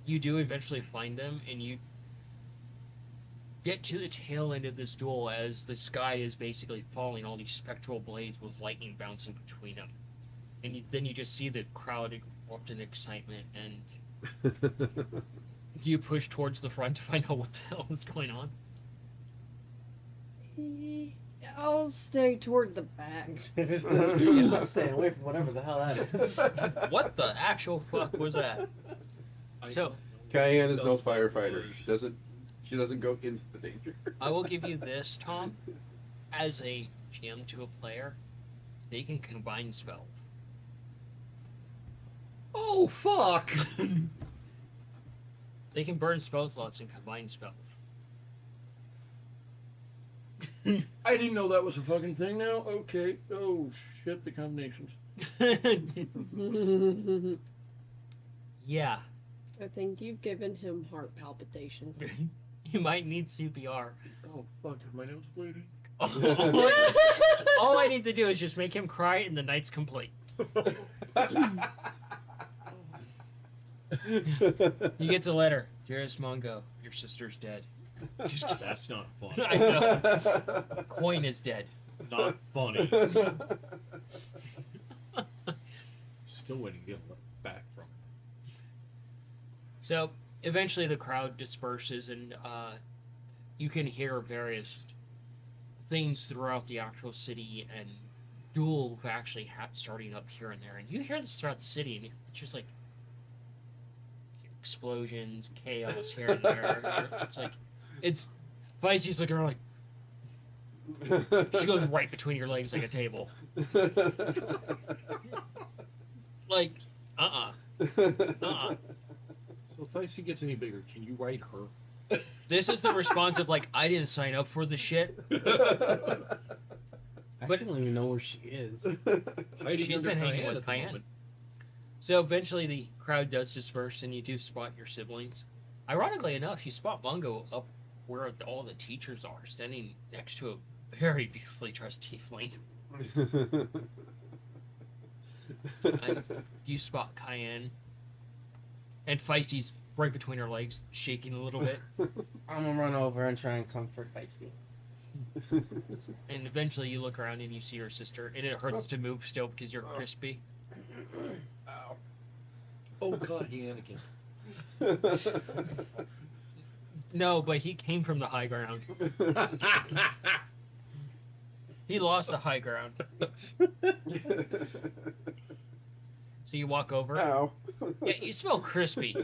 You do eventually find them, and you get to the tail end of this duel as the sky is basically falling, all these spectral blades with lightning bouncing between them. And then you just see the crowd erupt in excitement, and you push towards the front to find out what the hell is going on. I'll stay toward the back. I'm not staying away from whatever the hell that is. What the actual fuck was that? So, Cayenne is no firefighter. She doesn't go into the danger. I will give you this, Tom. As a GM to a player, they can combine spells. Oh Oh fuck! They can burn spell slots and combine spells. I didn't know that was a fucking thing now. Okay. Oh shit, the combinations. Yeah, I think you've given him heart palpitations. you might need CPR. Oh fuck, is my nose bleeding? All I need to do is just make him cry, and the night's complete. You get a letter, dearest Mongo, your sister's dead. Just that's not funny. I know. Coin is dead. Not funny. Still waiting to get back from. So eventually the crowd disperses, and you can hear various things throughout the actual city, and duel actually starting up here and there. And you hear this throughout the city, and it's just like explosions, chaos here and there. It's like, it's Vicey's looking around like, she goes right between your legs like a table. Like, So if Icy gets any bigger, can you write her? This is the response of like, I didn't sign up for this shit. I don't even know where she is. Hiding She's under been hanging Cayenne with at the Cayenne. moment. So eventually the crowd does disperse, and you do spot your siblings. Ironically enough, you spot Mungo up where all the teachers are, standing next to a very beautifully dressed tiefling. You spot Cayenne, and Feisty's right between her legs, shaking a little bit. I'm gonna run over and try and comfort Feisty. And eventually you look around and you see your sister, and it hurts to move still because you're crispy. Ow. Oh god, Anakin. No, but he came from the high ground. He lost the high ground. So you walk over. Ow. Yeah, you smell crispy.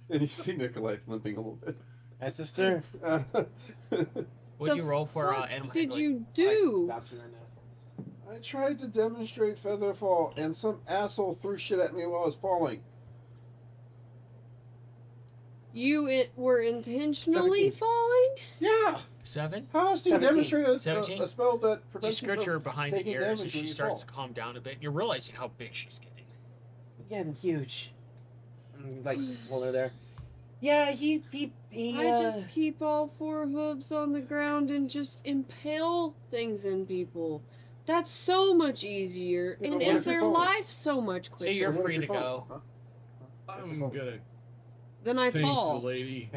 And you see Nikolai limping a little bit. My sister. What'd The you roll for fuck animal did handling? you do? Vouching right now. I tried to demonstrate feather fall, and some asshole threw shit at me while I was falling. You were intentionally 17. falling? Yeah. 7? How else do you 17. demonstrate a 17? spell that You prevents you scratch from her behind the taking ears, damage and she when you starts fall? to calm down a bit. You're realizing how big she's getting. Getting huge. Like, hold her there. Yeah, he I just keep all 4 hooves on the ground and just impale things in people. That's so much easier Yeah, and but what ends if you're their falling? life so much So quicker. you're What if free you're to falling? go. Huh? I'm gonna Then I thank fall. the lady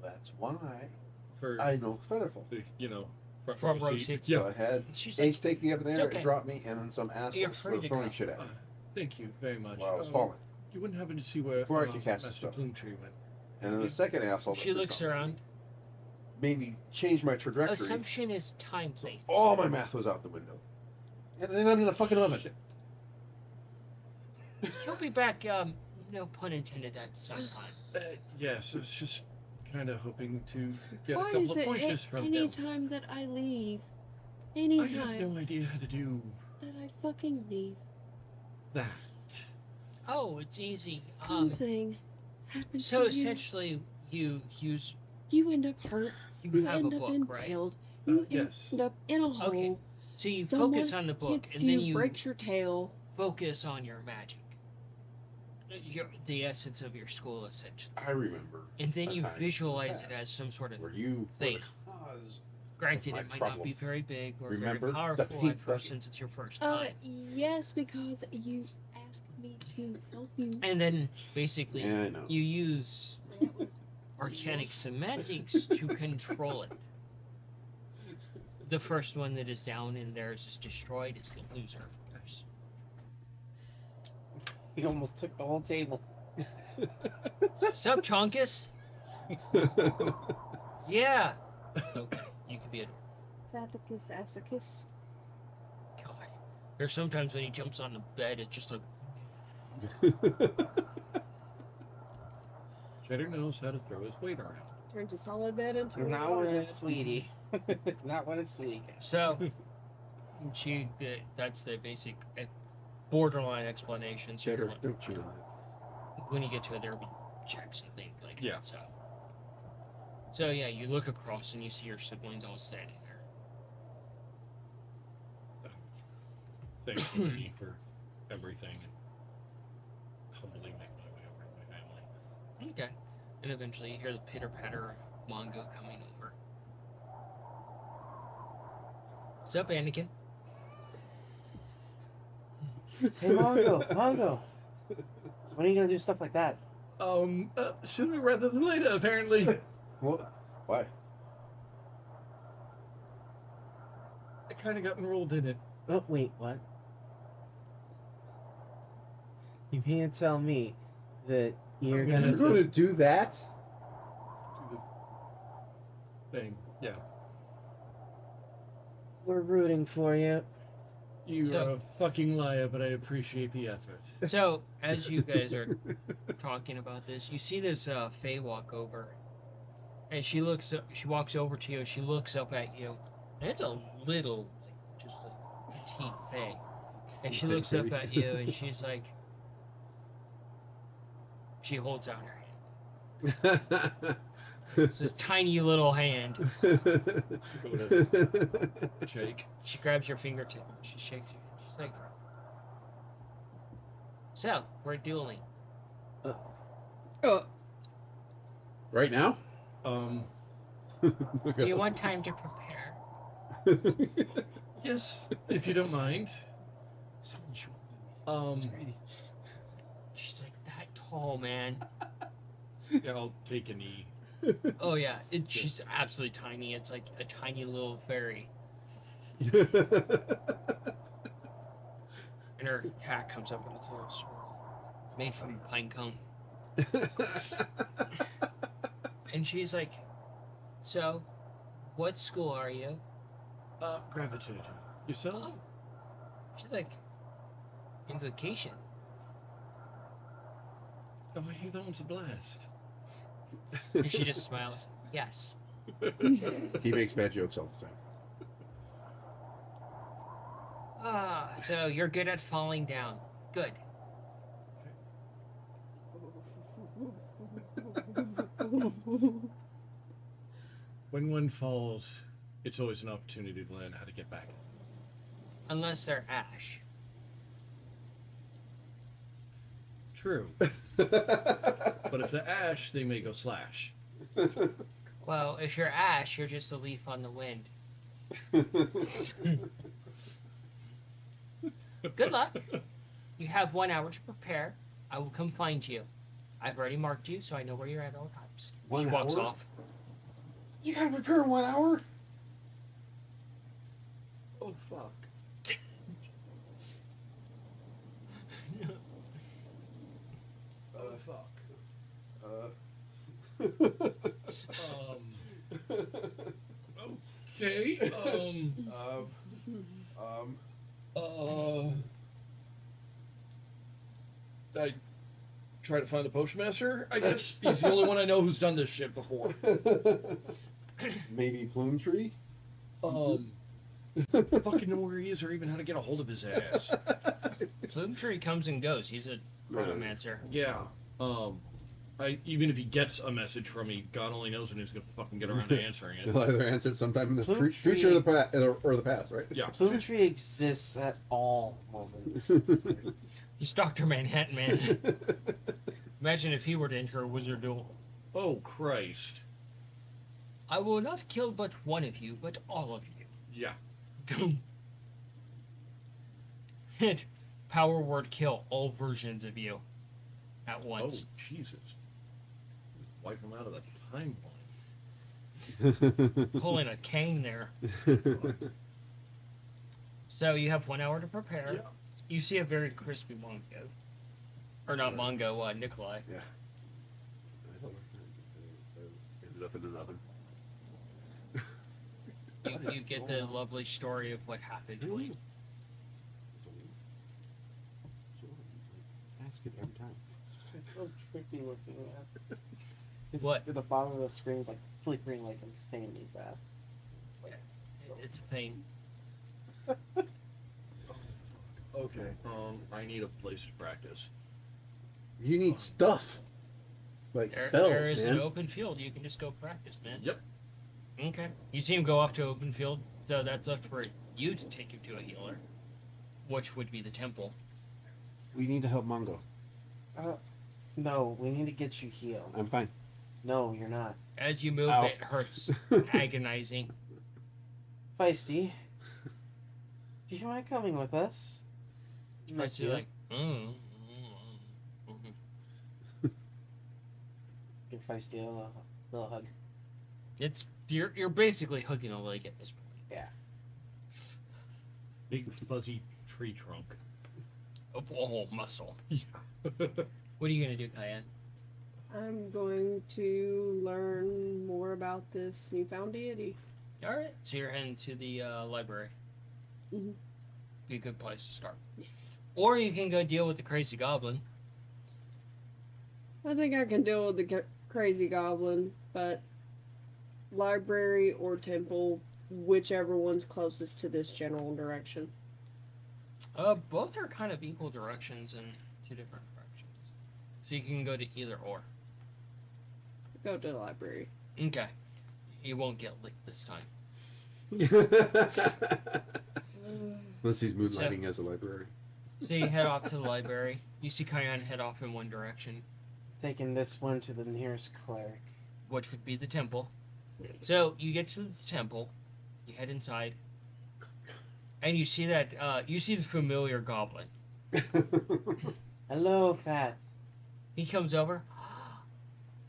That's why for I know feather fall. the, Front row seats. So I had She's like, Ace take me up in the It's air okay. and drop me, and then some asshole You're free was to throwing go. shit at me Thank you very much. while I was Oh, falling. You wouldn't happen to see where Before I could cast the Master spell. Plumetree went. And then the second asshole that she threw looks something around. made me change my trajectory. Assumption is time plate. All my math was out the window. And then I'm in a fucking oven. He'll be back, no pun intended, at some time. Yes, I was just kind of hoping to get a Why couple is of it pointers from any him. time that I leave, I anytime have no idea how to do that I fucking leave, that. Oh, it's easy. something happens So to essentially, you use, you end up hurt. you You have end a up book, right? impaled. You Yes. end up in a hole. Okay. So you Someone focus on the book, hits and then you, you breaks your tail. focus on your magic. The essence of your school, essentially. I remember. And then a you time in the visualize it past as some sort of where you were thing. the cause. Granted, my it might problem. not be very big or Remember very the powerful pink at first bucket? since it's your first time. Yes, because you asked me to help you. And then basically Yeah, I know. you use So that was organic semantics to control it. The first one that is down and theirs is destroyed is the loser, of course. He almost took the whole table. Sup, Chonkus? Yeah. Okay, you could be a Faticus Assicus. god. There's sometimes when he jumps on the bed, it's just like Cheddar knows how to throw his weight around. Turns a solid bed into a Not water when bed. it's sweetie. Not when it's sweetie. so. That's the basic borderline explanation. So Cheddar, you're like, don't chew on that. when you get to it, there'll be checks and things like Yeah. that. So yeah, you look across and you see your siblings all standing there. Thanks to me for everything. Humbly make my way over to my family. Okay. And eventually you hear the pitter patter of Mongo coming over. What's up, Anakin? Hey, Mongo. So when are you gonna do stuff like that? Sooner rather than later, apparently. What? Why? I kind of got enrolled in it. Oh, wait, what? You can't tell me that you're I'm You're gonna. going to do that? Do the thing. Yeah. We're rooting for you. You So- are a fucking liar, but I appreciate the effort. So, as you guys are talking about this, you see this Faye walk over. And she walks over to you, and she looks up at you. And it's a little, like, just a petite Faye. And she looks up at you, and she's like, she holds out her hand. It's this tiny little hand. Go to Jake. She grabs your fingertip. She shakes you. She's like, so, we're dueling. Right now? Do you want time to prepare? Yes, if you don't mind. Someone show me. Um, She's like, that tall, man. yeah, I'll take a knee. Oh, yeah. She's absolutely tiny. It's like a tiny little fairy. And her hat comes up with its little swirl. It's made from pine cone. And she's like, so, what school are you? Gravitate. Yourself? Oh. She's like, in vacation. Oh, I hear that one's a blast. And she just smiles. Yes. He makes bad jokes all the time. Ah, so you're good at falling down. Good. When one falls, it's always an opportunity to learn how to get back. Unless they're Ash. True. But if they're Ash, they may go Slash. Well, if you're Ash, you're just a leaf on the wind. Good luck. You have 1 hour to prepare. I will come find you. I've already marked you, so I know where you're at all times. One She walks hour? off. You gotta prepare in 1 hour? Oh, fuck. Oh, fuck. Okay. I try to find the postmaster. I guess he's the only one I know who's done this shit before. Maybe Plume Tree? Fucking know where he is or even how to get a hold of his ass. Plume Tree comes and goes. He's a chronomancer. Yeah. Even if he gets a message from me, God only knows when he's gonna fucking get around to answering it. He'll either answer it sometime in the Plume future or Tree- or the past, right? Yeah. Plume Tree exists at all moments. He's Dr. Manhattan, man. Imagine if he were to enter a wizard duel. Oh Christ. I will not kill but one of you, but all of you. Yeah. Hit power word kill all versions of you at Oh once. Jesus. Wipe him out of the timeline. Pulling a cane there. So you have 1 hour to prepare. Yeah. You see a very crispy Mongo. Or not Mongo, Nikolai. Yeah. Ended up in another. You get the lovely story of what happened to him. That's good every time. It's so tricky looking at. It's, What? The bottom of the screen is like flickering like insanely fast. It's a thing. Okay. I need a place to practice. You need stuff. Like There spells, is man. an open field. You can just go practice, man. Yep. Okay. You see him go off to open field, so that's up for you to take him to a healer, which would be the temple. We need to help Mongo. No, we need to get you healed. I'm fine. No, you're not. As you move, Ow. it hurts, agonizing. Feisty. Do you mind coming with us? It's like, Give Feisty a little hug. it's you're basically hugging a leg at this point. Big fuzzy tree trunk. Oh, muscle. What are you gonna do, Cayenne? I'm going to learn more about this newfound deity. All right. So you're heading to the library. Mhm. Be a good place to start. Or you can go deal with the crazy goblin. I think I can deal with the crazy goblin, but library or temple, whichever one's closest to this general direction. Both are kind of equal directions in two different directions. So you can go to either or. Go to the library. Okay. You won't get licked this time. Unless he's moonlighting as a library. So you head off to the library. You see Cayenne head off in one direction, Taking this one to the nearest cleric. which would be the temple. So you get to the temple, you head inside, and you see that you see the familiar goblin. Hello, Fat. He comes over.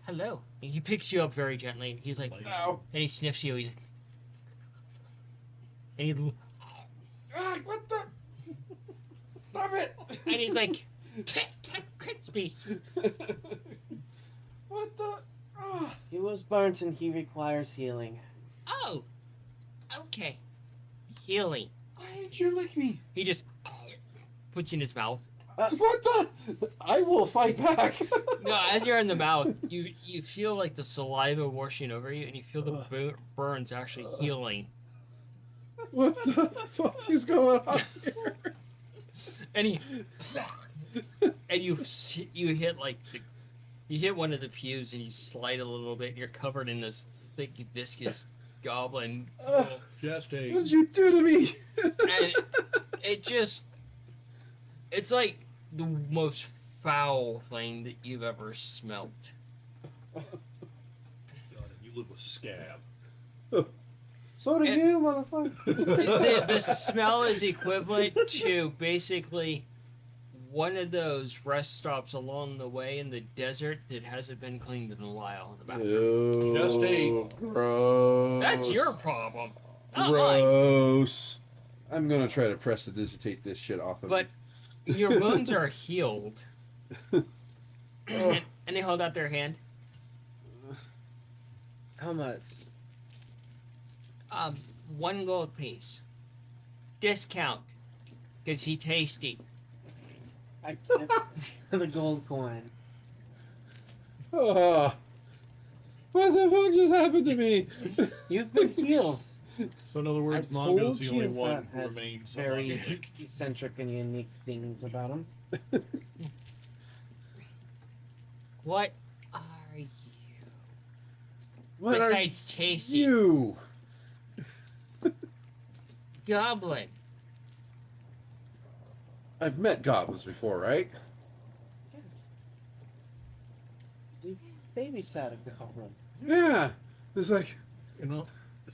Hello. And he picks you up very gently. And he's like, Ow. and he sniffs you. He's, and he, Ah, what the? Stop it! and he's like, crispy. What the? Ah. He was burnt and he requires healing. Oh, okay. Healing. Why did you lick me? He just puts you in his mouth. What the? I will fight back. No, as you're in the mouth, you feel like the saliva washing over you, and you feel the burns actually healing. What the fuck is going on here? And he, and you hit like you hit one of the pews, and you slide a little bit, and you're covered in this thick viscous goblin. Just What a did you do to me? And it's like the most foul thing that you've ever smelt. you live with scab. So do And- you, motherfucker. The smell is equivalent to basically one of those rest stops along the way in the desert that hasn't been cleaned in a while in the bathroom. Ew, Just a- gross. That's your problem, not mine. Gross. I'm gonna try to prestidigitate this shit off of But your wounds are healed. And they hold out their hand. How much? 1 gold piece. Discount. Because he tasty. I the gold coin. Oh, what the fuck just happened to me? You've been healed. So in other words, I Mongo's told the only you one Fat who had remains very alive. eccentric and unique things about him. What are you? What Besides are tasty. you? Goblin. I've met goblins before, right? Yes. We babysat a goblin. Yeah. It's like. You know,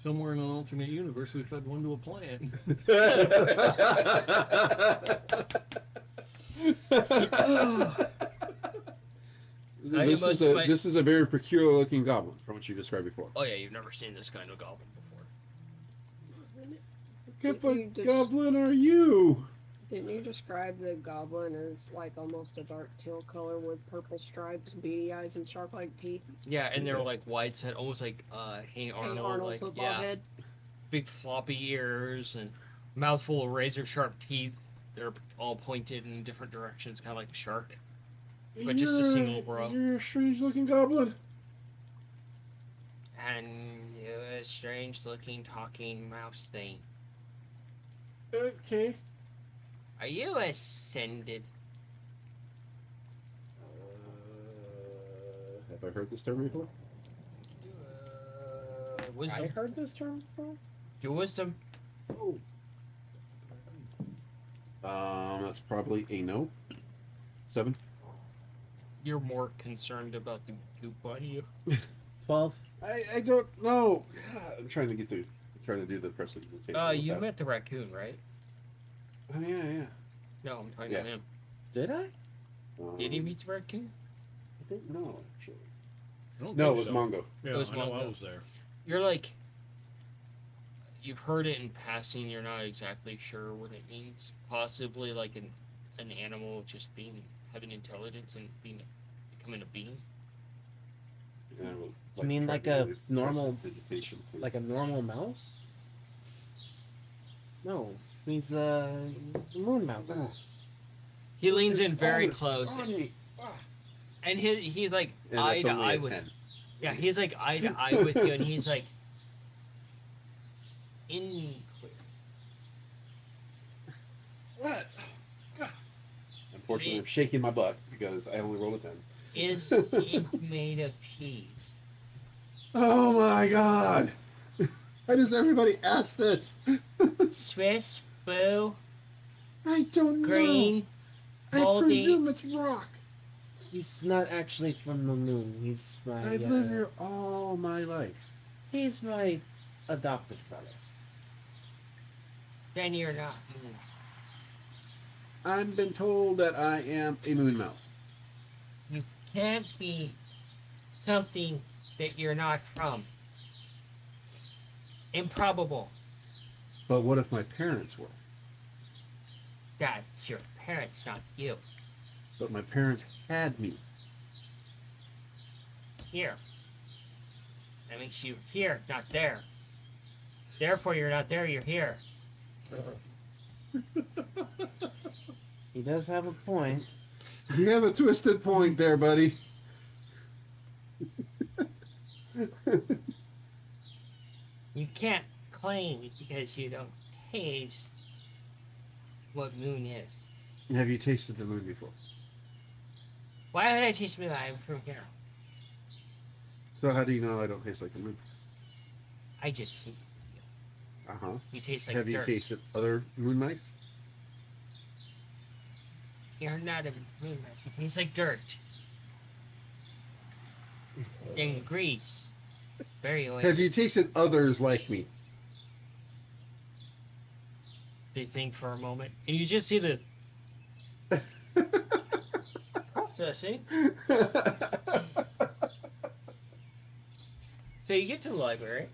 somewhere in an alternate universe, we fed one to a plant. This is a very peculiar looking goblin from what you described before. Oh yeah, you've never seen this kind of goblin before. Isn't it? What Didn't you just- goblin are you? Didn't you describe the goblin as like almost a dark teal color with purple stripes, beady eyes, and sharp-like teeth? Yeah, and they're Yes. like wide set, almost like Hey Hey, Arnold, Arnold like football yeah, head. big floppy ears and mouthful of razor sharp teeth. They're all pointed in different directions, kind of like a shark. But just a single bro. You're a strange looking goblin. And a strange looking talking mouse thing. Okay. Are you ascended? Have I heard this term before? I Wisdom. heard this term before. Do wisdom. Oh, That's probably a no. 7. You're more concerned about the goop on you. 12. I don't know. I'm trying to do the prestidigitation. You met the raccoon, right? Oh yeah. No, I'm talking Yeah. about him. Did I? Did you meet the raccoon? I didn't know actually. I don't No, think it was so. Mongo. Yeah, It was I know I Mongo. was there. You're like, you've heard it in passing. You're not exactly sure what it means. Possibly like an animal just having intelligence and becoming a being. And I will, You mean try like to a do normal- prestidigitation too. Like a normal mouse? No, he's a moon mouse. He leans in Look at very all this close, on me. Ah. and he's like And eye that's to only eye a with. 10. Yeah, he's like eye to eye with you, and he's like, in clear. What? God. Unfortunately, I'm shaking my butt because I only rolled a 10. Is it made of cheese? Oh my god! Why does everybody ask this? Swiss, blue, I don't green, know. I moldy. presume it's rock. He's not actually from the moon. He's my. I've lived here all my life. He's my adopted brother. Then you're not. I've been told that I am a moon mouse. You can't be something that you're not from. Improbable. But what if my parents were? That's your parents, not you. But my parents had me. Here. That makes you here, not there. Therefore, you're not there, you're here. He does have a point. You have a twisted point there, buddy. You can't claim because you don't taste what moon is. Have you tasted the moon before? Why would I taste moon? I'm from here. So how do you know I don't taste like the moon? I just taste you. Uh huh. You taste like Have you dirt. tasted other moon mice? You're not a moon mouse. You taste like dirt. And grease. Very oily. Have you tasted others like me? They think for a moment. And you just see the processing. So you get to the library.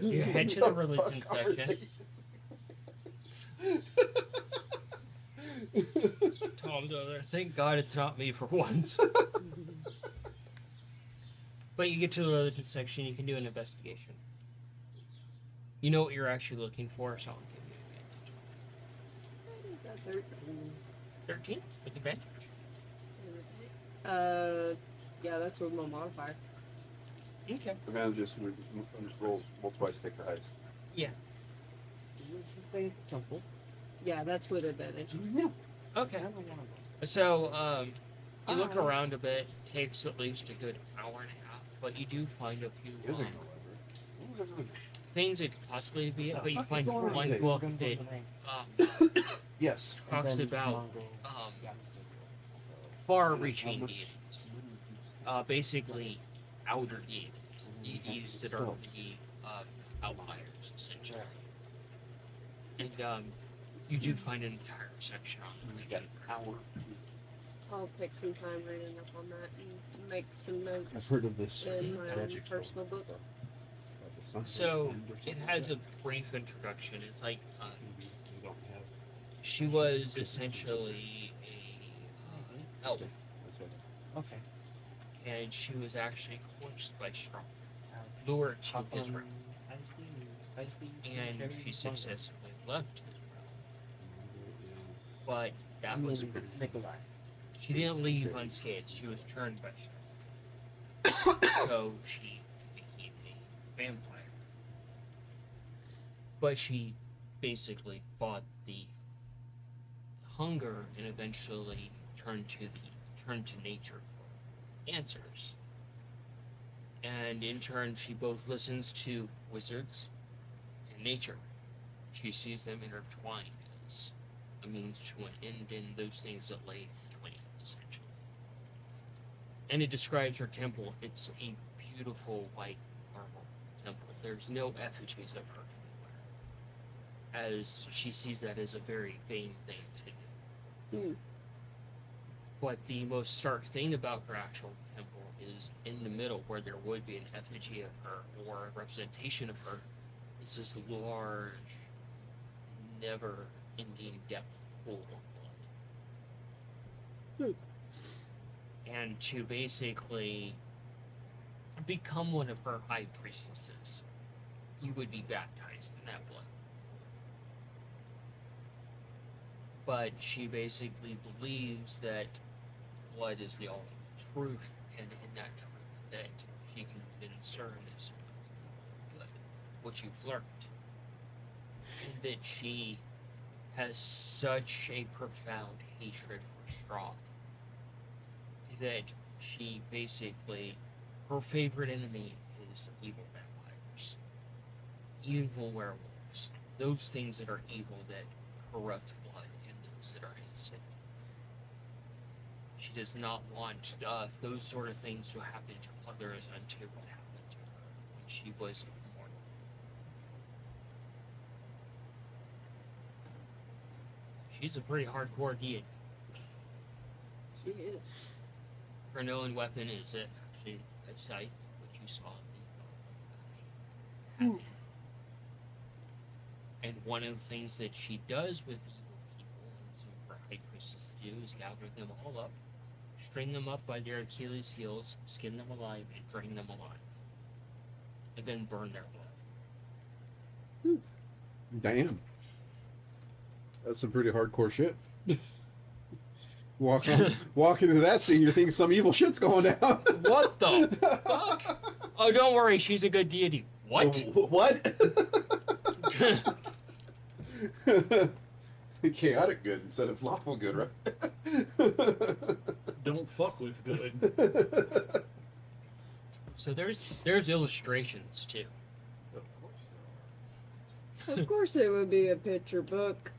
You head to the religion section. Tom's over there. Thank God it's not me for once. But you get to the religion section, you can do an investigation. You know what you're actually looking for, so I'll give you What is that 13 with advantage. Yeah, that's with my modifier. Okay. Advantages when rolls multiply to take the highest. Stay at the temple. Yeah, that's with advantage. Okay. So, you look around a bit. Takes at least a good hour and a half, but you do find a few things that could possibly be it. But you find one book that Yes. talks about far-reaching deities. Basically, outer deities. Deities that are the outliers, essentially. And you do find an entire section on religion. I'll take some time reading up on that and make some I've notes heard of this in my own magic personal book. So, it has a brief introduction. It's like, she was essentially a elf, Okay. and she was actually coerced by Strong, lured to his realm, and she successfully left his realm. But that was Nikolai. she didn't leave unscathed. She was turned by Strong, so she became a vampire. But she basically fought the hunger and eventually turned to nature for answers. And in turn, she both listens to wizards and nature. She sees them intertwined as a means to an end in those things that lay between, essentially. And it describes her temple. It's a beautiful white marble temple. There's no effigies of her anywhere, as she sees that as a very vain thing to do. Hmm. But the most stark thing about her actual temple is in the middle, where there would be an effigy of her or a representation of her, is this large, never-ending depth pool of blood. And to basically become one of her high priestesses, you would be baptized in that blood. But she basically believes that blood is the ultimate truth, and in that truth that she can discern if someone's good, what you've learned. And that she has such a profound hatred for Strahd that she basically, her favorite enemy is evil vampires, evil werewolves, those things that are evil that corrupt blood, and those that are innocent. She does not want those sort of things to happen to others until what happened to her when she was immortal. She's a pretty hardcore deity. She is. Her known weapon is actually a scythe, which you saw in the Hmm. And one of the things that she does with evil people, and some of her high priestess do, is gather them all up, string them up by their Achilles' heels, skin them alive, and drain them alive. And then burn their blood. Damn. That's some pretty hardcore shit. Walk into that scene, you're thinking some evil shit's going down. What the fuck? Oh, don't worry, she's a good deity. What? What? Chaotic good instead of lawful good, right? Don't fuck with good. So there's illustrations too. Of course, it would be a picture book.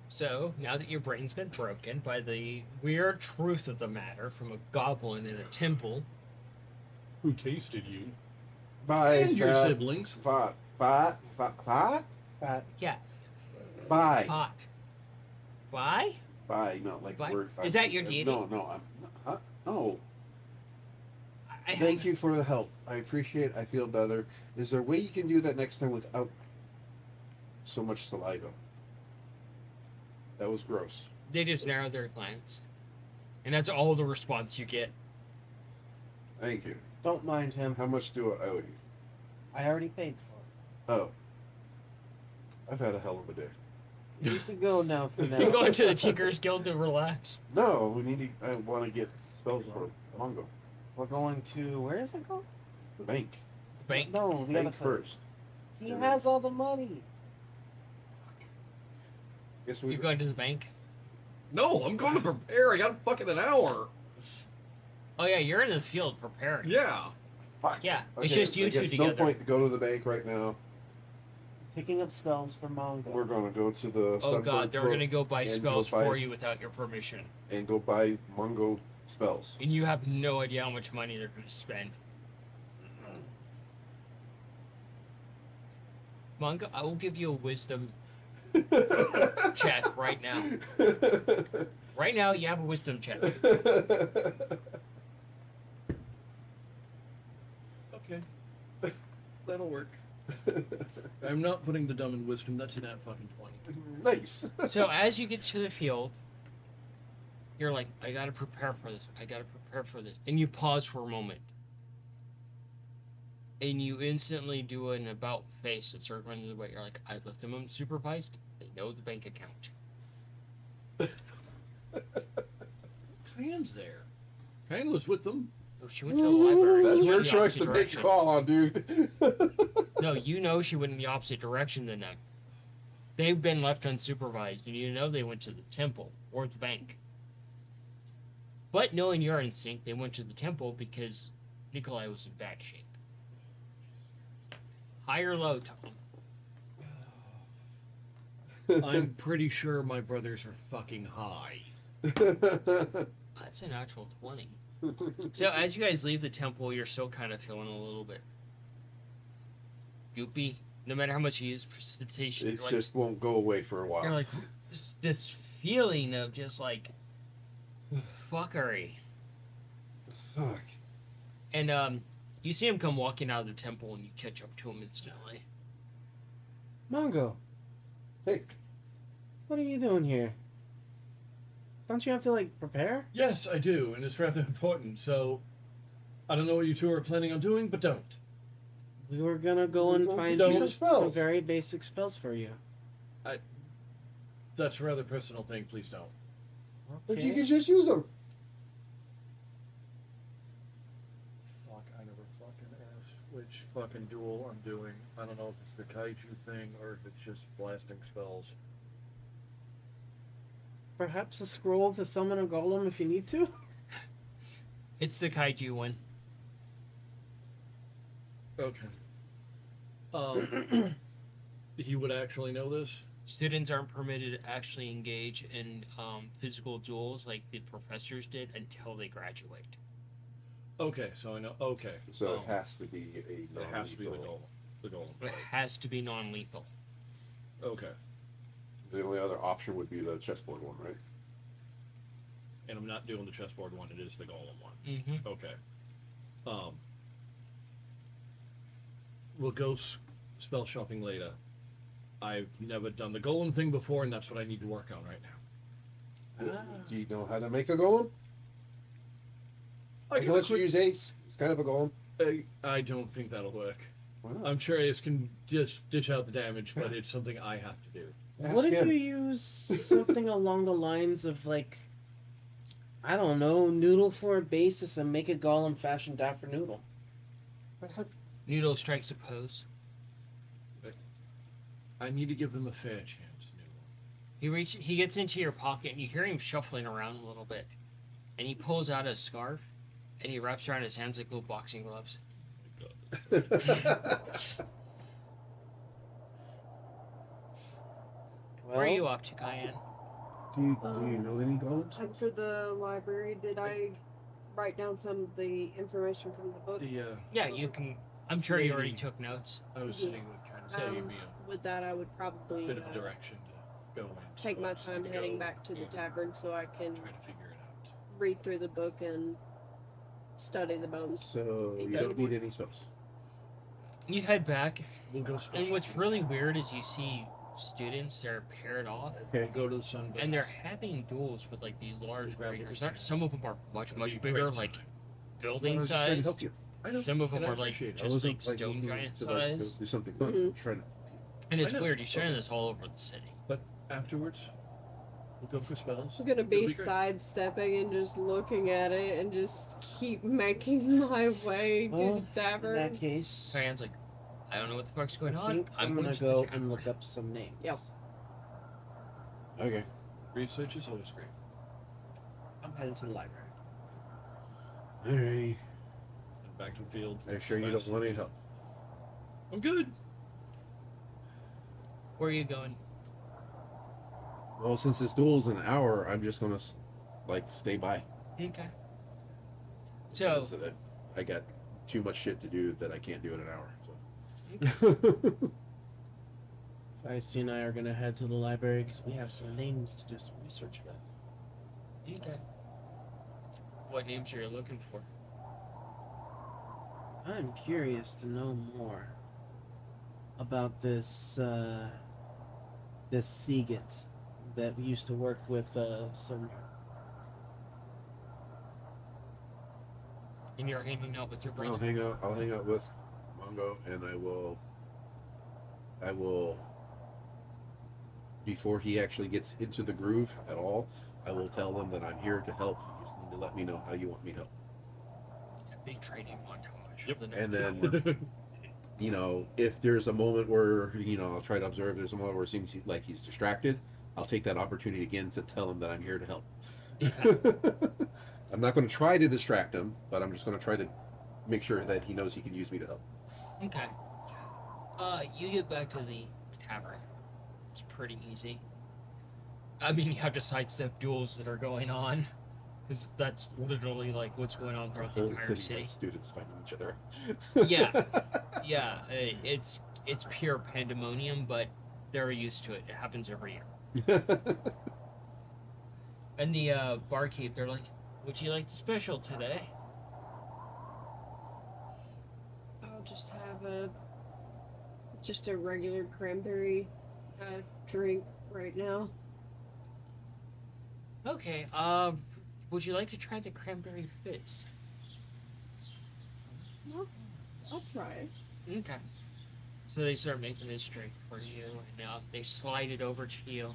So, now that your brain's been broken by the weird truth of the matter from a goblin in a temple, Who tasted you? Bye, And your fat, siblings. fat. Fat. yeah, Bye. pot. Why? Bye. No, like Bye? we're. Is that your deity? No, I'm. No. I Thank you for the help. I appreciate it. I feel better. Is there a way you can do that next time without so much saliva? That was gross. They just narrow their glance. And that's all the response you get. Thank you. Don't mind him. How much do I owe you? I already paid for Oh. I've had a hell of a day. it. You need to go now for now. You're going to the Tinker's Guild to relax. No, I want to get spells for Mongo. We're going to, where is it going? The bank. Bank. No, the Bank other first. He has all the money. Guess we. You're going to the bank? No, I'm going to prepare. I got fucking an hour. Oh yeah, you're in the field preparing. Yeah. Fuck. Yeah, Okay, it's just you I two guess together. No point to go to the bank right now. Picking up spells for Mongo. We're gonna go to the. Oh Sunbird god, they're Book gonna go buy and spells go buy- for you without your permission. and go buy Mongo spells. And you have no idea how much money they're gonna spend. Mongo, I will give you a wisdom check right now. Right now, you have a wisdom check. Okay. That'll work. I'm not putting the dumb in wisdom. That's an at fucking 20. Nice. So as you get to the field, you're like, I gotta prepare for this. I gotta prepare for this. And you pause for a moment. And you instantly do an about face that's sort of running away. You're like, I left them unsupervised. They know the bank account. Clan's there. Clan was with them. Oh, she went to the library. That's She your went the choice opposite to make a direction. call on, dude. No, you know she went in the opposite direction than them. They've been left unsupervised, and you know they went to the temple or the bank. But knowing your instinct, they went to the temple because Nikolai was in bad shape. High or low, Tom? I'm pretty sure my brothers are fucking high. That's a natural 20. So as you guys leave the temple, you're still kind of feeling a little bit goopy. No matter how much you use precipitation, It you're like, just won't go away for a you're while. like this feeling of just like fuckery. Fuck. And you see him come walking out of the temple, and you catch up to him instantly. Mongo, Hey, what are you doing here? Don't you have to like prepare? Yes, I do, and it's rather important. So, I don't know what you two are planning on doing, but don't. We were gonna go and We're find going to you do some some spells. very basic spells for you. That's a rather personal thing. Please don't. but you can just use them. Fuck, I never fucking asked which fucking duel I'm doing. I don't know if it's the kaiju thing or if it's just blasting spells. Perhaps a scroll to summon a golem if you need to. It's the kaiju one. Okay. He would actually know this? Students aren't permitted to actually engage in physical duels like the professors did until they graduate. Okay, so I know. Okay. So Oh. it has to be a It has to be the non-lethal. goal. The goal. It has to be non-lethal. Okay. The only other option would be the chessboard one, right? And I'm not doing the chessboard one. It is the golem one. Mm-hmm. Okay. We'll go spell shopping later. I've never done the golem thing before, and that's what I need to work on right now. Do you know how to make a golem? I can give a let you quick- use Ace. It's kind of a golem. I don't think that'll work. Why not? I'm sure Ace can dish out the damage, but it's something I have to do. What Ask if him. you use something along the lines of like, I don't know, noodle for a basis and make a golem fashioned after noodle? Noodle strikes a pose. I need to give them a fair chance. He gets into your pocket, and you hear him shuffling around a little bit. And he pulls out a scarf, and he wraps around his hands like little boxing gloves. Where are you off to, Cayenne? do you know any golems? After the library, did I write down some of the information from the book? Yeah, you can. I'm sure you already Maybe. took notes. I was sitting with kind of gave me With that, I would a probably bit of a direction to go in. take so I my just need time to heading go back to the and tavern so I can Try to figure it out. read through the book and study the bones. So you don't need any spells. You head back, We'll go spell and what's shopping. really weird is you see students that are paired off, Okay. Go to the sun. and they're having duels with like these large Grab creatures. everything. Some of them are much It'll be bigger, great like sometime. building I was just trying to sized. help you. I know, Some of them and I are like appreciate it. I just wasn't, like like, stone looking giant to, like, size. do something fun. Mhm. I'm trying to. And it's I know. weird. You're sharing Okay. this all over the city. But afterwards, we'll go for spells. I'm gonna be It'll great. sidestepping and just looking at it and just keep making my way to Well, the in tavern. that case, Cayenne's like, I don't know what the fuck's going I on. think I'm going gonna to the go tavern." and look up some names. Yep. Okay. Research is always great. I'm heading to the library. Alrighty. And back to the field. Are you sure you don't want any help? I'm good. Where are you going? Well, since this duel's an hour, I'm just gonna stay by. Okay. So, That I got too much shit to do that I can't do in an hour. okay. So. Feisty and I are gonna head to the library because we have some names to do some research with. Okay. What names are you looking for? I'm curious to know more about this this Seagate that we used to work with some. And you're hanging out with your I'll brother. hang out with Mongo, and I will before he actually gets into the groove at all, I will tell them that I'm here to help. You just need to let me know how you want me to help. A big training montage. Yep. for the next And hour. then, if there's a moment where, I'll try to observe, there's a moment where it seems like he's distracted, I'll take that opportunity again to tell him that I'm here to help. I'm not going to try to distract him, but I'm just going to try to make sure that he knows he can use me to help. Okay. You get back to the tavern. It's pretty easy. I mean, you have to sidestep duels that are going on, because that's literally like what's going on throughout the Whole entire city city. of students fighting each other. Yeah. Yeah, it's pure pandemonium, but they're used to it. It happens every year. And the barkeep, they're like, "Would you like the special today?" I'll just have just a regular cranberry drink right now. Okay. Would you like to try the cranberry fizz? Well, I'll try it. Okay. So they start making this drink for you, and they slide it over to you,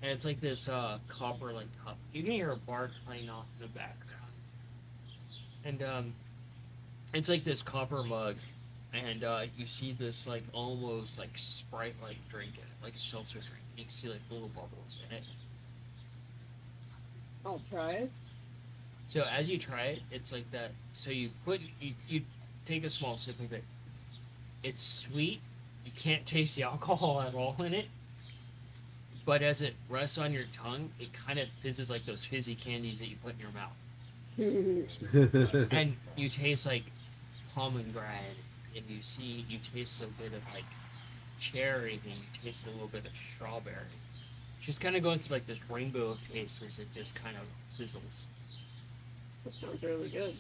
and it's like this copper like cup. You can hear a bard playing off in the background, and it's like this copper mug, and you see this like almost like Sprite like drink in it, like a seltzer drink. You can see like little bubbles in it. I'll try it. So as you try it, it's like that. So you take a small sip of it. It's sweet. You can't taste the alcohol at all in it. But as it rests on your tongue, it kind of fizzes like those fizzy candies that you put in your mouth. And you taste like pomegranate, and you taste a bit of like cherry, and you taste a little bit of strawberry. Just kind of going through like this rainbow of tastes as it just kind of fizzles. That sounds really good.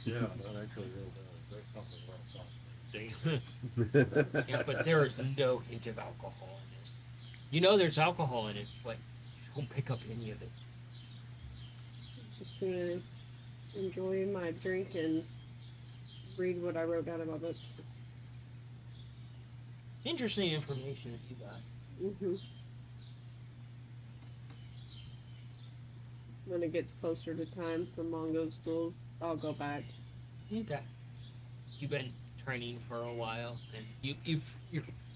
Yeah, that actually really does. That's something where I'm talking. Yeah, but there is no hint of alcohol in this. You know there's alcohol in it, but you don't pick up any of it. Just gonna enjoy my drink and read what I wrote down in my book. Interesting information that you got. Mm-hmm. When it gets closer to time for Mongo's duel, I'll go back. Okay. You've been training for a while, and you've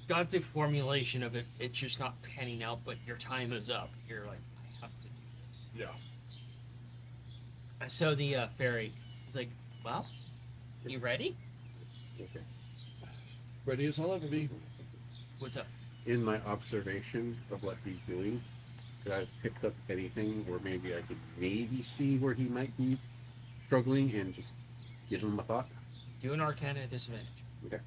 got the formulation of it. It's just not panning out, but your time is up. You're like, I have to do this. Yeah. So the fairy is like, well, you ready? Okay. Ready as I'll ever be. What's up? In my observation of what he's doing, could I have picked up anything where maybe I could maybe see where he might be struggling and just give him a thought? Do an Arcana at disadvantage. Okay.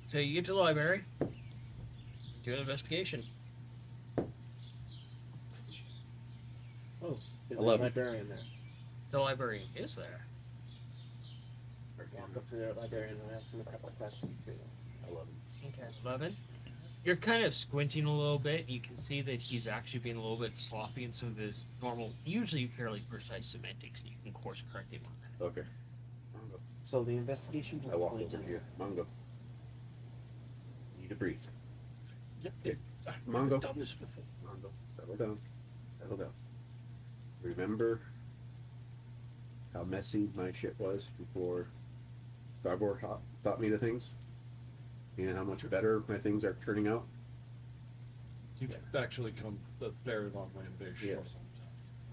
So you get to the library. Do an investigation. Oh, there's a 11. librarian there. The librarian is there. Walk up to the librarian and ask him a couple of questions too. 11. Okay. 11. You're kind of squinting a little bit. You can see that he's actually being a little bit sloppy in some of his normal, usually fairly precise semantics. You can course correct him on that. Okay. Mongo. So the investigation was I walk over completed. here. Mongo. Need to breathe. Yep. Okay. I've Mongo. done this before. Mongo. Settle down. Settle down. Remember how messy my shit was before Starboard taught me the things? And how much better my things are turning out? You've actually come a very long way in Big Short. Yes.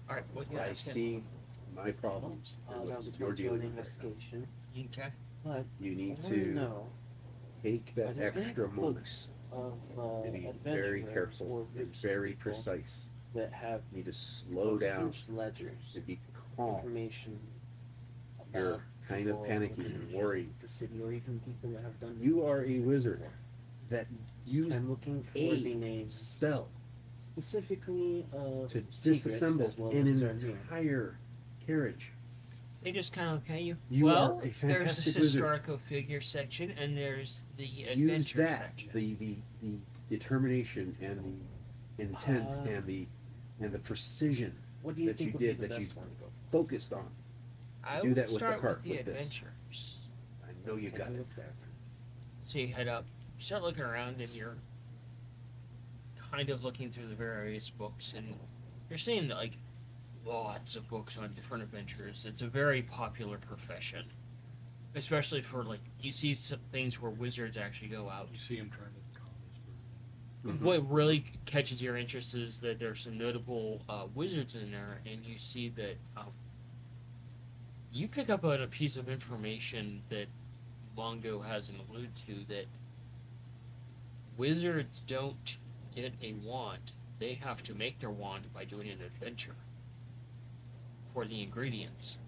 All right. What you I asking? see my problems and That was what you're according to an dealing with. investigation. Okay. But You need I want to to know, take are that there any extra moment books of and be very adventurers careful or and groups of very people precise. that have You need to slow down huge ledgers, and be calm. information You're about kind of people panicking within and worried. the city, or even people that have done. You are a things wizard before. that used I'm looking for a the names spell specifically of to secrets disassemble as well an as certain. entire carriage. They just kind of look at you. You well, are a there's fantastic the wizard. historical figure section, and there's the Use adventure that, section. the determination and the intent Ah. and the precision What do you that think you would be did, the that you best one to go? focused on. I do would that with the start cart, with the with this. adventures. I know Let's you take got a it. look there. So you head up, start looking around, and you're kind of looking through the various books, and you're seeing like lots of books on different adventures. It's a very popular profession, especially for like you see some things where wizards actually go out. You see him trying to calm his What really catches your interest is that there's some notable wizards in there, and you see that you pick up on a piece of information that Longo hasn't alluded to, that wizards don't get a wand. They have to make their wand by doing an adventure for the ingredients.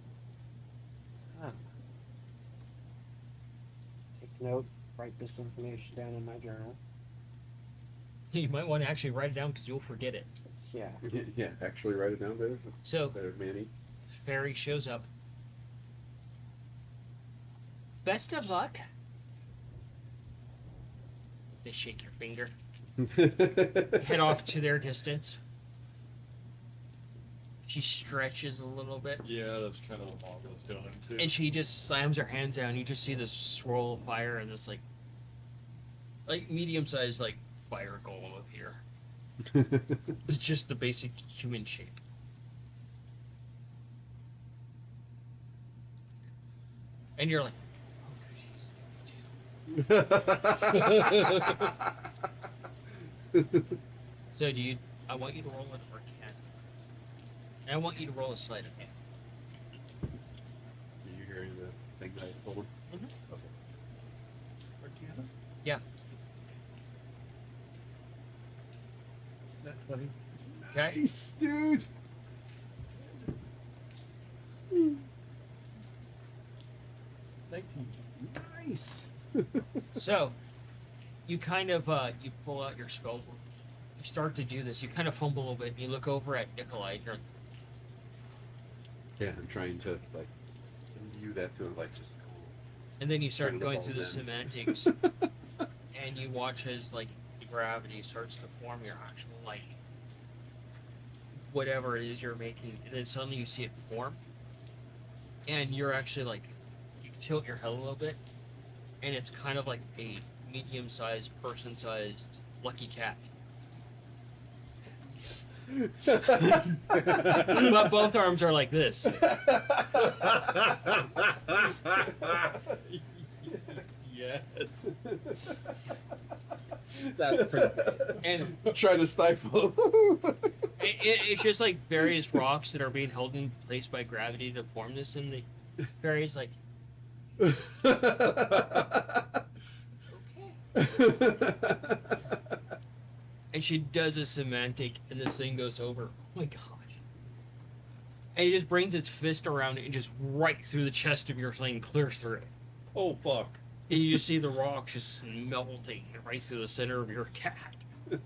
Huh. Take note, write this information down in my journal. You might want to actually write it down because you'll forget it. Yeah. Yeah, actually write it down better. So, Better, Manny. Fairy shows up. Best of luck. They shake your finger. Head off to their distance. She stretches a little bit. Yeah, that's kind of what Mongo's doing too. And she just slams her hands down. You just see this swirl of fire and this like medium-sized like fire golem appear. It's just the basic human shape. And you're like, so do you? I want you to roll an Arcana. And I want you to roll a sleight of hand. Are you hearing the thing that I told him? Mhm. Okay. Yeah. That funny. Okay. Nice, dude. Nice. So, you kind of you pull out your spell book. You start to do this. You kind of fumble a little bit. And you look over at Nikolai. You're, Yeah, I'm trying to like imbue that to him, like just. and then you start Turn the going through the balls in. semantics, and you watch as like the gravity starts to form your actual like whatever it is you're making, and then suddenly you see it form, and you're actually like you tilt your head a little bit, and it's kind of like a medium-sized, person-sized lucky cat. But both arms are like this. Yes. That's pretty good. And I'm trying to stifle. it's just like various rocks that are being held in place by gravity to form this, and the fairy's like, okay. And she does a semantic, and this thing goes over. Oh my god. And it just brings its fist around it and just right through the chest of your thing, clear through it. Oh fuck. And you just see the rock just melting right through the center of your cat. And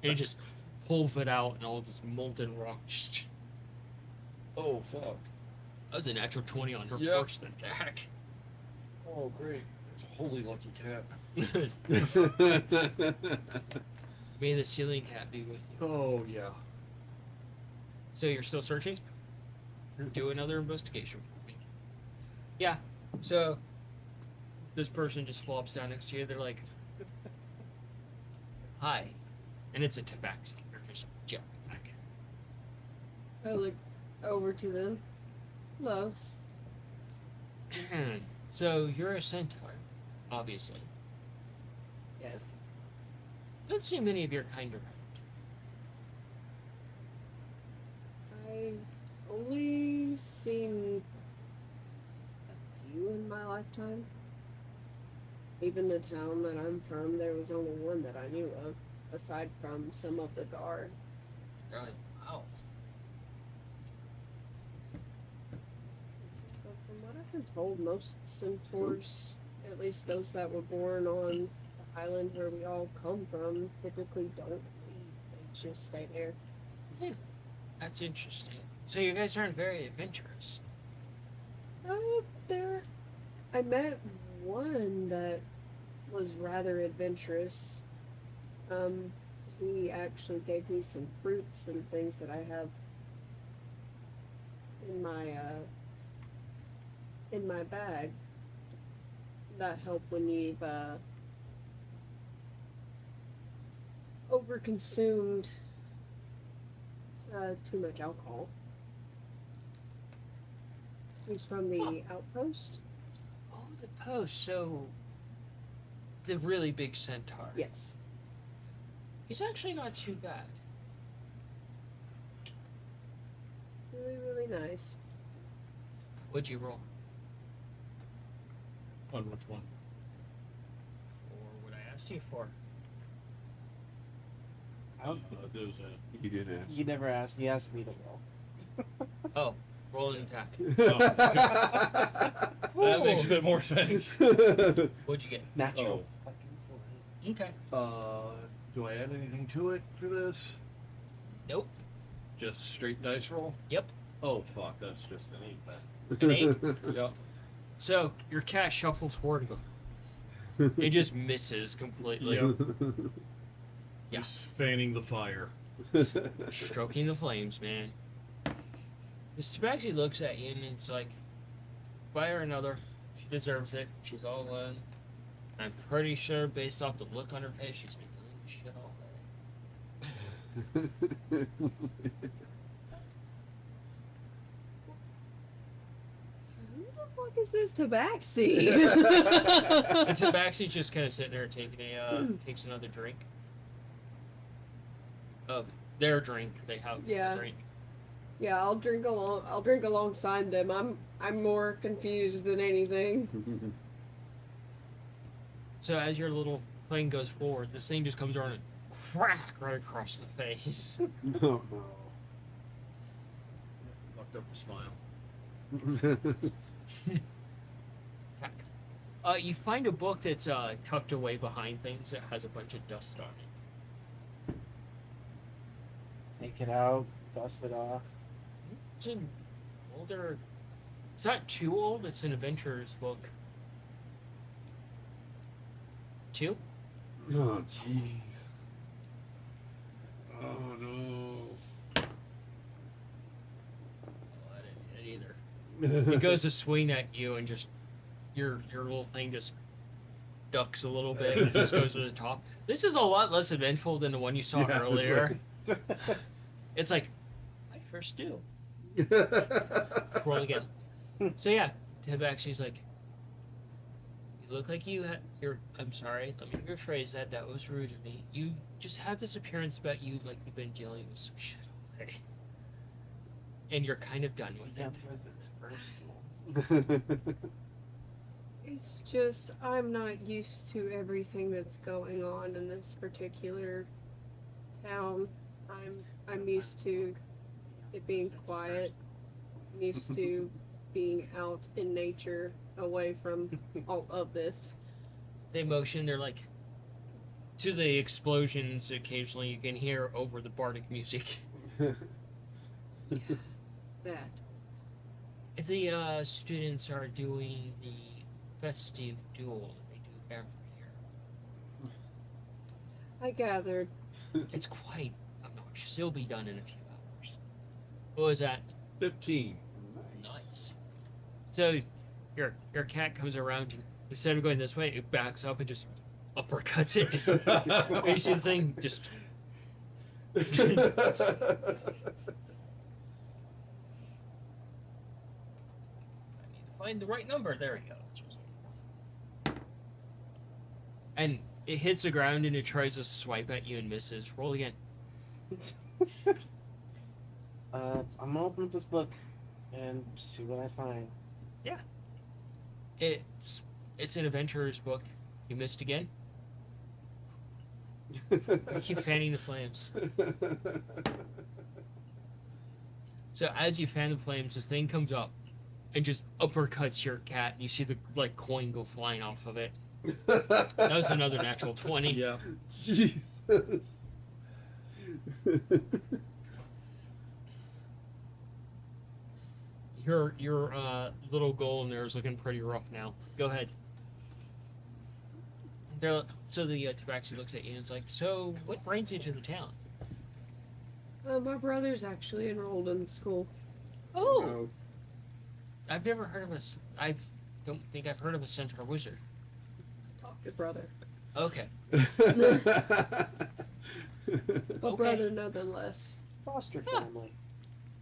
it just pulls it out, and all this molten rock just. Oh fuck. That was a natural 20 on her Yep. first attack. Oh great. It's a holy lucky cat. May the ceiling cat be with you. Oh yeah. So you're still searching? Do another investigation for me. Yeah. So this person just flops down next to you. They're like, "Hi," and it's a tabaxi. They're just jet black. I look over to them. Hello. So you're a centaur, obviously. Yes. Don't see many of your kind around. I've only seen a few in my lifetime. Even the town that I'm from, there was only one that I knew of, aside from some of the guard. They're like, "Wow." But from what I've been told, most centaurs, at least those that were born on the island where we all come from, typically don't leave. They just stay there. That's interesting. So you guys aren't very adventurous. There, I met one that was rather adventurous. He actually gave me some fruits and things that I have in my bag that help when you've overconsumed too much alcohol. He's from the outpost. Oh, the post. So the really big centaur. Yes. He's actually not too bad. Really, really nice. What'd you roll? On which one? For what I asked you for. There's You didn't ask. You never asked. You asked me to roll. Oh, roll an attack. that makes a bit more sense. What'd you get? Natural. Okay. Do I add anything to it for this? Nope. Just straight dice roll? Yep. Oh fuck, that's just an 8 then. An 8? Yep. So your cat shuffles forward. It just misses completely. Yep. Yeah. Just fanning the fire. Stroking the flames, man. Miss Tabaxi looks at you and it's like, by or another, she deserves it. She's all in. I'm pretty sure, based off the look on her face, she's been doing shit all day. Who the fuck is this Tabaxi? And Tabaxi's just kind of sitting there taking takes another drink. Of their drink, they have Yeah. a drink. Yeah, I'll drink alongside them. I'm more confused than anything. So as your little plane goes forward, this thing just comes around and crack right across the face. Oh no. Fucked up the smile. Heck. You find a book that's tucked away behind things that has a bunch of dust on it. Take it out. Dust it off. It's an older. It's not too old. It's an adventurer's book. 2? Oh jeez. Oh no. Oh, I didn't hit either. It goes to swing at you, and just your little thing just ducks a little bit. And just goes to the top. This is a lot less eventful than the one you saw Yeah. earlier. It's like, I first do. Roll again. So yeah, Tabaxi's like, you look like I'm sorry, let me rephrase that. That was rude of me. You just have this appearance about you like you've been dealing with some shit all day. And you're kind of done with it. It's just I'm not used to everything that's going on in this particular town. I'm used to it being quiet. I'm used to being out in nature, away from all of this. They motion, they're like, to the explosions occasionally you can hear over the bardic music. That. The students are doing the festive duel that they do every year. I gathered. It's quite obnoxious. It'll be done in a few hours. What was that? 15. Nice. So your cat comes around and instead of going this way, it backs up and just uppercuts it. And you see the thing just I need to find the right number. There we go. And it hits the ground and it tries to swipe at you and misses. Roll again. I'm gonna open up this book and see what I find. It's an adventurer's book. You missed again. You keep fanning the flames. So as you fan the flames, this thing comes up and just uppercuts your cat. And you see the coin go flying off of it. That was another natural 20. Yeah. Jesus. Your little goal in there is looking pretty rough now. Go ahead. So the Tabaxi looks at you and is like, so what brings you to the town? My brother's actually enrolled in school. Oh. I've never heard of I don't think I've heard of a centaur wizard. Talk to brother. Okay. But Okay. brother nonetheless. Foster Huh. family.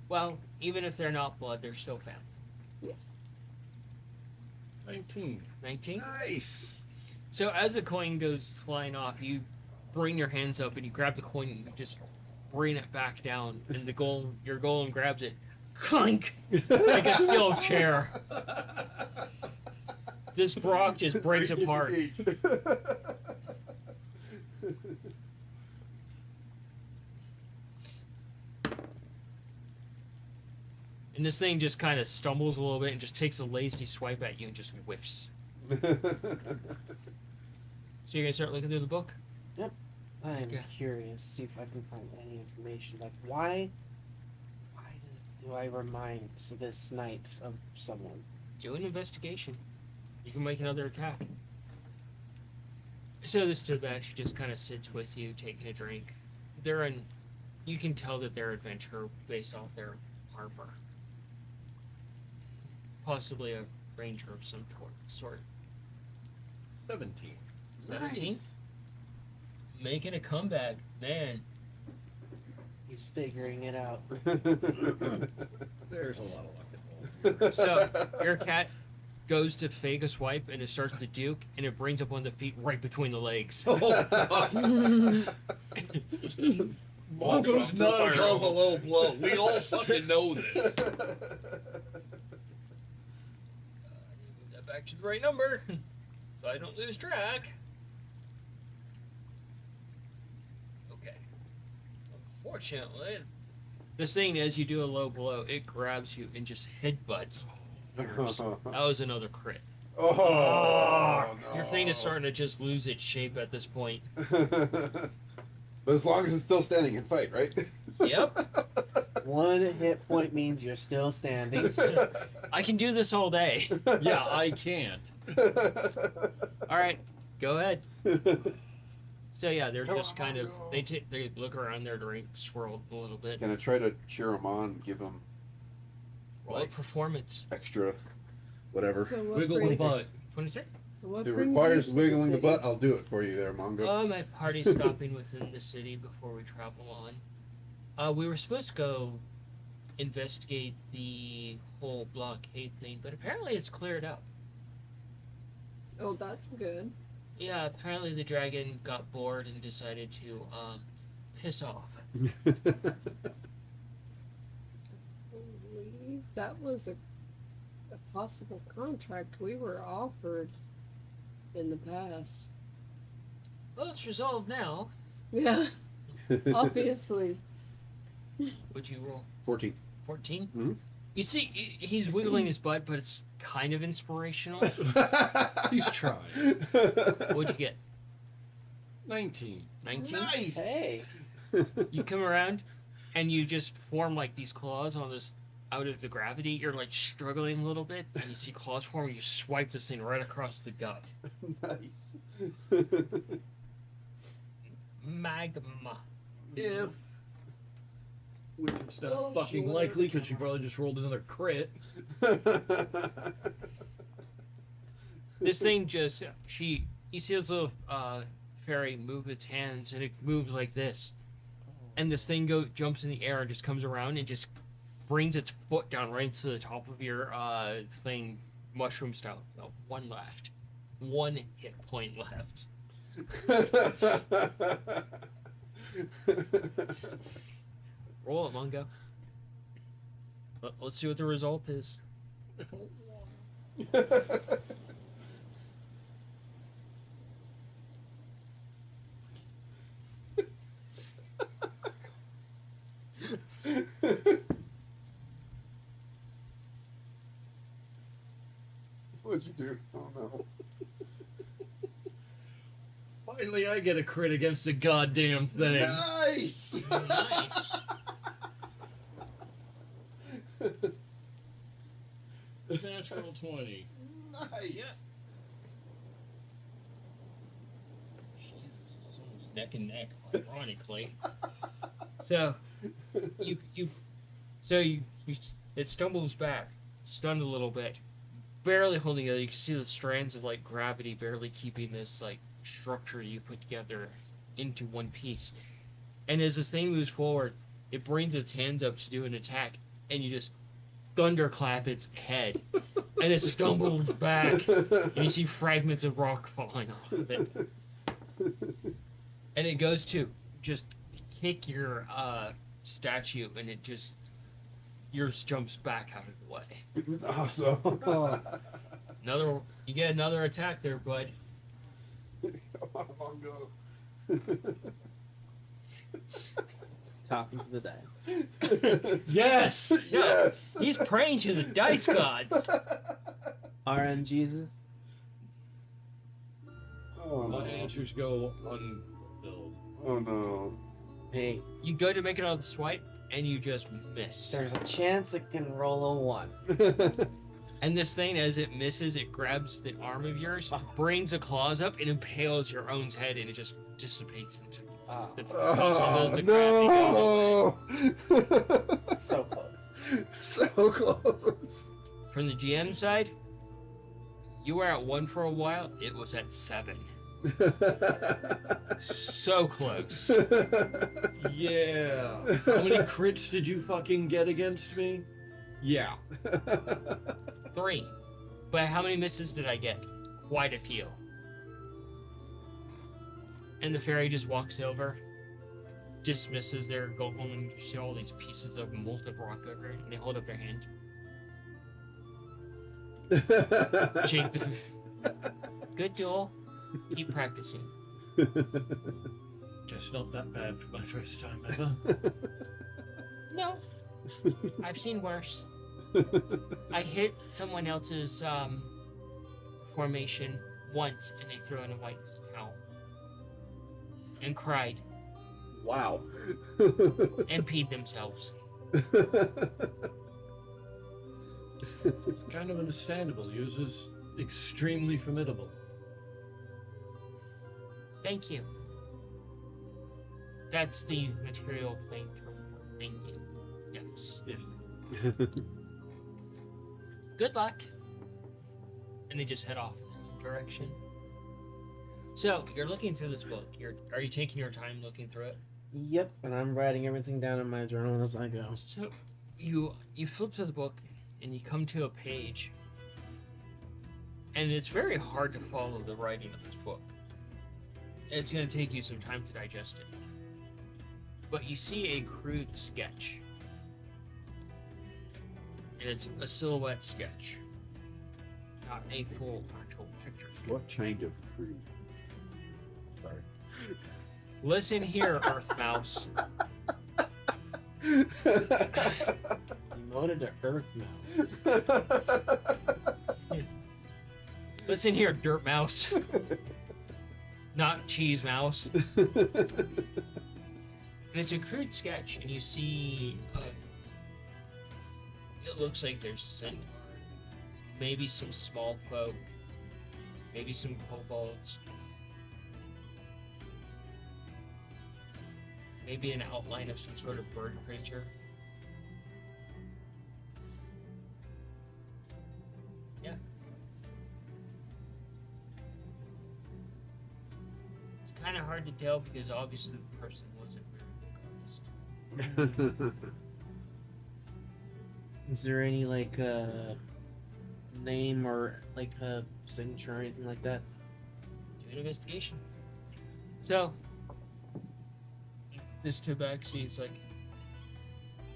Well, even if they're not blood, they're still family. Yes. 19. 19? Nice. So as the coin goes flying off, you bring your hands up and you grab the coin and you just bring it back down, and your golem grabs it, clink, like a steel chair. This Brock just breaks apart. And this thing just kind of stumbles a little bit and just takes a lazy swipe at you and just whiffs. So you're gonna start looking through the book? I'm Okay. curious, see if I can find any information. Like, why do I remind this knight of someone? Do an investigation. You can make another attack. So this Tibet, she just kind of sits with you, taking a drink. You can tell that they're adventurer based off their armor. Possibly a ranger of some sort. 17. 17? Nice. Making a comeback, man. He's figuring it out. There's a lot of luck involved. So your cat goes to fake a swipe and it starts to duke and it brings up one of the feet right between the legs. Mongo's not above a low blow. We all fucking know this. Move that back to the right number so I don't lose track. Okay. Unfortunately, this thing, as you do a low blow, it grabs you and just headbutts. That was another crit. Oh, Your thing is starting to just lose its shape at this point. But as long as it's still standing and fight, right? Yep. 1 hit point means you're still standing. I can do this all day. Yeah, I can't. All right, go ahead. So yeah, they're just kind of they look around their drink, swirl a little bit. Can I try to cheer him on, give him Roll a performance. extra whatever? So what Wiggle the brings- butt. 23. So what If it brings requires you to wiggling the city? butt, I'll do it for you there, Mongo. My party's stopping within the city before we travel on. We were supposed to go investigate the whole blockade thing, but apparently it's cleared up. Oh, that's good. Yeah, apparently the dragon got bored and decided to piss off. That was a possible contract we were offered in the past. Well, it's resolved now. Yeah, obviously. Would you roll 14. 14? Mhm. You see, he's wiggling his butt, but it's kind of inspirational. He's trying. What'd you get? 19. 19? Nice. Hey. You come around and you just form like these claws on this out of the gravity. You're like struggling a little bit and you see claws form and you swipe this thing right across the gut. Nice. Magma. Yeah. Which is not Oh, fucking sure. likely because you probably just rolled another crit. This thing just you see this little fairy move its hands and it moves like this. And this thing jumps in the air and just comes around and just brings its foot down right to the top of your thing, mushroom style. No, one left. 1 hit point left. Roll it, Mungo. Let's see what the result is. What'd you do? Oh no. Finally, I get a crit against the goddamn thing. Nice. Nice. Natural 20. Nice. Yeah. Jesus, it's almost neck and neck, ironically. So, it stumbles back, stunned a little bit, barely holding it. You can see the strands of like gravity barely keeping this like structure you put together into one piece. And as this thing moves forward, it brings its hands up to do an attack, and you just thunderclap its head, and it stumbles back, and you see fragments of rock falling off of it. and it goes to just kick your statue, and it just yours jumps back out of the way. Awesome. You get another attack there, bud. Come on, Mongo. Talking to the dice. Yes. Yes. He's praying to the dice gods. RN Jesus. Oh My no. answers go unfulfilled. Oh no. Hey, You go to make another swipe, and you just miss. there's a chance it can roll a 1. And this thing, as it misses, it grabs the arm of yours, brings the claws up, and impales your own head, and it just dissipates into Ah, the pieces Oh, of the crappy goes away. no! so close. So close. From the GM side, you were at 1 for a while. It was at 7. So close. Yeah. How many crits did you fucking get against me? Yeah. 3. But how many misses did I get? Quite a few. And the fairy just walks over, dismisses their go home, and you see all these pieces of molten rock over it, and they hold up their hand. Shake the. Good duel. Keep practicing. Just not that bad for my first time ever. No. I've seen worse. I hit someone else's formation once, and they threw in a white towel. And cried. Wow. And peed themselves. It's kind of understandable. Yours is extremely formidable. Thank you. That's the material plane term for thank you. Yes. Good luck. And they just head off in the direction. So, you're looking through this book. Are you taking your time looking through it? Yep, and I'm writing everything down in my journal as I go. So, you flip to the book, and you come to a page. And it's very hard to follow the writing of this book. It's going to take you some time to digest it. But you see a crude sketch. And it's a silhouette sketch. Not a full actual picture sketch. What change of crew? Sorry. Listen here, Earth Mouse. Demoted to Earth Mouse. Listen here, Dirt Mouse. Not Cheese Mouse. And it's a crude sketch, and you see it looks like there's a centaur, maybe some small folk, maybe some kobolds, maybe an outline of some sort of bird creature. Yeah. It's kind of hard to tell because obviously the person wasn't very focused. Is there any like name or like a signature or anything like that? Do an investigation. So, this Tabaxi is like,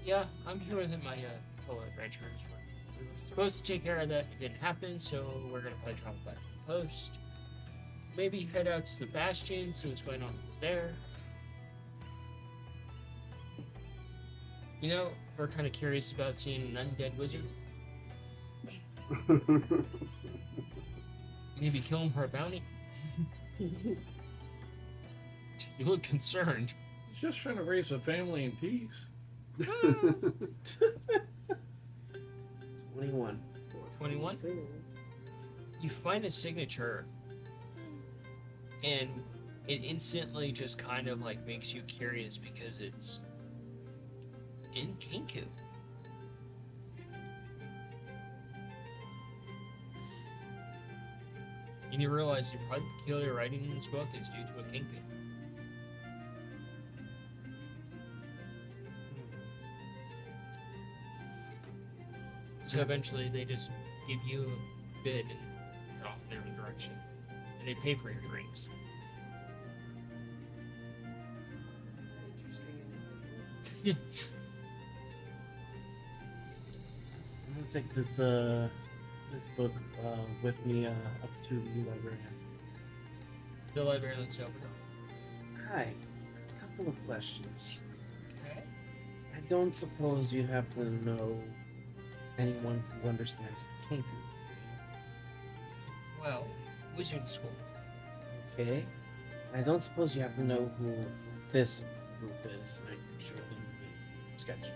yeah, I'm here with my fellow adventurers. We were supposed to take care of that. It didn't happen, so we're gonna probably travel back to the post. Maybe head out to the Bastion, see what's going on there. You know, we're kind of curious about seeing an undead wizard. Maybe kill him for a bounty. You look concerned. He's just trying to raise a family in peace. 21. 21. You find a signature, and it instantly just kind of like makes you curious because it's in Kinku. And you realize the probably peculiar writing in this book is due to a kingpin. So eventually they just give you a bid and head off in their direction. And they pay for your drinks. I'm gonna take this book with me up to the librarian. The librarian looks over. Hi, a couple of questions. Okay. I don't suppose you happen to know anyone who understands Kinky. Well, wizard school. Okay. I don't suppose you happen to know who this group is. I'm sure they would be sketchy.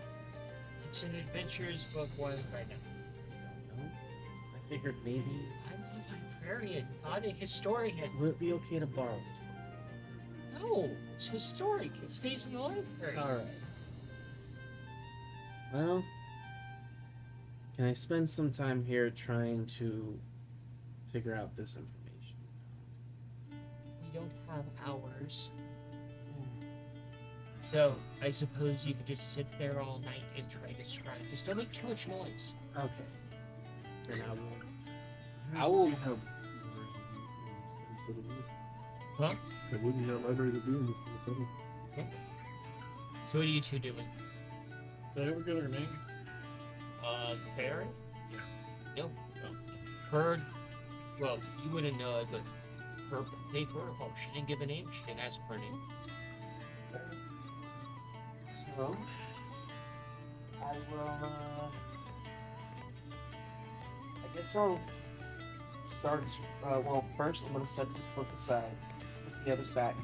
It's an adventurer's book. Why right now? Don't know. I figured maybe I'm a librarian, not a historian. would it be okay to borrow this book? No, it's historic. It stays in the library. All right. Well, can I spend some time here trying to figure out this information? We don't have hours. So, I suppose you could just sit there all night and try to scribe. Just don't make too much noise. Okay. Then I will help. Huh? It wouldn't have library to do in this kind of setting. So what are you two doing? Did I ever get her name? Fairy? Yeah. No. Her, well, you wouldn't know it, but her paper, oh, she didn't give a name, she didn't ask for a name. So, I will, I guess I'll start, well, first I'm gonna set this book aside, put the others back.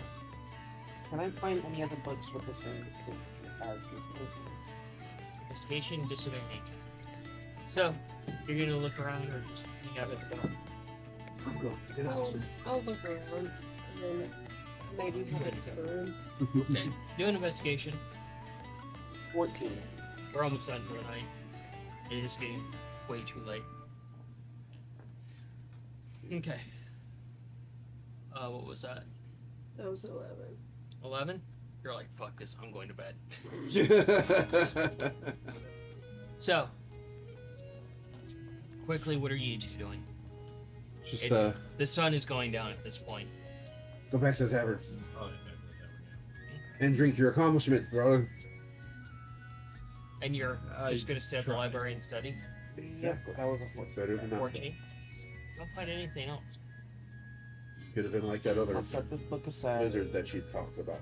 Can I find any other books with the same signature as this name? Investigation, disadvantage. So, you're gonna look around or just hang out at the door? I'm going. Get out. I'll look around and then maybe head to the room. Okay. Do an investigation. 14. We're almost done for the night. It is getting way too late. Okay. What was that? That was 11. 11? You're like, fuck this, I'm going to bed. Just So, quickly, what are you two doing? The sun is going down at this point. go back to the tavern Oh, and drink your accomplishment, brother. And you're just gonna stay at the library and study? Exactly. That was a 14. Better than nothing. 14? Don't find anything else. Could have been like that other I'll set this book aside. wizard that she talked about.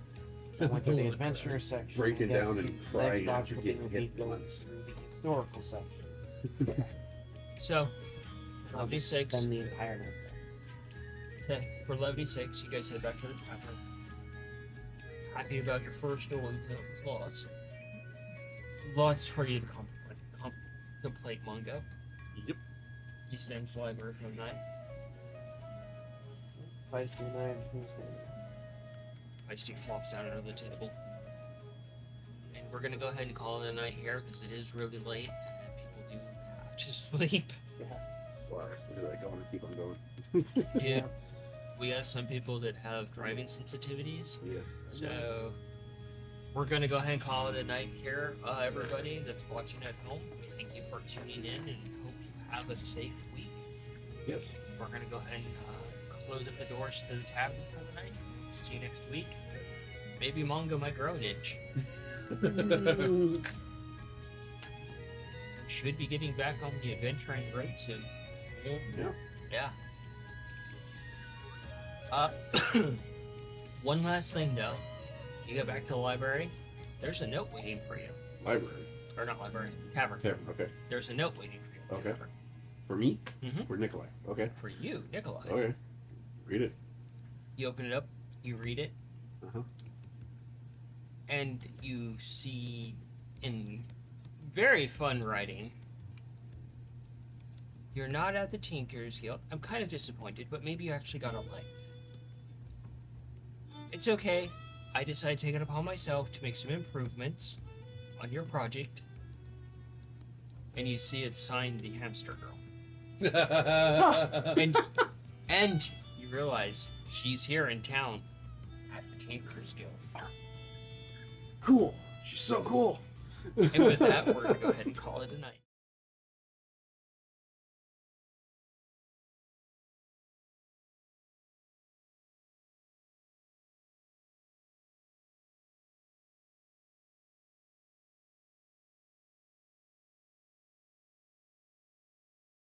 I went to the adventure section. Breaking I guess down and the crying next after logical getting thing would be hit going once. through the historical section. So, I'll levity just 6. spend the entire night there. Okay, for levity 6, you guys head back to the tavern. Happy about your first duel until it was lost. Lots for you to contemplate, Mungo. Yep. You stand to the library for the night. Feisty and I Tuesday. Feisty flops down under the table. And we're gonna go ahead and call it a night here because it is really late and people do have to sleep. Yeah. Sucks. We let go and keep on going. Yeah. We have some people that have driving sensitivities. Yes. So we're gonna go ahead and call it a night here. Everybody that's watching at home, we thank you for tuning in and hope you have a safe week. Yes. We're gonna go ahead and close up the doors to the tavern for the night. See you next week. Maybe Mongo might grow an inch. Should be getting back on the adventuring road soon. Yeah. Yeah. One last thing though. You get back to the library, there's a note waiting for you. Library. Or not library, tavern. Tavern. Okay. There's a note waiting for you. at the Okay. tavern. For me? Mhm. For Nikolai. Okay. For you, Nikolai. Okay. Read it. You open it up, you read it, Uh-huh. and you see in very fun writing, you're not at the Tinker's Guild. I'm kind of disappointed, but maybe you actually got a life. It's okay. I decided to take it upon myself to make some improvements on your project. And you see it's signed the Hamster Girl. And you realize she's here in town at the Tinker's Guild. Cool. She's so cool. And with that, we're going to go ahead and call it a night.